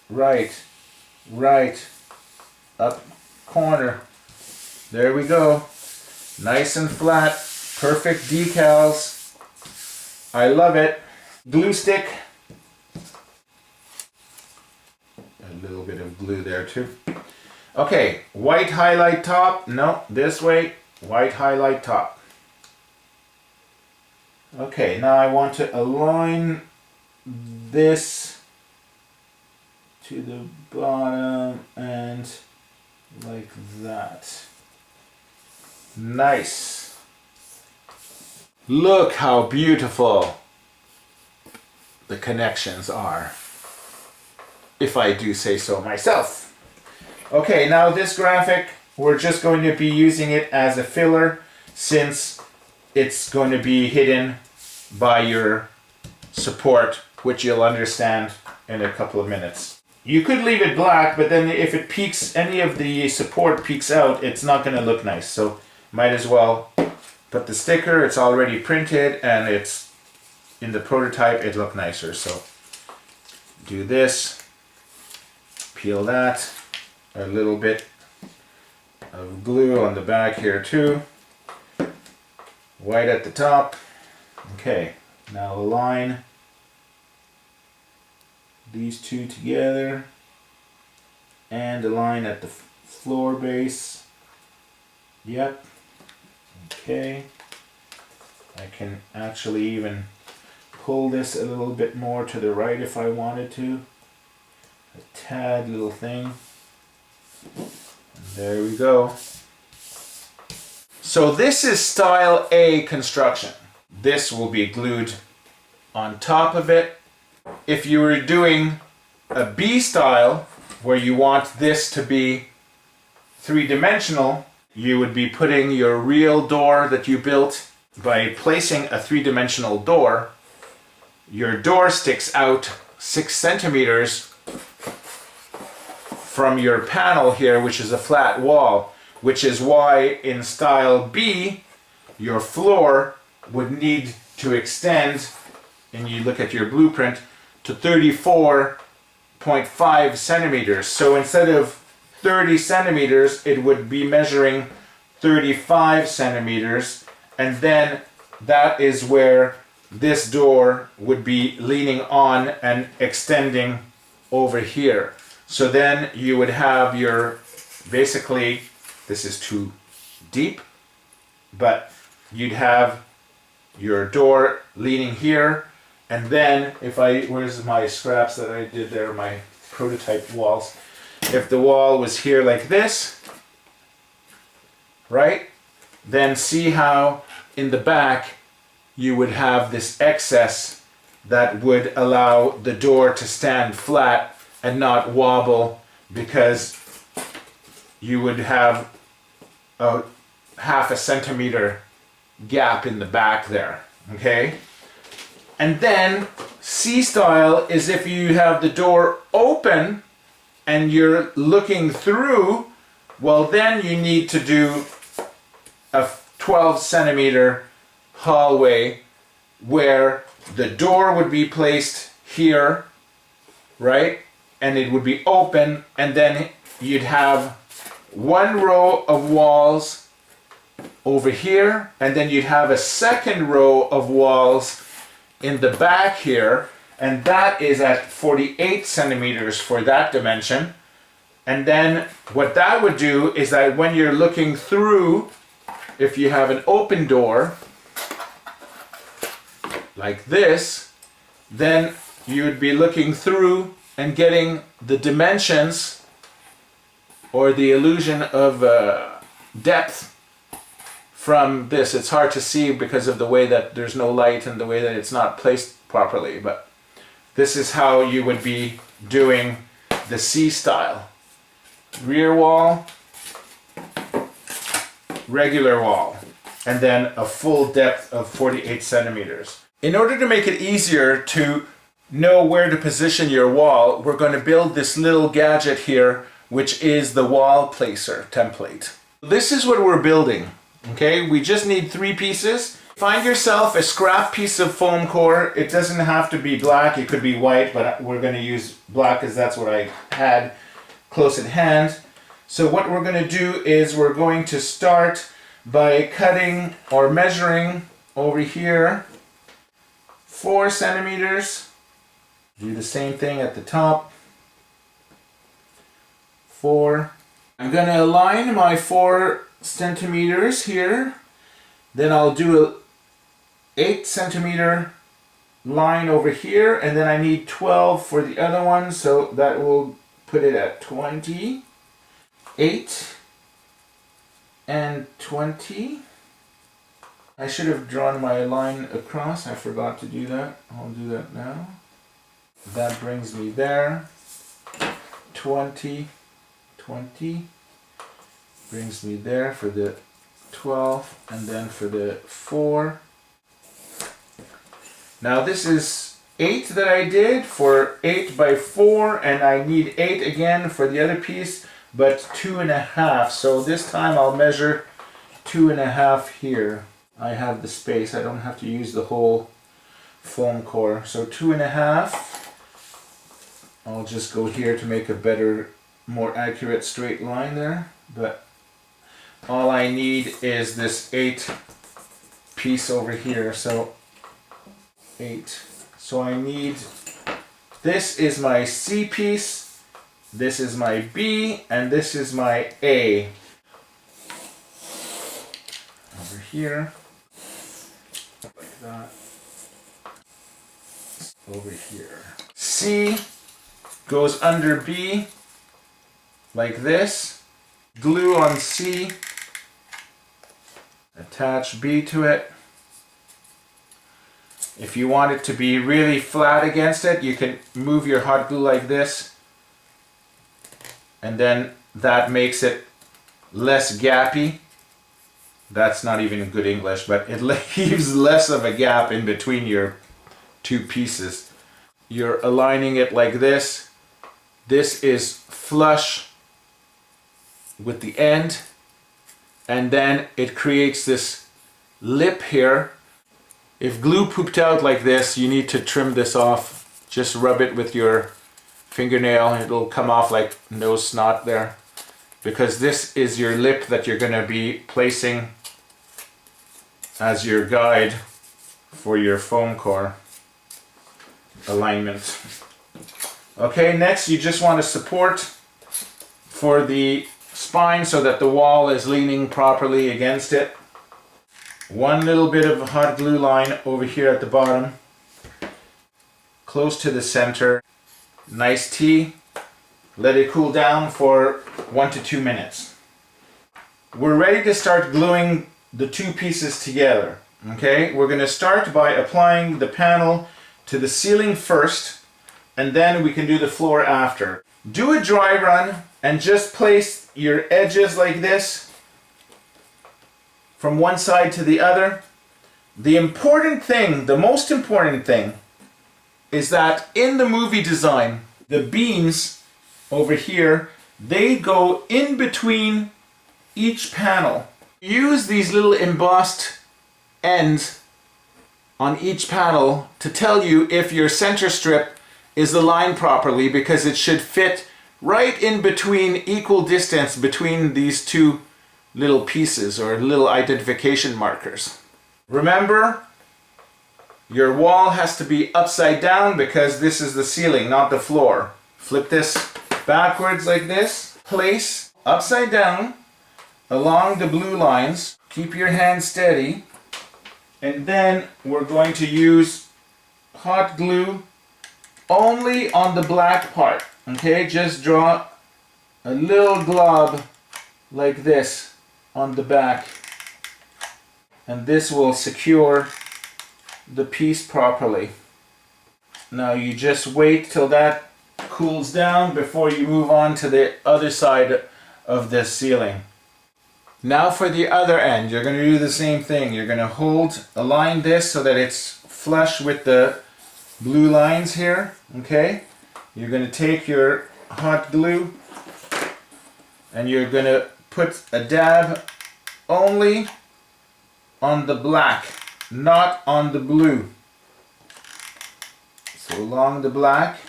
right, right, up, corner. There we go. Nice and flat, perfect decals. I love it. Glue stick. A little bit of glue there too. Okay, white highlight top. No, this way, white highlight top. Okay, now I want to align this to the bottom and like that. Nice. Look how beautiful the connections are, if I do say so myself. Okay, now this graphic, we're just going to be using it as a filler since it's going to be hidden by your support, which you'll understand in a couple of minutes. You could leave it black, but then if it peeks, any of the support peeks out, it's not going to look nice. So might as well put the sticker. It's already printed and it's in the prototype, it looked nicer. So do this, peel that, a little bit of glue on the back here too, white at the top. Okay, now align these two together and align at the floor base. Yep. Okay. I can actually even pull this a little bit more to the right if I wanted to. A tad little thing. And there we go. So this is style A construction. This will be glued on top of it. If you were doing a B style, where you want this to be three-dimensional, you would be putting your real door that you built by placing a three-dimensional door your door sticks out 6 centimeters from your panel here, which is a flat wall, which is why in style B, your floor would need to extend, and you look at your blueprint, to 34.5 centimeters. So instead of 30 centimeters, it would be measuring 35 centimeters, and then that is where this door would be leaning on and extending over here. So then you would have your, basically, this is too deep, but you'd have your door leaning here, and then if where's my scraps that I did there, my prototype walls. If the wall was here like this, right, then see how in the back you would have this excess that would allow the door to stand flat and not wobble, because you would have a half a centimeter gap in the back there, okay? And then C style is if you have the door open and you're looking through, well then you need to do a 12 centimeter hallway where the door would be placed here, right? And it would be open, and then you'd have one row of walls over here, and then you'd have a second row of walls in the back here, and that is at 48 centimeters for that dimension. And then what that would do is that when you're looking through, if you have an open door like this, then you would be looking through and getting the dimensions or the illusion of depth from this. It's hard to see because of the way that there's no light and the way that it's not placed properly, but this is how you would be doing the C style. Rear wall, regular wall, and then a full depth of 48 centimeters. In order to make it easier to know where to position your wall, we're going to build this little gadget here, which is the wall placer template. This is what we're building, okay? We just need 3 pieces. Find yourself a scrap piece of foam core. It doesn't have to be black, it could be white, but we're going to use black because that's what I had close at hand. So what we're going to do is we're going to start by cutting or measuring over here 4 centimeters. Do the same thing at the top. 4. I'm going to align my 4 centimeters here. Then I'll do a 8 centimeter line over here, and then I need 12 for the other one, so that will put it at 20. 8 and 20. I should have drawn my line across. I forgot to do that. I'll do that now. That brings me there. 20, 20. Brings me there for the 12, and then for the 4. Now this is 8 that I did for 8 by 4, and I need 8 again for the other piece, but 2.5. So this time I'll measure 2.5 here. I have the space. I don't have to use the whole foam core. So 2.5. I'll just go here to make a better, more accurate straight line there. But all I need is this 8 piece over here. So 8. So I need, this is my C piece, this is my B, and this is my A. Over here. Like that. Over here. C goes under B, like this. Glue on C. Attach B to it. If you want it to be really flat against it, you can move your hot glue like this, and then that makes it less gappy. That's not even good English, but it leaves less of a gap in between your two pieces. You're aligning it like this. This is flush with the end, and then it creates this lip here. If glue pooped out like this, you need to trim this off. Just rub it with your fingernail, it'll come off like no snot there. Because this is your lip that you're going to be placing as your guide for your foam core alignment. Okay, next you just want to support for the spine so that the wall is leaning properly against it. One little bit of hot glue line over here at the bottom, close to the center. Nice T. Let it cool down for 1 to 2 minutes. We're ready to start gluing the two pieces together. Okay, we're going to start by applying the panel to the ceiling first, and then we can do the floor after. Do a dry run and just place your edges like this from one side to the other. The important thing, the most important thing, is that in the movie design, the beams over here, they go in between each panel. Use these little embossed ends on each panel to tell you if your center strip is aligned properly, because it should fit right in between, equal distance between these two little pieces or little identification markers. Remember, your wall has to be upside down because this is the ceiling, not the floor. Flip this backwards like this. Place upside down along the blue lines. Keep your hand steady. And then we're going to use hot glue only on the black part. Okay, just draw a little glob like this on the back. And this will secure the piece properly. Now you just wait till that cools down before you move on to the other side of the ceiling. Now for the other end, you're going to do the same thing. You're going to align this so that it's flush with the blue lines here. Okay? You're going to take your hot glue and you're going to put a dab only on the black, not on the blue. So along the black.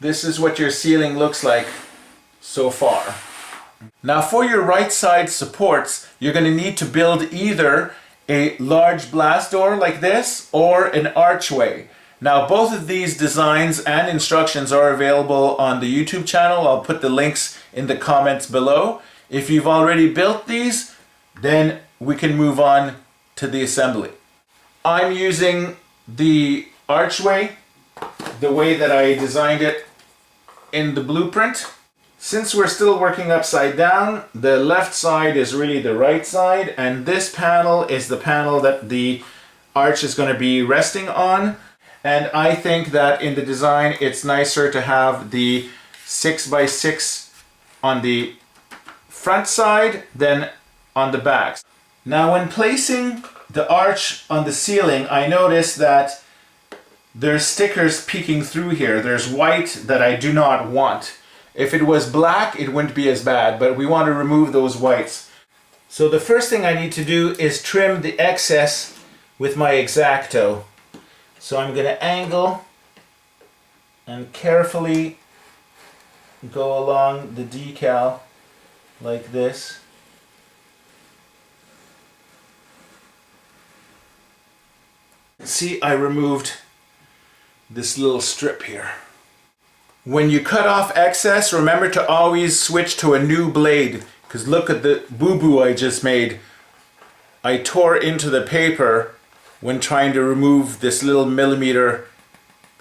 This is what your ceiling looks like so far. Now for your right side supports, you're going to need to build either a large Blastdoor like this or an Archway. Now both of these designs and instructions are available on the YouTube channel. I'll put the links in the comments below. If you've already built these, then we can move on to the assembly. I'm using the Archway the way that I designed it in the blueprint. Since we're still working upside down, the left side is really the right side, and this panel is the panel that the arch is going to be resting on. And I think that in the design it's nicer to have the 6x6 on the front side than on the back. Now when placing the arch on the ceiling, I noticed that there's stickers peeking through here. There's white that I do not want. If it was black, it wouldn't be as bad, but we want to remove those whites. So the first thing I need to do is trim the excess with my X-Acto. So I'm going to angle and carefully go along the decal like this. See, I removed this little strip here. When you cut off excess, remember to always switch to a new blade, because look at the boo-boo I just made. I tore into the paper when trying to remove this little millimeter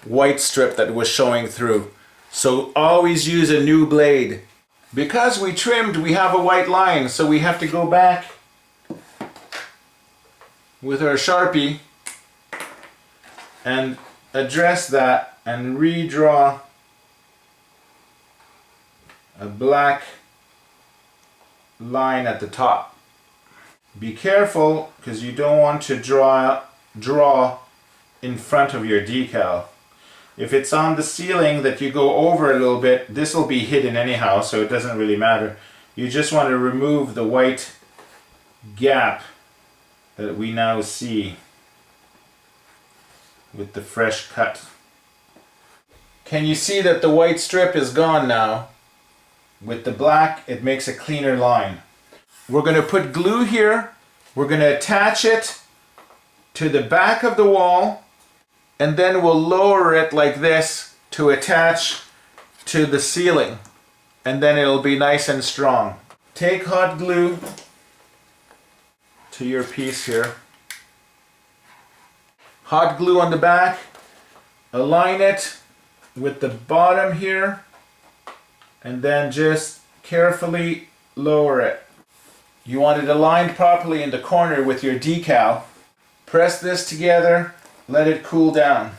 white strip that was showing through. So always use a new blade. Because we trimmed, we have a white line, so we have to go back with our Sharpie and address that and redraw a black line at the top. Be careful because you don't want to draw in front of your decal. If it's on the ceiling that you go over a little bit, this will be hidden anyhow, so it doesn't really matter. You just want to remove the white gap that we now see with the fresh cut. Can you see that the white strip is gone now? With the black, it makes a cleaner line. We're going to put glue here. We're going to attach it to the back of the wall, and then we'll lower it like this to attach to the ceiling, and then it'll be nice and strong. Take hot glue to your piece here. Hot glue on the back. Align it with the bottom here, and then just carefully lower it. You want it aligned properly in the corner with your decal. Press this together, let it cool down.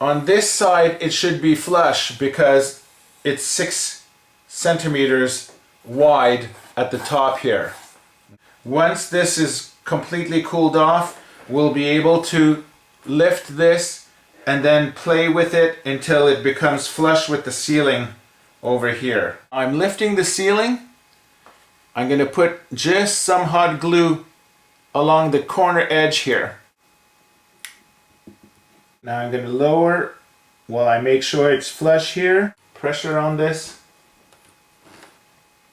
On this side it should be flush because it's 6 centimeters wide at the top here. Once this is completely cooled off, we'll be able to lift this and then play with it until it becomes flush with the ceiling over here. I'm lifting the ceiling. I'm going to put just some hot glue along the corner edge here. Now I'm going to lower while I make sure it's flush here. Pressure on this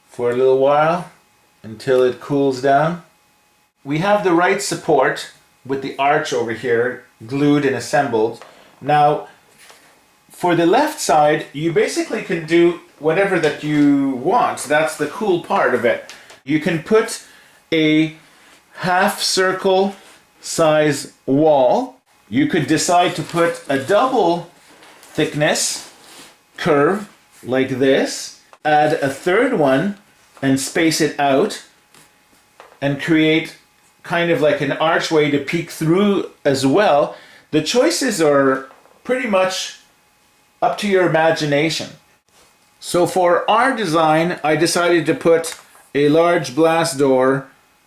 for a little while until it cools down. We have the right support with the arch over here glued and assembled. Now for the left side, you basically can do whatever that you want. That's the cool part of it. You can put a half circle size wall. You could decide to put a double thickness curve like this, add a third one and space it out and create kind of like an archway to peek through as well. The choices are pretty much up to your imagination. So for our design, I decided to put a large Blastdoor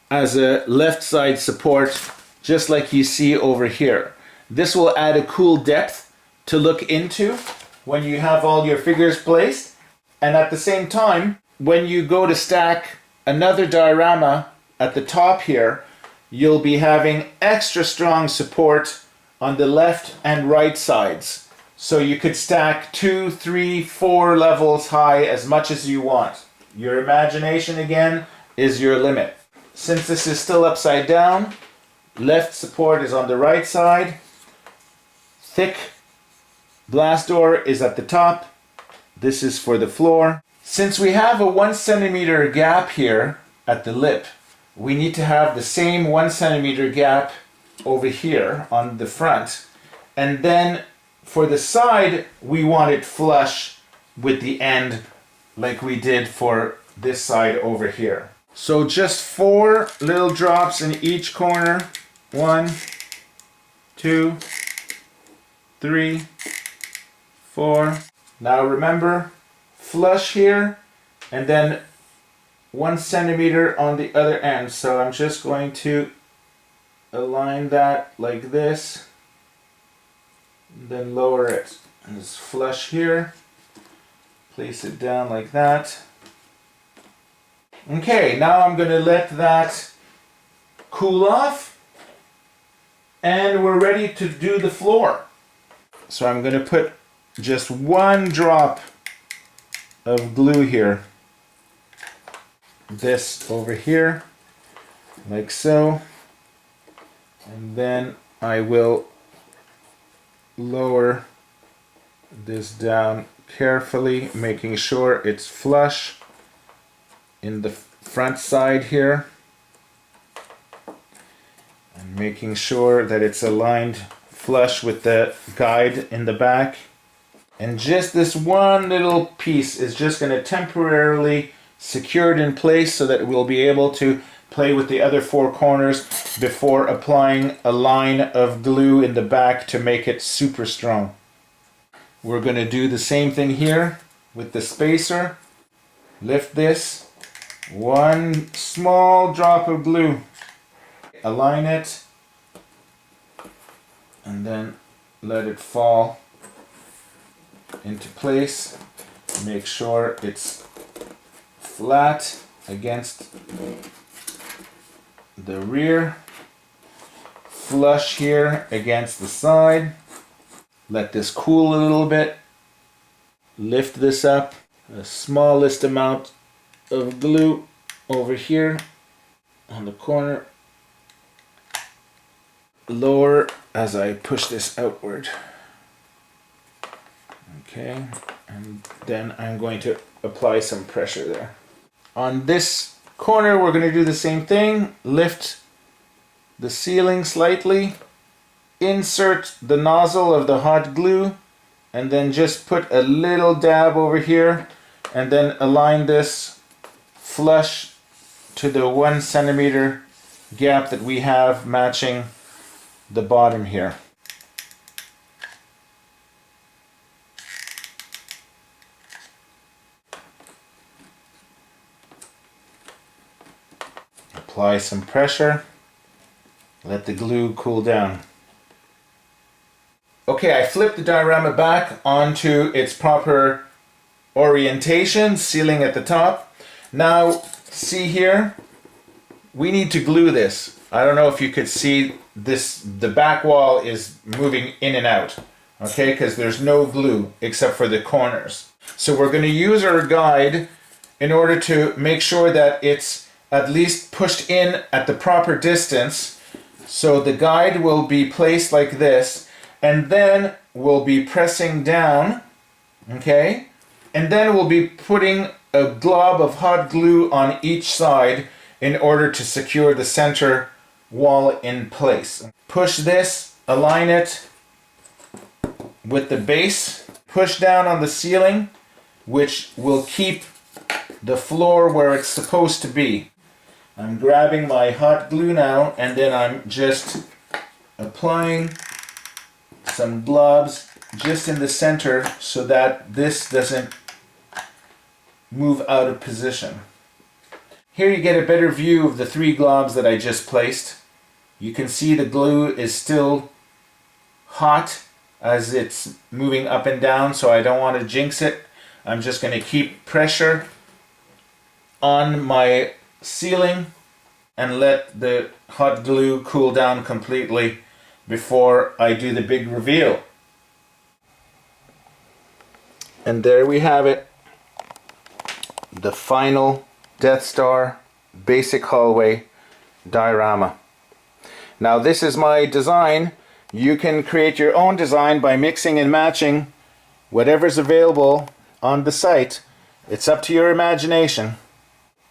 as a left side support, just like you see over here. This will add a cool depth to look into when you have all your figures placed. And at the same time, when you go to stack another diorama at the top here, you'll be having extra strong support on the left and right sides. So you could stack 2, 3, 4 levels high as much as you want. Your imagination again is your limit. Since this is still upside down, left support is on the right side. Thick Blastdoor is at the top. This is for the floor. Since we have a 1 centimeter gap here at the lip, we need to have the same 1 centimeter gap over here on the front. And then for the side, we want it flush with the end like we did for this side over here. So just 4 little drops in each corner. 1, 2, 3, 4. Now remember, flush here and then 1 centimeter on the other end. So I'm just going to align that like this, then lower it. And it's flush here. Place it down like that. Okay, now I'm going to let that cool off and we're ready to do the floor. So I'm going to put just 1 drop of glue here. This over here, like so. And then I will lower this down carefully, making sure it's flush in the front side here. And making sure that it's aligned flush with the guide in the back. And just this one little piece is just going to temporarily secure it in place so that we'll be able to play with the other 4 corners before applying a line of glue in the back to make it super strong. We're going to do the same thing here with the spacer. Lift this One small drop of glue. Align it and then let it fall into place. Make sure it's flat against the rear, flush here against the side. Let this cool a little bit. Lift this up, the smallest amount of glue over here on the corner. Lower as I push this outward. Okay, and then I'm going to apply some pressure there. On this corner, we're going to do the same thing. Lift the ceiling slightly, insert the nozzle of the hot glue, and then just put a little dab over here, and then align this flush to the 1 centimeter gap that we have matching the bottom here. Apply some pressure. Let the glue cool down. Okay, I flipped the diorama back onto its proper orientation, ceiling at the top. Now, see here, we need to glue this. I don't know if you could see this, the back wall is moving in and out, okay, because there's no glue except for the corners. So we're going to use our guide in order to make sure that it's at least pushed in at the proper distance. So the guide will be placed like this, and then we'll be pressing down, okay, and then we'll be putting a glob of hot glue on each side in order to secure the center wall in place. Push this, align it with the base, push down on the ceiling, which will keep the floor where it's supposed to be. I'm grabbing my hot glue now, and then I'm just applying some globs just in the center so that this doesn't move out of position. Here you get a better view of the 3 globs that I just placed. You can see the glue is still hot as it's moving up and down, so I don't want to jinx it. I'm just going to keep pressure on my ceiling and let the hot glue cool down completely before I do the big reveal. And there we have it. The final Death Star basic hallway diorama. Now this is my design. You can create your own design by mixing and matching whatever's available on the site. It's up to your imagination.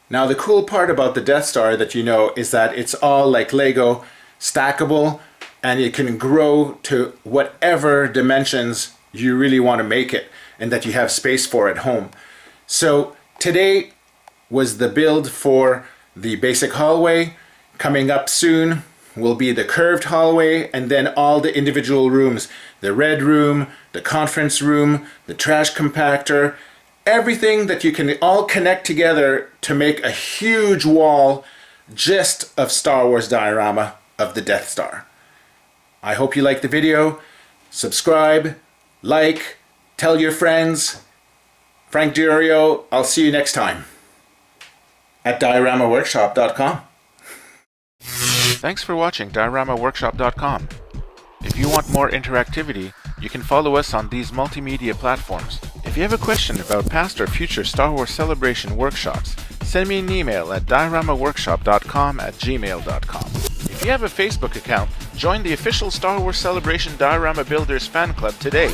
Now the cool part about the Death Star that you know is that it's all like Lego, stackable, and it can grow to whatever dimensions you really want to make it and that you have space for at home. So today was the build for the basic hallway. Coming up soon will be the curved hallway, and then all the individual rooms. The red room, the conference room, the trash compactor, everything that you can all connect together to make a huge wall just of Star Wars diorama of the Death Star. I hope you liked the video. Subscribe, like, tell your friends. Frank Diorio, I'll see you next time at dioramaworkshop.com. Thanks for watching dioramaworkshop.com. If you want more interactivity, you can follow us on these multimedia platforms. If you have a question about past or future Star Wars Celebration workshops, send me an email at dioramaworkshop.com@gmail.com. If you have a Facebook account, join the official Star Wars Celebration Diorama Builders fan club today.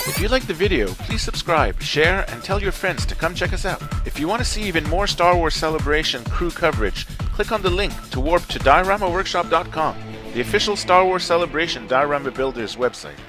If you like the video, please subscribe, share, and tell your friends to come check us out. If you want to see even more Star Wars Celebration crew coverage, click on the link to warp to dioramaworkshop.com, the official Star Wars Celebration Diorama Builders website.